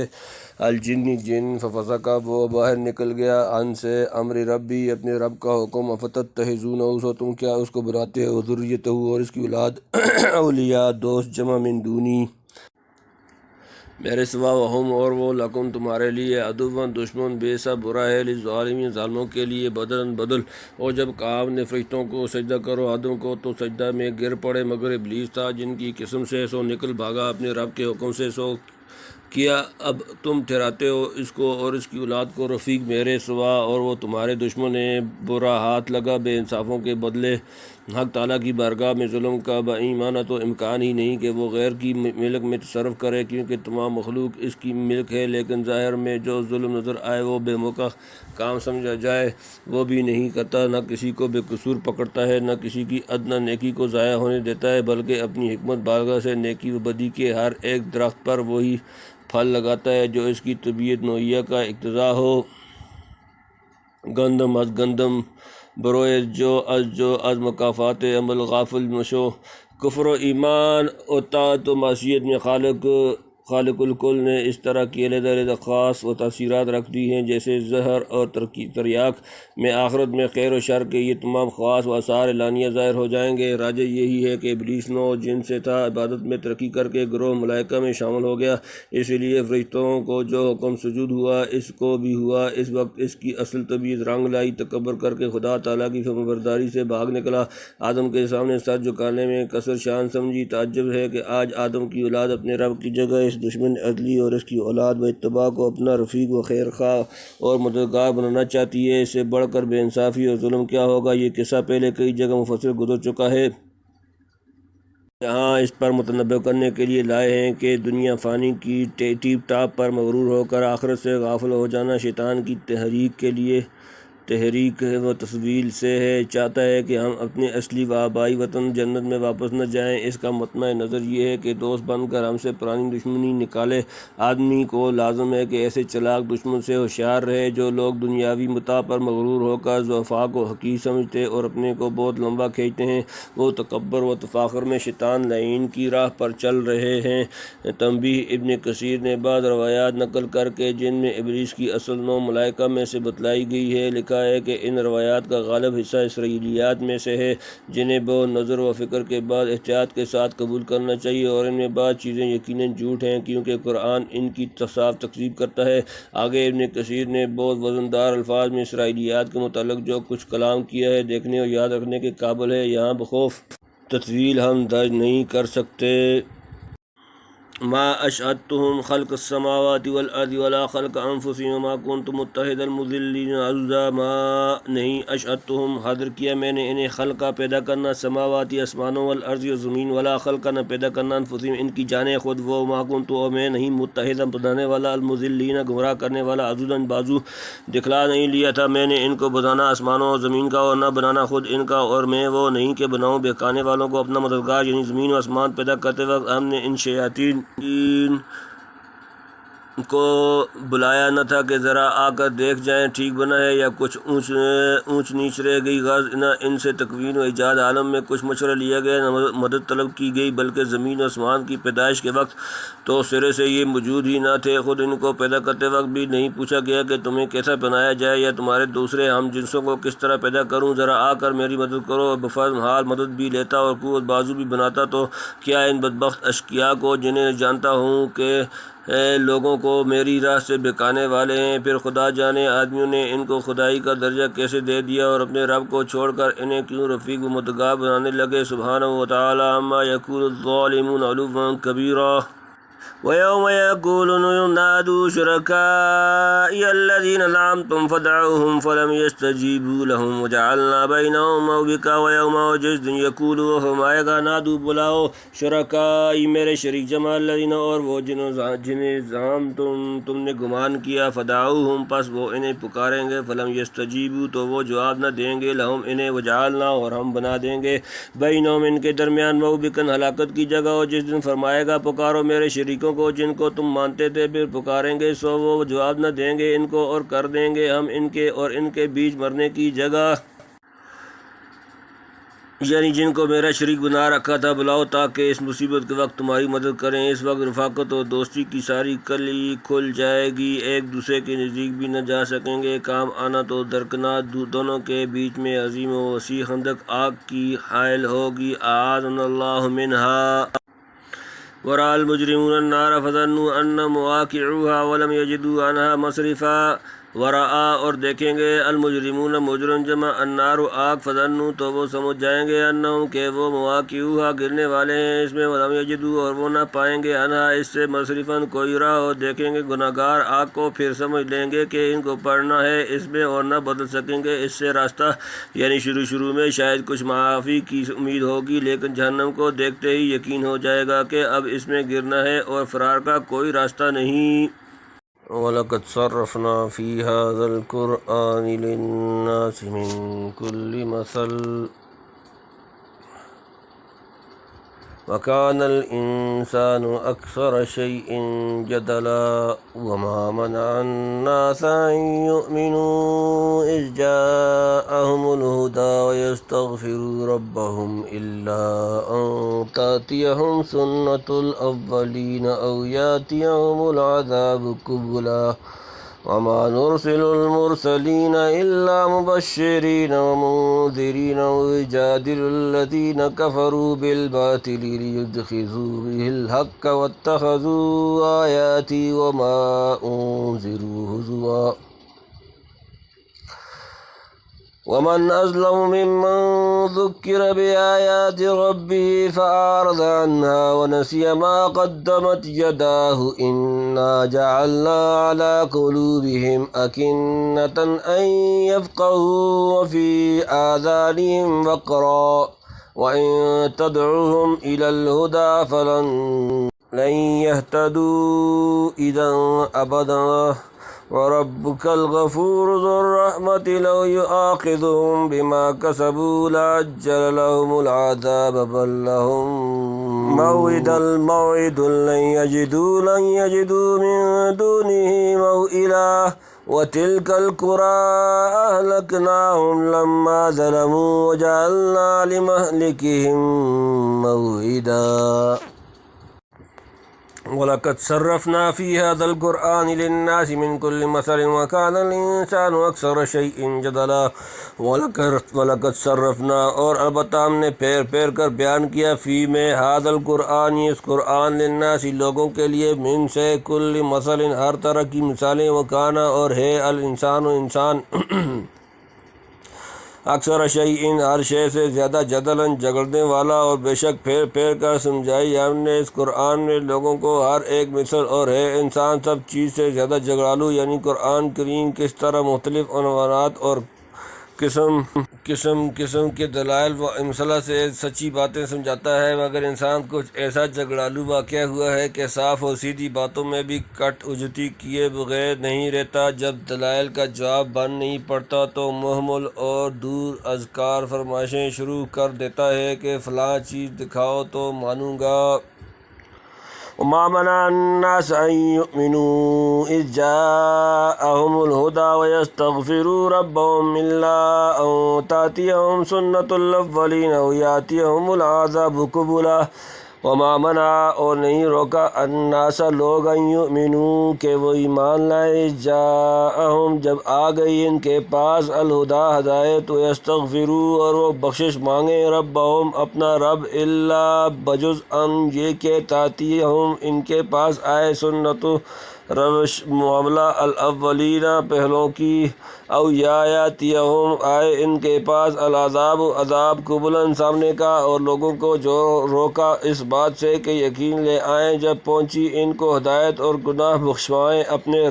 الجن جن ففسقا وہ باہر نکل گیا عن سے امر ربی اپنے رب کا حکم افتتخذونہ سو تم کیا اس کو بناتے ہو ذریتہ اور اس کی اولاد اولیاء دوست جمع من دونی میرے سوا وہم اور وہ لکم تمہارے لیے عدوً دشمن بے سا برا ہے للظالمین ظالموں کے لیے بدلاً بدل۔ اور جب کہا ہم نے فرشتوں کو سجدہ کرو آدم کو تو سجدہ میں گر پڑے مگر ابلیس تھا جن کی قسم سے سو نکل بھاگا اپنے رب کے حکم سے سو کیا اب تم ٹھہراتے ہو اس کو اور اس کی اولاد کو رفیق میرے سوا اور وہ تمہارے دشمن ہیں۔ برا ہاتھ لگا بے انصافوں کے بدلے حق تعالیٰ کی بارگاہ میں ظلم کا بائیمانہ تو امکان ہی نہیں کہ وہ غیر کی ملک میں تصرف کرے کیونکہ تمام مخلوق اس کی ملک ہے، لیکن ظاہر میں جو ظلم نظر آئے وہ بے موقع کام سمجھا جائے وہ بھی نہیں کرتا، نہ کسی کو بے قصور پکڑتا ہے، نہ کسی کی ادنیٰ نیکی کو ضائع ہونے دیتا ہے، بلکہ اپنی حکمت بالغہ سے نیکی و بدی کے ہر ایک درخت پر وہی پھل لگاتا ہے جو اس کی طبیعت نوعیہ کا اقتضا ہو۔ گندم از گندم بروئے جو از مکافات عمل غافل مشو۔ کفر و ایمان و طاعت و معصیت میں خالق الکل نے اس طرح کی علیحدہ خاص و تاثیرات رکھ دی ہیں جیسے زہر اور تریاک میں آخرت میں خیر و شر کے یہ تمام خواص و آثار اعلانیہ ظاہر ہو جائیں گے۔ راجع یہی ہے کہ ابلیس نو جن سے تھا، عبادت میں ترقی کر کے گروہ ملائکہ میں شامل ہو گیا، اسی لیے فرشتوں کو جو حکم سجود ہوا اس کو بھی ہوا۔ اس وقت اس کی اصل طبیعت رنگ لائی، تکبر کر کے خدا تعالیٰ کی فرمانبرداری سے بھاگ نکلا، آدم کے سامنے سر جھکانے میں قصر شان سمجھی۔ تعجب ہے کہ آج آدم کی اولاد اپنے رب کی جگہ اس دشمن ازلی اور اس کی اولاد و اتباع کو اپنا رفیق و خیر خواہ اور مددگار بنانا چاہتی ہے۔ اس سے بڑھ کر بے انصافی اور ظلم کیا ہوگا؟ یہ قصہ پہلے کئی جگہ مفصل گزر چکا ہے، یہاں اس پر متنبہ کرنے کے لیے لائے ہیں کہ دنیا فانی کی ٹیپ ٹاپ پر مغرور ہو کر آخرت سے غافل ہو جانا شیطان کی تحریک و تصویل سے ہے، چاہتا ہے کہ ہم اپنے اصلی و آبائی وطن جنت میں واپس نہ جائیں۔ اس کا مطمع نظر یہ ہے کہ دوست بن کر ہم سے پرانی دشمنی نکالے۔ آدمی کو لازم ہے کہ ایسے چلاک دشمن سے ہوشیار رہے۔ جو لوگ دنیاوی متاع پر مغرور ہو کر ضعفاء کو حقیر سمجھتے اور اپنے کو بہت لمبا کھینچتے ہیں، وہ تکبر و تفاخر میں شیطان لعین کی راہ پر چل رہے ہیں۔ تنبیہ: ابن کثیر نے بعض روایات نقل کر کے جن میں ابلیس کی اصل نوع ملائکہ میں سے بتلائی گئی ہے، لکھا ہے کہ ان روایات کا غالب حصہ اسرائیلیات میں سے ہے جنہیں بہت نظر و فکر کے بعد احتیاط کے ساتھ قبول کرنا چاہیے، اور ان میں بعض چیزیں یقیناً جھوٹ ہیں کیونکہ قرآن ان کی صاف تکذیب کرتا ہے۔ آگے ابن کثیر نے بہت وزندار الفاظ میں اسرائیلیات کے متعلق جو کچھ کلام کیا ہے دیکھنے اور یاد رکھنے کے قابل ہے، یہاں بخوف تطویل ہم درج نہیں کر سکتے۔ ما اشهدتهم خلق السماوات والارض ولا خلق انفسهم وما كنت متخذ المضلين عضدا ما نہیں اشهدتهم حاضر کیا میں نے انہیں خلقہ پیدا کرنا سماواتی آسمانوں والارض و زمین ولا خلقہ نہ پیدا کرنا انفسهم ان کی جانیں خود وہ ما كنت اور میں نہیں متخذا بنانے والا المضلین گمراہ کرنے والا عضدا بازو دکھلا نہیں لیا تھا میں نے ان کو بنانا آسمانوں اور زمین کا اور نہ بنانا خود ان کا اور میں وہ نہیں کہ بناؤں بہکانے والوں کو اپنا مددگار یعنی زمین و آسمان پیدا کرتے وقت ہم نے ان شیاطین کو بلایا نہ تھا کہ ذرا آ کر دیکھ جائیں ٹھیک بنا ہے یا کچھ اونچ نیچ رہ گئی غرض نہ ان سے تکوین و ایجاد عالم میں کچھ مشورہ لیا گیا نہ مدد طلب کی گئی بلکہ زمین و آسمان کی پیدائش کے وقت تو سرے سے یہ موجود ہی نہ تھے خود ان کو پیدا کرتے وقت بھی نہیں پوچھا گیا کہ تمہیں کیسا بنایا جائے یا تمہارے دوسرے ہم جنسوں کو کس طرح پیدا کروں ذرا آ کر میری مدد کرو اور بفرض حال مدد بھی لیتا اور قوت بازو بھی بناتا تو کیا ان بدبخت اشقیاء کو جنہیں جانتا ہوں کہ لوگوں کو میری راہ سے بہکانے والے ہیں پھر خدا جانے آدمیوں نے ان کو خدائی کا درجہ کیسے دے دیا اور اپنے رب کو چھوڑ کر انہیں کیوں رفیق و مددگار بنانے لگے سبحانہ و تعالی عما یقول الظالمون علوا کبیرا وَيَوْمَ يَقُولُ نَادُوا شُرَكَائِيَ الَّذِينَ زَعَمْتُمْ فَدَعُوهُمْ فَلَمْ يَسْتَجِيبُوا لَهُمْ وَجَعَلْنَا بَيْنَهُمْ مَوْبِقًا وَيَوْمَ جِزٍ يَقُولُ وہ فرمائے گا نادو بلاؤ شرکائی میرے شریک جمع الذین اور وہ جنہیں تم نے گمان کیا فدعوہم پس وہ انہیں پکاریں گے فلم یستجیبوا تو وہ جواب نہ دیں گے لہم انہیں وجعلنا اور ہم بنا دیں گے بینہم ان کے درمیان موبقًا ہلاکت کی جگہ اور جس دن فرمائے گا پکارو میرے شریکوں کو جن کو تم مانتے تھے پھر پکاریں گے سو وہ جواب نہ دیں گے ان کو اور کر دیں گے ہم ان کے اور ان کے بیچ مرنے کی جگہ یعنی جن کو میرا شریک بنا رکھا تھا بلاؤ تاکہ اس مصیبت کے وقت تمہاری مدد کریں اس وقت رفاقت اور دوستی کی ساری کلی کھل جائے گی ایک دوسرے کے نزدیک بھی نہ جا سکیں گے کام آنا تو درکنات دونوں کے بیچ میں عظیم و وسیع خندق آگ کی حائل ہوگی اعاذنا اللہ منہا ورأى المجرمون النار فظنوا أنهم مواقعوها ولم يجدوا عنها مصرفا ورأى اور دیکھیں گے المجرمون مجرم جمع النار آگ فظنوا تو وہ سمجھ جائیں گے انہم کہ وہ مواقعوها گرنے والے ہیں اس میں ولم يجدوا اور وہ نہ پائیں گے عنها اس سے مصرفاً کوئی راہ اور دیکھیں گے گناہگار آگ کو پھر سمجھ لیں گے کہ ان کو پڑھنا ہے اس میں اور نہ بدل سکیں گے اس سے راستہ یعنی شروع میں شاید کچھ معافی کی امید ہوگی لیکن جہنم کو دیکھتے ہی یقین ہو جائے گا کہ اب اس میں گرنا ہے اور فرار کا کوئی راستہ نہیں وَلَقَدْ صَرَّفْنَا فِي هَذَا الْقُرْآنِ لِلنَّاسِ مِنْ كُلِّ مَثَلٍ وَكَانَ الْإِنسَانُ أَكْثَرَ شَيْءٍ جَدَلًا وَمَا مَنَعَ النَّاسَ أَن يُؤْمِنُوا إِذْ جَاءَهُمُ الْهُدَىٰ وَيَسْتَغْفِرُوا رَبَّهُمْ إِلَّا أَن تَأْتِيَهُمْ سُنَّةُ الْأَوَّلِينَ أَوْ يَأْتِيَهُمُ الْعَذَابُ قُبُلًا وَمَا نُرْسِلُ الْمُرْسَلِينَ إِلَّا مُبَشِّرِينَ وَمُنذِرِينَ وَيُجَادِلُ الَّذِينَ كَفَرُوا بِالْبَاطِلِ لِيُدْحِضُوا بِهِ الْحَقَّ وَاتَّخَذُوا آيَاتِي وَمَا أُنذِرُوا هُزُوًا وَمَنْ أَظْلَمُ مِمَّنْ ذُكِّرَ بِآيَاتِ رَبِّهِ فَأَعْرَضَ عَنْهَا وَنَسِيَ مَا قَدَّمَتْ يَدَاهُ إِنَّا جَعَلْنَا عَلَى قُلُوبِهِمْ أَكِنَّةً أَن يَفْقَهُوهُ وَفِي آذَانِهِمْ وَقْرًا وَإِن تَدْعُهُمْ إِلَى الْهُدَىٰ فَلَن يَهْتَدُوا إِذًا أَبَدًا وَرَبُّكَ الْغَفُورُ ذُو الرَّحْمَةِ لَوْ يُؤَاخِذُهُم بِمَا كَسَبُوا لَعَجَّلَ لَهُمُ الْعَذَابَ بَل لَّهُم مَّوْعِدٌ لَّن يَجِدُوا مِن دُونِهِ مَوْئِلًا وَتِلْكَ الْقُرَىٰ أَهْلَكْنَاهُمْ لَمَّا ظَلَمُوا وَجَعَلْنَا لِمَهْلِكِهِم مَّوْعِدًا وَلَقَدْ صَرَّفْنَا فِي هَذَا الْقُرْآنِ لِلنَّاسِ مِنْ كُلِّ مَثَلٍ وَكَانَ الْإِنسَانُ أَكْثَرَ شَيْءٍ جَدَلًا وَلَقَدْ صَرَّفْنَا اور البتہ ہم نے پھیر کر بیان کیا فی میں هَذَا الْقُرْآنِ اس قرآن لِلنَّاسِ لوگوں کے لیے من سے کل مثل ہر طرح کی مثالیں وکانا اور ہے الانسان انسان اکثر شیئن ہر شے سے زیادہ جدلاً جھگڑنے والا، اور بے شک پھیر پھیر کر سمجھائی ہم نے اس قرآن میں لوگوں کو ہر ایک مثل، اور ہے انسان سب چیز سے زیادہ جھگڑالو۔ یعنی قرآن کریم کس طرح مختلف عنوانات اور قسم کے دلائل و امثلہ سے سچی باتیں سمجھاتا ہے، مگر انسان کچھ ایسا جھگڑالو واقع ہوا ہے کہ صاف اور سیدھی باتوں میں بھی کٹ اجتی کیے بغیر نہیں رہتا۔ جب دلائل کا جواب بن نہیں پڑتا تو محمل اور دور اذکار فرمائشیں شروع کر دیتا ہے کہ فلاں چیز دکھاؤ تو مانوں گا۔ وما منع الناس أن يؤمنوا إذ جاءهم الهدى ويستغفروا ربهم إلا أن تأتيهم سنة الأولين أو يأتيهم العذاب قبلا۔ وما منع اور نہیں روکا الناس لوگ ان یؤمنوا کہ وہ ایمان لائے، جاءہم جب آ گئی ان کے پاس الہدیٰ ہدایت، ویستغفروا اور وہ بخشش مانگیں ربہم اپنا رب، الا بجز ان یہ کہ تاتیہم ان کے پاس آئے سنت روش معاملہ الاولین پہلوں کی، او یاتیہم آئے ان کے پاس العذاب عذاب قبلاً سامنے کا، اور لوگوں کو جو روکا اس بات سے کہ یقین لے آئیں جب پہنچی ان کو ہدایت اور گناہ بخشوائیں اپنے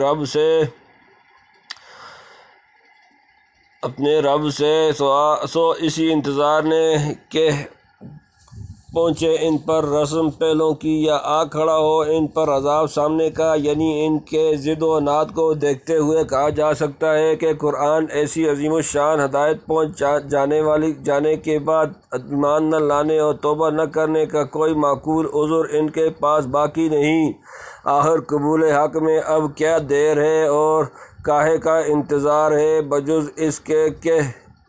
رب سے سو اسی انتظار نے کہ پہنچے ان پر رسم پہلوں کی، یا آ کھڑا ہو ان پر عذاب سامنے کا۔ یعنی ان کے ضد و عناد کو دیکھتے ہوئے کہا جا سکتا ہے کہ قرآن ایسی عظیم الشان ہدایت پہنچ جانے کے بعد ایمان نہ لانے اور توبہ نہ کرنے کا کوئی معقول عذر ان کے پاس باقی نہیں۔ آخر قبول حق میں اب کیا دیر ہے اور کاہے کا انتظار ہے، بجز اس کے کہ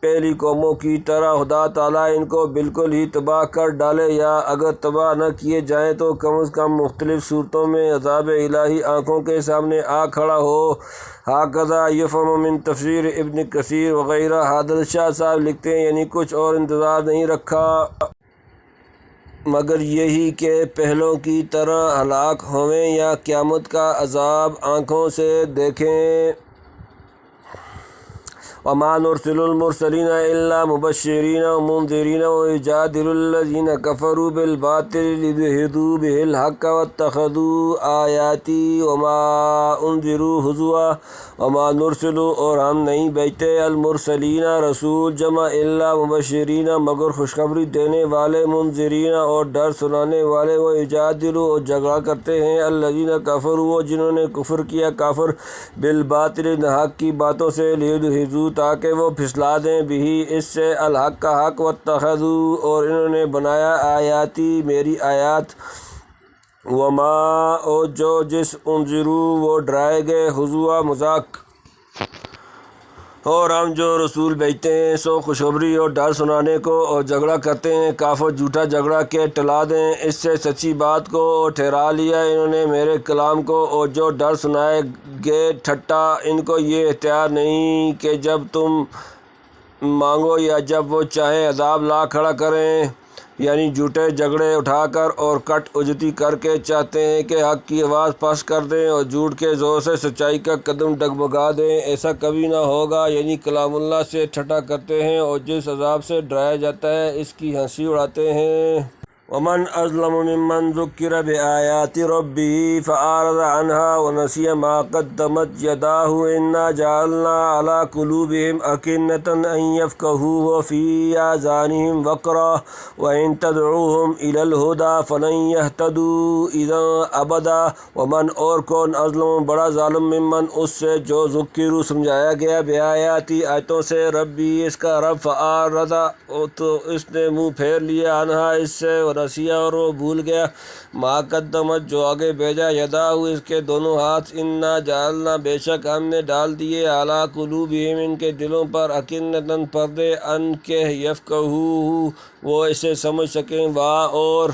پہلی قوموں کی طرح خدا تعالیٰ ان کو بالکل ہی تباہ کر ڈالے، یا اگر تباہ نہ کیے جائیں تو کم از کم مختلف صورتوں میں عذاب الہی آنکھوں کے سامنے آ کھڑا ہو۔ ہاکذا یفہم من تفسیر ابن کثیر وغیرہ۔ حادث شاہ صاحب لکھتے ہیں یعنی کچھ اور انتظار نہیں رکھا مگر یہی کہ پہلوں کی طرح ہلاک ہوئیں یا قیامت کا عذاب آنکھوں سے دیکھیں۔ وما نرسل المرسلین الا مبشرین ومنذرین ویجادل الذین کفروا بالباطل لیدحضوا به الحق واتخذوا آیاتی وما انذروا ہزوا۔ وما نرسل اور ہم نہیں بھیجتے المرسلین رسول جمع الا مبشرین مگر خوشخبری دینے والے، منذرین اور ڈر سنانے والے، ویجادل اور جھگڑا کرتے ہیں الذین کفروا جنہوں نے کفر کیا کافر، بالباطل حق کی باتوں سے، لیدحضوا تاکہ وہ پھسلا دیں بھی اس سے الحق کا حق، واتخذوا اور انہوں نے بنایا آیاتی میری آیات، وما اور جو جس انذروا وہ ڈرائے گئے، ہزوا مذاق۔ اور ہم جو رسول بھیجتے ہیں سو خوشخبری اور ڈر سنانے کو، اور جھگڑا کرتے ہیں کافر جھوٹا جھگڑا کہ ٹلا دیں اس سے سچی بات کو، اور ٹھہرا لیا انہوں نے میرے کلام کو، اور جو ڈر سنائے گے ٹھٹا، ان کو یہ اختیار نہیں کہ جب تم مانگو یا جب وہ چاہیں عذاب لا کھڑا کریں، یعنی جھوٹے جھگڑے اٹھا کر اور کٹ اجتی کر کے چاہتے ہیں کہ حق کی آواز پس کر دیں اور جھوٹ کے زور سے سچائی کا قدم ڈگمگا دیں، ایسا کبھی نہ ہوگا۔ یعنی کلام اللہ سے ٹھٹا کرتے ہیں اور جس عذاب سے ڈرایا جاتا ہے اس کی ہنسی اڑاتے ہیں۔ ومن اظلم ممن ذکر بآیات ربہ فاعرض عنہا ونسی ما قدمت یداہ انا جعلنا علی قلوبہم اکنۃ ان یفقہوہ وفی آذانہم وقرا وان تدعوہم الی الہدی فلن یہتدوا اذا ابدا۔ ومن اور کون اظلم بڑا ظالم ممن اس سے جو ذکروا سمجھایا گیا بآیاتی آیتوں سے ربی اس کا رب، فاعرض تو اس نے منہ پھیر لیا عنہا اس سے، رسیا اور وہ بھول گیا، ما قدمت جو آگے بھیجا، یداہ اس کے دونوں ہاتھ، انا جعلنا بے شک ہم نے ڈال دیے، اعلی قلوبہم ان کے دلوں پر، اکنۃ پردے، ان کے یفقہوہ وہ اسے سمجھ سکیں، وا اور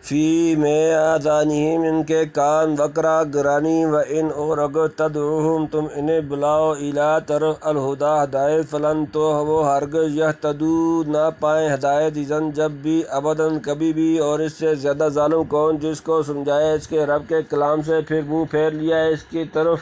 فی میں آذانہم ان کے کان، وقرا گرانی، و ان اور اگر تدعوہم تم انہیں بلاؤ الی طرف الہدی ہدایت، فلن تو وہ ہرگز یہتدوا نہ پائیں ہدایت، اذن جب بھی، ابداً کبھی بھی۔ اور اس سے زیادہ ظالم کون جس کو سمجھایا اس کے رب کے کلام سے پھر منہ پھیر لیا اس کی طرف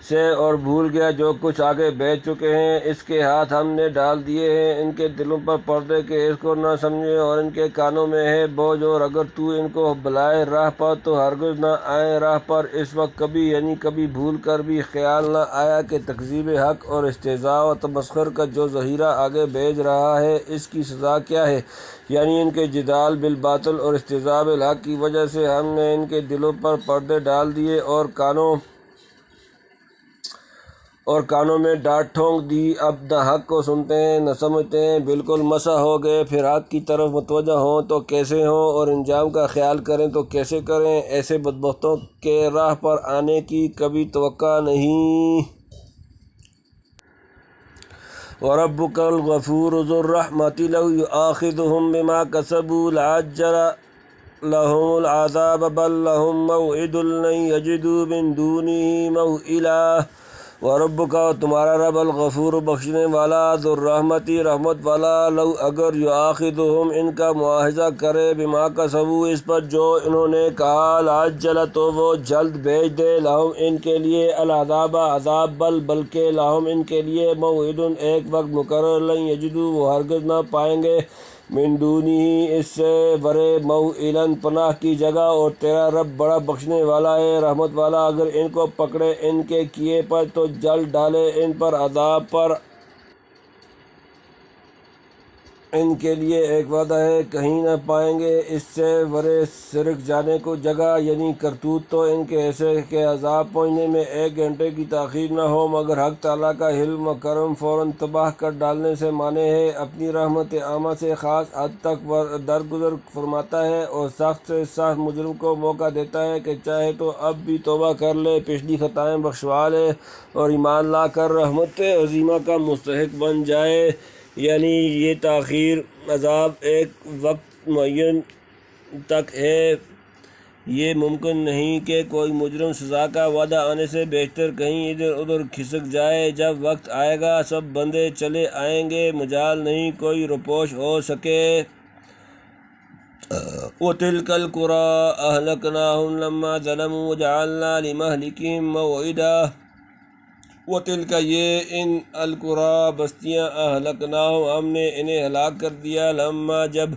سے اور بھول گیا جو کچھ آگے بھیج چکے ہیں۔ اس کے ہاتھ ہم نے ڈال دیے ہیں ان کے دلوں پر پردے کہ اس کو نہ سمجھیں، اور ان کے کانوں میں ہے بوجھ، اور اگر تو ان کو بلائے راہ پر تو ہرگز نہ آئیں راہ پر۔ اس وقت کبھی یعنی کبھی بھول کر بھی خیال نہ آیا کہ تکذیب حق اور استہزاء و تمسخر کا جو ظہیرہ آگے بھیج رہا ہے اس کی سزا کیا ہے، یعنی ان کے جدال بالباطل اور استہزاء بالحق کی وجہ سے ہم نے ان کے دلوں پر پردے ڈال دیے اور کانوں میں ڈانٹ ٹھونک دی۔ اب نہ حق کو سنتے ہیں نہ سمجھتے ہیں، بالکل مسح ہو گئے۔ پھر حق کی طرف متوجہ ہوں تو کیسے ہوں، اور انجام کا خیال کریں تو کیسے کریں۔ ایسے بدبختوں کے راہ پر آنے کی کبھی توقع نہیں۔ وَرَبُّكَ الْغَفُورُ ذُو الرَّحْمَةِ لَوْ يُؤَاخِذُهُم بِمَا كَسَبُوا لَعَجَّلَ لَهُمُ الْعَذَابَ بَل لَّهُم مَّوْعِدٌ لَّن يَجِدُوا مِن دُونِهِ مَوْئِلًا۔ وَرَبُّكَ، اور تمہارا رب، الغفور بخشنے والا، ذو الرحمت رحمت والا، لو اگر یؤاخذہم ان کا مواخذہ کرے، بما کسبوا اس پر جو انہوں نے کہا، لعجل تو وہ جلد بھیج دے، لہم ان کے لیے، العذاب عذاب، بلکہ لہم ان کے لیے، موعد ایک وقت مقرر، لن یجدوا وہ ہرگز نہ پائیں گے، من دونہ اس سے ورے، موئلا پناہ کی جگہ۔ اور تیرا رب بڑا بخشنے والا ہے، رحمت والا، اگر ان کو پکڑے ان کے کیے پر تو جل ڈالے ان پر عذاب پر۔ ان کے لیے ایک وعدہ ہے، کہیں نہ پائیں گے اس سے ورے سرک جانے کو جگہ، یعنی کرتوت تو ان کے ایسے کہ عذاب پہنچنے میں 1 گھنٹے کی تاخیر نہ ہو، مگر حق تعالیٰ کا حلم و کرم فوراً تباہ کر ڈالنے سے مانے ہے۔ اپنی رحمت عامہ سے خاص حد تک درگزر فرماتا ہے اور سخت سے سخت مجرم کو موقع دیتا ہے کہ چاہے تو اب بھی توبہ کر لے، پچھلی خطائیں بخشوا لے اور ایمان لا کر رحمت عظیمہ کا مستحق بن جائے۔ یعنی یہ تاخیر عذاب ایک وقت معین تک ہے۔ یہ ممکن نہیں کہ کوئی مجرم سزا کا وعدہ آنے سے بیشتر کہیں ادھر ادھر کھسک جائے۔ جب وقت آئے گا سب بندے چلے آئیں گے، مجال نہیں کوئی روپوش ہو سکے۔ وَتِلْكَ الْقُرَىٰ أَهْلَكْنَاهُمْ لَمَّا ظَلَمُوا وَجَعَلْنَا لِمَهْلِكِهِم مَّوْعِدًا۔ وَتِلْكَ یہ ان القریٰ بستیاں، اہلکناہم ہم نے انہیں ہلاک کر دیا، لما جب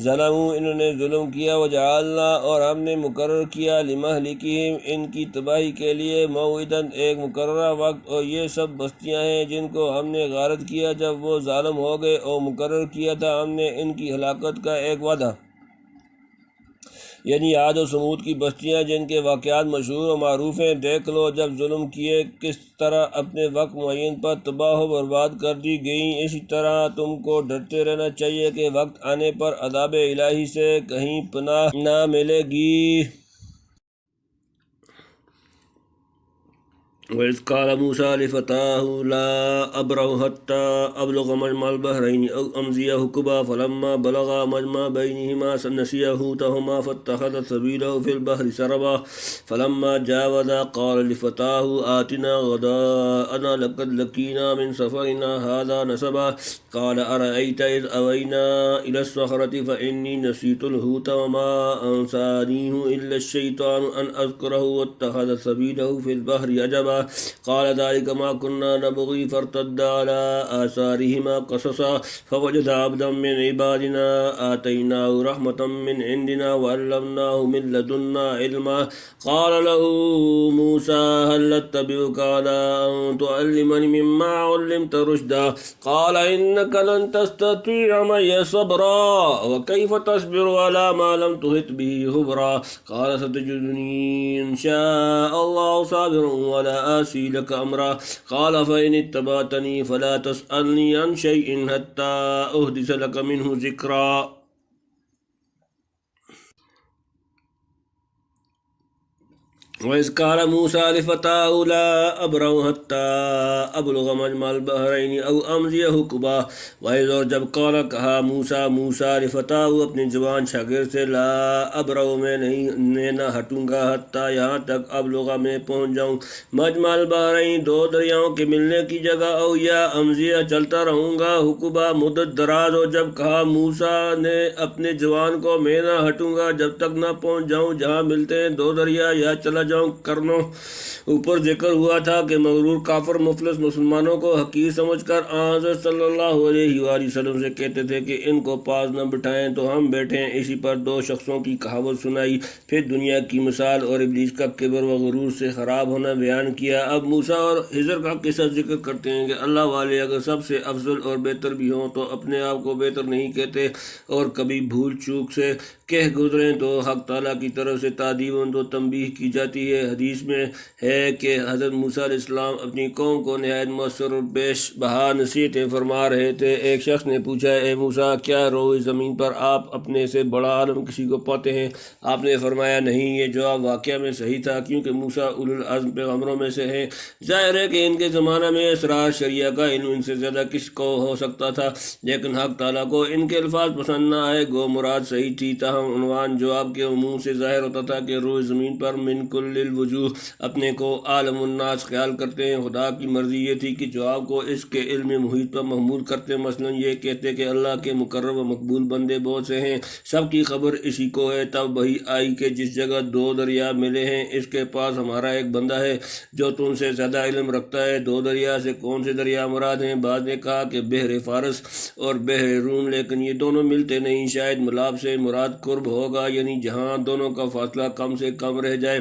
ظلموا انہوں نے ظلم کیا، وجعلنا اور ہم نے مقرر کیا، لمہلکہم ان کی تباہی کے لیے، موعداً ایک مقررہ وقت، اور یہ سب بستیاں ہیں جن کو ہم نے غارت کیا جب وہ ظالم ہو گئے، اور مقرر کیا تھا ہم نے ان کی ہلاکت کا ایک وعدہ۔ یعنی عاد و سمود کی بستیاں جن کے واقعات مشہور و معروف ہیں۔ دیکھ لو جب ظلم کیے کس طرح اپنے وقت معین پر تباہ و برباد کر دی گئیں، اسی طرح تم کو ڈرتے رہنا چاہیے کہ وقت آنے پر عذاب الہی سے کہیں پناہ نہ ملے گی۔ وَإِذْ قَالَ مُوسَىٰ لِفَتَاهُ لَا أَبْرَحُ حَتَّىٰ أَبْلُغَ مَجْمَعَ الْبَحْرَيْنِ أَوْ أَمْضِيَ حُقُبًا فَلَمَّا بَلَغَا مَجْمَعَ بَيْنِهِمَا نَسِيَا حُوتَهُمَا فَاتَّخَذَ سَبِيلَهُ فِي الْبَحْرِ سَرَبًا فَلَمَّا جَاوَزَا قَالَ لِفَتَاهُ آتِنَا غَدَاءَنَا لَقَدْ لَقِينَا مِنْ سَفَرِنَا هَٰذَا نَصَبًا قَالَ أَرَأَيْتَ إِذْ أَوَيْنَا إِلَى الصَّخْرَةِ فَإِنِّي نَسِيتُ الْحُوتَ وَمَا أَنسَانِيهُ إِلَّا الشَّيْطَانُ أَنْ أَذْكُرَهُ وَاتَّخَذَ سَبِيلَهُ فِي الْبَحْرِ عَجَبًا قال ذلك ما كنا نبغي فارتد على آثارهما قصصا فوجد عبدا من عبادنا آتيناه رحمة من عندنا وعلمناه من لدنا علما قال له موسى هل أتبعك على أن تعلمني مما علمت رشدا قال إنك لن تستطيع معي صبرا وكيف تصبر على ما لم تحط به خبرا قال ستجدني إن شاء الله صابرا ولا آسي لك أمرا قال فإن اتبعتني فلا تسألني عن شيء حتى أحدث لك منه ذكرا۔ وَإِذْ قَالَ مُوسَىٰ لِفَتَاهُ لَا أَبْرَحُ حَتَّىٰ أَبْلُغَ مَجْمَعَ الْبَحْرَيْنِ أَوْ أَمْضِيَ حُقُبًا وَإِذْ اور جب قال کہا موسیٰ لِفَتَاهُ اپنے جوان شاگرد سے، لا أَبْرَحُ میں نہ ہٹوں گا، حتیٰ یہاں تک ابلغ میں پہنچ جاؤں، مجمع البحرین دو دریاؤں کے ملنے کی جگہ، او یا أمضِیَ چلتا رہوں گا، حُقُبًا مدت دراز۔ اور جب کہا موسیٰ نے اپنے جوان کو، میں نہ ہٹوں گا جب تک نہ پہنچ جاؤں جہاں ملتے ہیں دو دریا، یا چلا جاؤں کرنوں اوپر ذکر ہوا تھا کہ مغرور کافر مفلس مسلمانوں کو حقیر سمجھ کر حضرت صلی اللہ علیہ وآلہ وسلم سے کہتے تھے کہ ان کو پاس نہ بٹھائیں تو ہم بیٹھیں۔ اسی پر دو شخصوں کی کہاوت سنائی، پھر دنیا کی مثال اور ابلیس کا کبر و غرور سے خراب ہونا بیان کیا۔ اب موسیٰ اور خضر کا قصہ ذکر کرتے ہیں کہ اللہ والے اگر سب سے افضل اور بہتر بھی ہوں تو اپنے آپ کو بہتر نہیں کہتے، اور کبھی بھول چوک سے کہہ گزریں تو حق تعالیٰ کی طرف سے تعدیب تو تنبیہ کی جاتی ہے۔ حدیث میں ہے کہ حضرت موسیٰ علیہ السلام اپنی قوم کو نہایت مؤثر اور بیش بہا نصیحتیں فرما رہے تھے۔ ایک شخص نے پوچھا، اے موسیٰ، کیا روئے زمین پر آپ اپنے سے بڑا عالم کسی کو پاتے ہیں؟ آپ نے فرمایا نہیں۔ یہ جواب واقعہ میں صحیح تھا، کیونکہ موسیٰ اولو العزم پیغمبروں میں سے ہیں۔ ظاہر ہے کہ ان کے زمانہ میں اسرار شریعہ کا علم ان سے زیادہ کس کو ہو سکتا تھا، لیکن حق تعالیٰ کو ان کے الفاظ پسند نہ آئے۔ گو مراد صحیح تھی، تاہم عنوان جواب کے عموم سے ظاہر ہوتا تھا کہ روئے زمین پر من کل الوجوہ اپنے کو عالم الناس خیال کرتے ہیں۔ خدا کی مرضی یہ تھی کہ جواب کو اس کے علم محیط پر محمول کرتے، مثلا یہ کہتے کہ اللہ کے مقرب و مقبول بندے بہت سے ہیں، سب کی خبر اسی کو ہے۔ تب وہی آئی کہ جس جگہ دو دریا ملے ہیں اس کے پاس ہمارا ایک بندہ ہے جو تم سے زیادہ علم رکھتا ہے۔ دو دریا سے کون سے دریا مراد ہیں؟ بعض نے کہا کہ بحر فارس اور بحر روم، لیکن یہ دونوں ملتے نہیں، شاید ملاب سے مراد قرب ہوگا، یعنی جہاں دونوں کا فاصلہ کم سے کم رہ جائے۔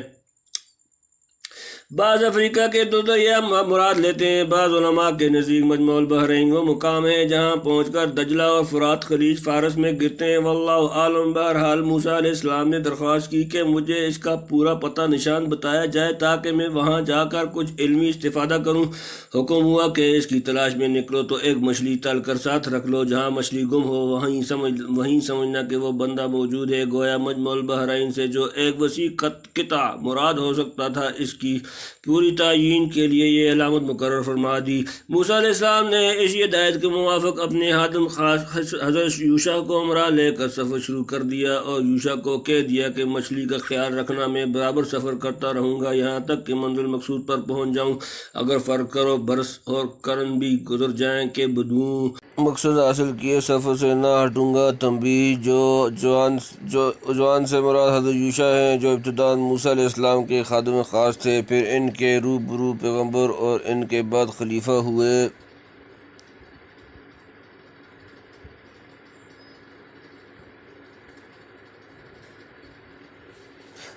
بعض افریقہ کے دو دریا مراد لیتے ہیں۔ بعض علماء کے نزدیک مجمع البحرین وہ مقام ہے جہاں پہنچ کر دجلہ اور فرات خلیج فارس میں گرتے ہیں۔ واللہ عالم۔ بہرحال موسیٰ علیہ السلام نے درخواست کی کہ مجھے اس کا پورا پتہ نشان بتایا جائے تاکہ میں وہاں جا کر کچھ علمی استفادہ کروں۔ حکم ہوا کہ اس کی تلاش میں نکلو تو ایک مچھلی تل کر ساتھ رکھ لو، جہاں مچھلی گم ہو وہیں سمجھنا کہ وہ بندہ موجود ہے۔ گویا مجمع البحرین سے جو ایک وسیع قطع مراد ہو سکتا تھا، اس کی پوری تعیین کے لیے یہ علامت مقرر فرما دی۔ موسیٰ علیہ السلام نے اس ہدایت کے موافق اپنے خادم حضرت یوشع کو ہمراہ لے کر سفر شروع کر دیا، اور یوشع کو کہہ دیا کہ مچھلی کا خیال رکھنا، میں برابر سفر کرتا رہوں گا یہاں تک کہ منزل مقصود پر پہنچ جاؤں، اگر فرق کرو برس اور قرن بھی گزر جائیں کہ بدوں مقصد حاصل کیے سفر سے نہ ہٹوں گا۔ تنبیہ، جوان سے مراد حضرت یوشع ہیں جو ابتداءً موسیٰ علیہ السلام کے خادم خاص تھے، پھر ان کے روبرو پیغمبر اور ان کے بعد خلیفہ ہوئے۔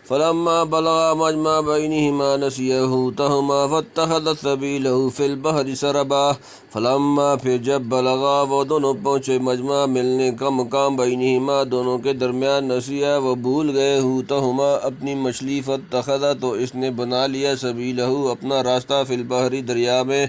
فلما بلغا مجمع بینہما نسیا حوتہما فاتخذ سبیلہ فی البحر سربا۔ فلما پھر جب بلغا وہ دونوں پہنچے مجمع ملنے کا مقام بینہما دونوں کے درمیان، نسیا وہ بھول گئے، حوتہما اپنی مچھلی، فاتخذ تو اس نے بنا لیا، سبیلہ اپنا راستہ، فی البحر دریا میں،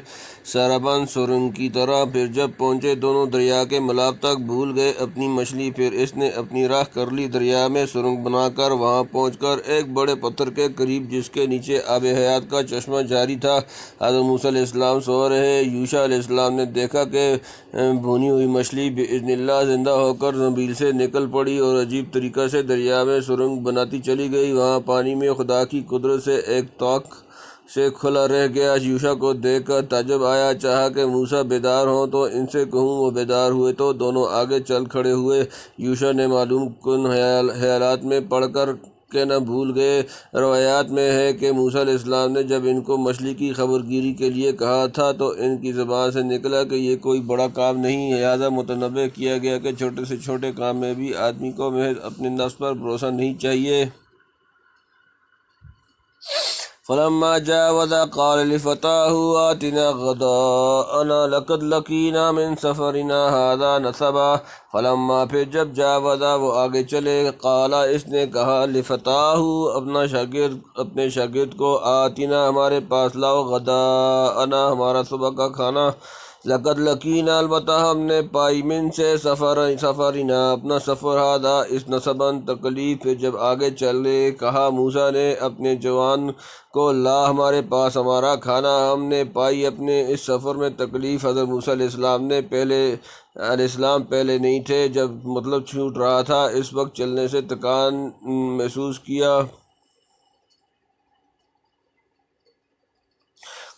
سرباً سرنگ کی طرح۔ پھر جب پہنچے دونوں دریا کے ملاب تک، بھول گئے اپنی مچھلی، پھر اس نے اپنی راہ کر لی دریا میں سرنگ بنا کر، وہاں پہنچ کر ایک بڑے پتھر کے قریب جس کے نیچے آب حیات کا چشمہ جاری تھا۔ حضرت موسیٰ علیہ السلام سو رہے۔ یوشع علیہ السلام نے دیکھا کہ بھونی ہوئی مچھلی بإذن اللہ زندہ ہو کر زنبیل سے نکل پڑی اور عجیب طریقہ سے دریا میں سرنگ بناتی چلی گئی۔ وہاں پانی میں خدا کی قدرت سے ایک طاق سے کھلا رہ گیا۔ یوشع کو دیکھ کر تعجب آیا، چاہا کہ موسیٰ بیدار ہوں تو ان سے کہوں۔ وہ بیدار ہوئے تو دونوں آگے چل کھڑے ہوئے۔ یوشع نے معلوم کن حالات میں پڑھ کر کہ نہ بھول گئے۔ روایات میں ہے کہ موسیٰ علیہ السلام نے جب ان کو مچھلی کی خبر گیری کے لیے کہا تھا تو ان کی زبان سے نکلا کہ یہ کوئی بڑا کام نہیں، لہٰذا متنبہ کیا گیا کہ چھوٹے سے چھوٹے کام میں بھی آدمی کو محض اپنے نفس پر بھروسہ نہیں چاہیے۔ فلما جاوزا قال لفتاه آتنا غداءنا لقد لقينا من سفرنا هذا نصبا۔ فلما پھر جب جاوزا وہ آگے چلے، قال اس نے کہا، لفتاه اپنے شاگرد کو، آتنا ہمارے پاس لاؤ، غداءنا ہمارا صبح کا کھانا، لقد لقینا البتہ ہم نے پائی، من سے سفرنا اپنا سفر، ہذا اس نصباً تکلیف۔ پھر جب آگے چلے کہا موسیٰ نے اپنے جوان کو، لا ہمارے پاس ہمارا کھانا، ہم نے پائی اپنے اس سفر میں تکلیف۔ حضرت موسیٰ علیہ السلام پہلے نہیں تھے، جب مطلب چھوٹ رہا تھا، اس وقت چلنے سے تکان محسوس کیا۔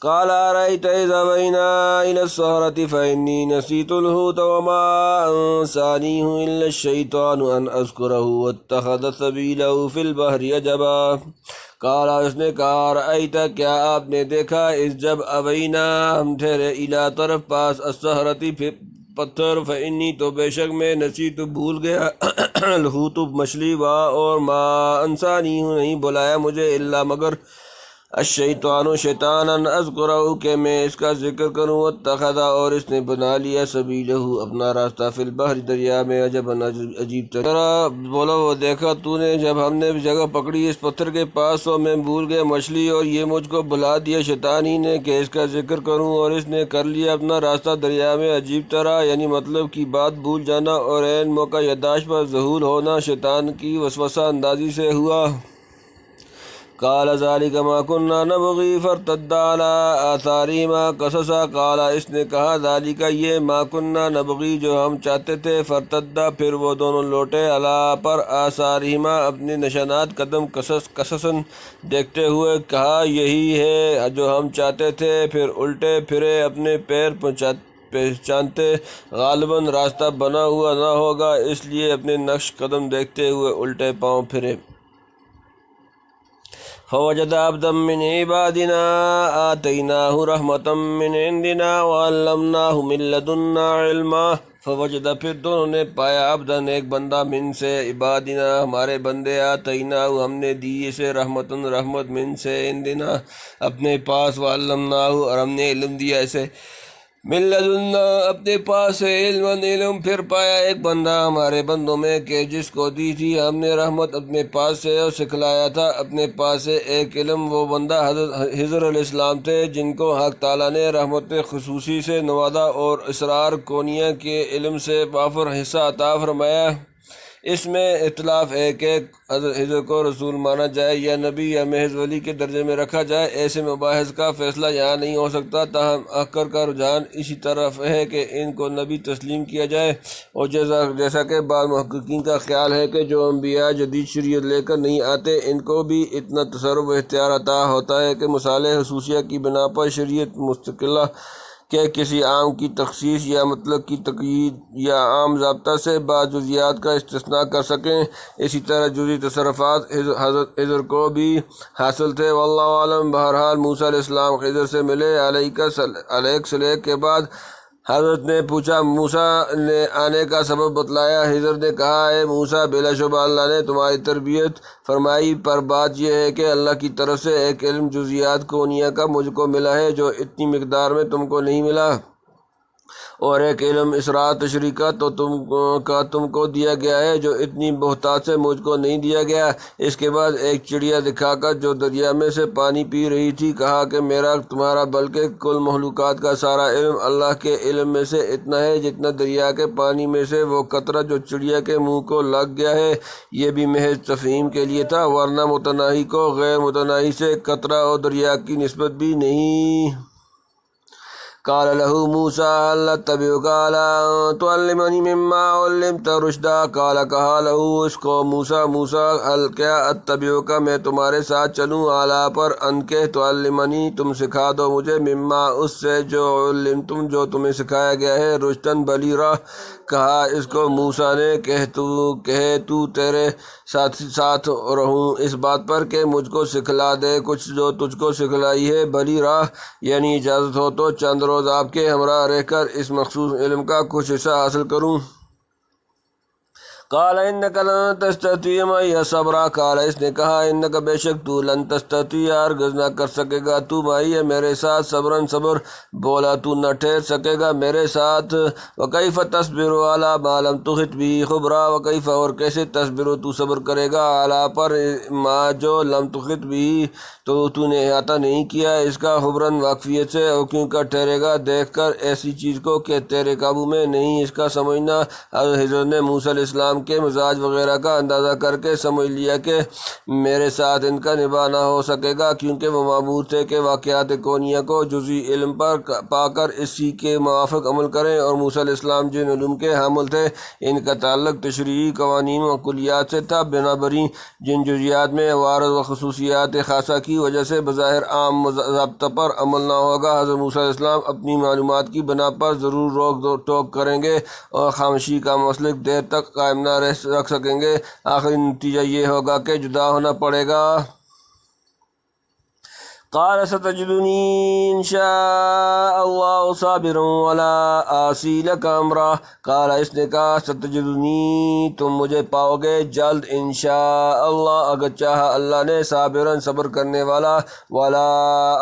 قال أرأيت إذا أوينا إلى الصخرة فإني نسيت الحوت وما أنسانيه إلا الشيطان أن أذكره واتخذ سبيله في البحر عجبا۔ کالا اس نے کہا رأیتا کیا آپ نے دیکھا اس جب ابینا ہم ٹھہرے الا طرف پاس الصخرتی پتھر فانی تو بے شک میں نسیت بھول گیا الحوت مچھلی وا اور ما انسانی ہوں نہیں بلایا مجھے الا مگر الشیطان شیطانا اذکرہ کہ میں اس کا ذکر کروں اتخذا اور اس نے بنا لیا سبیلہ اپنا راستہ فی البحر دریا میں عجبا عجیب طرح بولا وہ دیکھا تو نے جب ہم نے جگہ پکڑی اس پتھر کے پاس تو میں بھول گیا مچھلی اور یہ مجھ کو بلا دیا شیطان ہی نے کہ اس کا ذکر کروں اور اس نے کر لیا اپنا راستہ دریا میں عجیب طرح یعنی مطلب کی بات بھول جانا اور عین موقع یادداشت پر ظہور ہونا شیطان کی وسوسہ اندازی سے ہوا قال ذلك ما كنا نبغي فارتد على آثارهما قصصا قال اس نے کہا ذلك یہ ما كنا نبغي جو ہم چاہتے تھے فرتدا پھر وہ دونوں لوٹے علی پر آثارهما اپنے نشانات قدم قصصا دیکھتے ہوئے کہا یہی ہے جو ہم چاہتے تھے پھر الٹے پھرے اپنے پیر پہچانتے غالباً راستہ بنا ہوا نہ ہوگا اس لیے اپنے نقش قدم دیکھتے ہوئے الٹے پاؤں پھرے فوجد عبدا من عبادنا آتیناہ رحمتا من عندنا وعلمناہ من لدنا علما فوجد پھر دونوں نے پایا عبدن ایک بندہ من سے عبادنا ہمارے بندے آتیناہ ہم نے دی اسے رحمتن رحمت من سے عندنا اپنے پاس وعلمناہ اور ہم نے علم دیا اسے من لدنا اپنے پاس علم پھر پایا ایک بندہ ہمارے بندوں میں کہ جس کو دی تھی ہم نے رحمت اپنے پاس سے اور سکھلایا تھا اپنے پاس سے ایک علم وہ بندہ حضرت خضر علیہ السلام تھے جن کو حق تعالیٰ نے رحمت خصوصی سے نوازا اور اسرار کونیہ کے علم سے وافر حصہ عطا فرمایا اس میں اختلاف ہے کہ حضرت خضر کو رسول مانا جائے یا نبی یا محض ولی کے درجے میں رکھا جائے ایسے مباحث کا فیصلہ یہاں نہیں ہو سکتا تاہم اکثر کا رجحان اسی طرف ہے کہ ان کو نبی تسلیم کیا جائے اور جیسا کہ بعض محققین کا خیال ہے کہ جو انبیاء جدید شریعت لے کر نہیں آتے ان کو بھی اتنا تصرف و اختیار عطا ہوتا ہے کہ مصالح خصوصیہ کی بنا پر شریعت مستقلہ کہ کسی عام کی تخصیص یا مطلق کی تقیید یا عام ضابطہ سے بعض جزیات کا استثناء کر سکیں اسی طرح جزی تصرفات حضرت خضر کو بھی حاصل تھے واللہ عالم بہرحال موسیٰ علیہ السلام خضر سے ملے علیہ السلام کے بعد حضرت نے پوچھا موسیٰ نے آنے کا سبب بتلایا خضر نے کہا اے موسیٰ بلا شبہ اللہ نے تمہاری تربیت فرمائی پر بات یہ ہے کہ اللہ کی طرف سے ایک علم جزیات کونیہ کا مجھ کو ملا ہے جو اتنی مقدار میں تم کو نہیں ملا اور ایک علم اسرار تشریح کا تو تم کو دیا گیا ہے جو اتنی بہتات سے مجھ کو نہیں دیا گیا اس کے بعد ایک چڑیا دکھا کر جو دریا میں سے پانی پی رہی تھی کہا کہ میرا تمہارا بلکہ کل مخلوقات کا سارا علم اللہ کے علم میں سے اتنا ہے جتنا دریا کے پانی میں سے وہ قطرہ جو چڑیا کے منہ کو لگ گیا ہے یہ بھی محض تفہیم کے لیے تھا ورنہ متناہی کو غیر متناہی سے قطرہ اور دریا کی نسبت بھی نہیں قال له موسیٰ هل اتبعك على تعلمني مما علمت رشدا قال کہا له اس کو موسیٰ هل کیا اتبعك میں تمہارے ساتھ چلوں اعلیٰ پر ان کے تعلمنی تم سکھا دو مجھے مما اس سے جو علمتم جو تمہیں سکھایا گیا ہے رشدن بلی راہ کہا اس کو موسیٰ نے کہ تو تیرے ساتھ رہوں اس بات پر کہ مجھ کو سکھلا دے کچھ جو تجھ کو سکھلائی ہے بلی راہ یعنی اجازت ہو تو چند روز آپ کے ہمراہ رہ کر اس مخصوص علم کا کچھ حصہ حاصل کروں قال انک لن تستطیع معی صبرا قال اس نے کہا انک بے شک تو لن تستطیع ہرگز نہ کر سکے گا تو معی میرے ساتھ صبرن صبر بولا تو نہ ٹھہر سکے گا میرے ساتھ وکیف تصبر علی ما لم تحط به خبرا وکیف اور کیسے تصبر تو صبر کرے گا علی پر ما جو لم تحط به تو نے احاطہ نہیں کیا اس کا خبرن واقفیت سے اور کیوں کر ٹھہرے گا دیکھ کر ایسی چیز کو کہ تیرے قابو میں نہیں اس کا سمجھنا حضرت خضر نے موسیٰ علیہ السلام کے مزاج وغیرہ کا اندازہ کر کے سمجھ لیا کہ میرے ساتھ ان کا نباہ نہ ہو سکے گا کیونکہ وہ معمور تھے کہ واقعات کونیہ کو جزئی علم پر پا کر اسی کے موافق عمل کریں اور موسیٰ علیہ السلام جن علوم کے حامل تھے ان کا تعلق تشریعی قوانین و کلیات سے تھا بنابراین جن جزیات میں عوارض و خصوصیات خاصہ کی وجہ سے بظاہر عام ضابطہ پر عمل نہ ہوگا حضرت موسیٰ علیہ السلام اپنی معلومات کی بنا پر ضرور روک ٹوک کریں گے اور خاموشی کا مسلک دیر تک قائم نہ رکھ سکیں گے آخری نتیجہ یہ ہوگا کہ جدا ہونا پڑے گا قال ستجدنی ان شاء اللہ صابرا ولا آسی لک امرا۔ قال اس نے کہا ستجدنی تم مجھے پاؤ گے جلد ان شاء اللہ اگر چاہا اللہ نے صابرا صبر کرنے والا ولا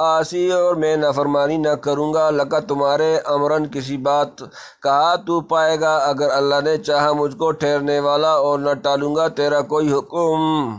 آسی اور میں نافرمانی نہ کروں گا لکا تمہارے امرن کسی بات کہا تو پائے گا اگر اللہ نے چاہا مجھ کو ٹھہرنے والا اور نہ ٹالوں گا تیرا کوئی حکم۔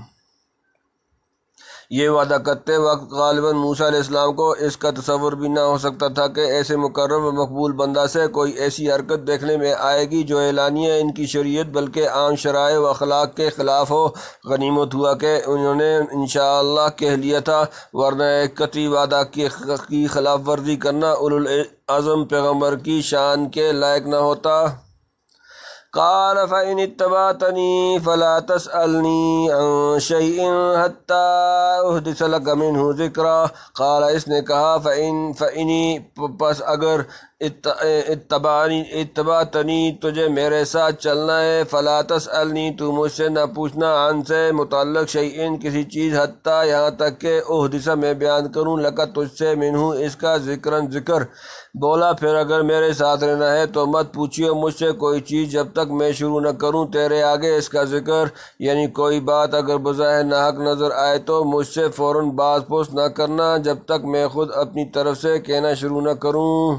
یہ وعدہ کرتے وقت غالباً موسیٰ علیہ السلام کو اس کا تصور بھی نہ ہو سکتا تھا کہ ایسے مکرم و مقبول بندہ سے کوئی ایسی حرکت دیکھنے میں آئے گی جو اعلانیہ ان کی شریعت بلکہ عام شرائع و اخلاق کے خلاف ہو۔ غنیمت ہوا کہ انہوں نے انشاءاللہ کہہ لیا تھا، ورنہ ایک قطعی وعدہ کی خلاف ورزی کرنا اولوالعزم پیغمبر کی شان کے لائق نہ ہوتا۔ قال فإن اتبعتني فلا تسألني عن شيء حتى أحدث لك منه ذكرا۔ قال اس نے کہا فإنی پس اگر اتبعتنی تجھے میرے ساتھ چلنا ہے، فلا تسألنی تو مجھ سے نہ پوچھنا عن سے متعلق شیئن کسی چیز حتیٰ یہاں تک کہ احدث میں بیان کروں لکا تجھ سے منہ اس کا ذکر۔ بولا پھر اگر میرے ساتھ رہنا ہے تو مت پوچھیے مجھ سے کوئی چیز جب تک میں شروع نہ کروں تیرے آگے اس کا ذکر، یعنی کوئی بات اگر بظاہر ناحق نظر آئے تو مجھ سے فوراً باز پرس نہ کرنا جب تک میں خود اپنی طرف سے کہنا شروع نہ کروں۔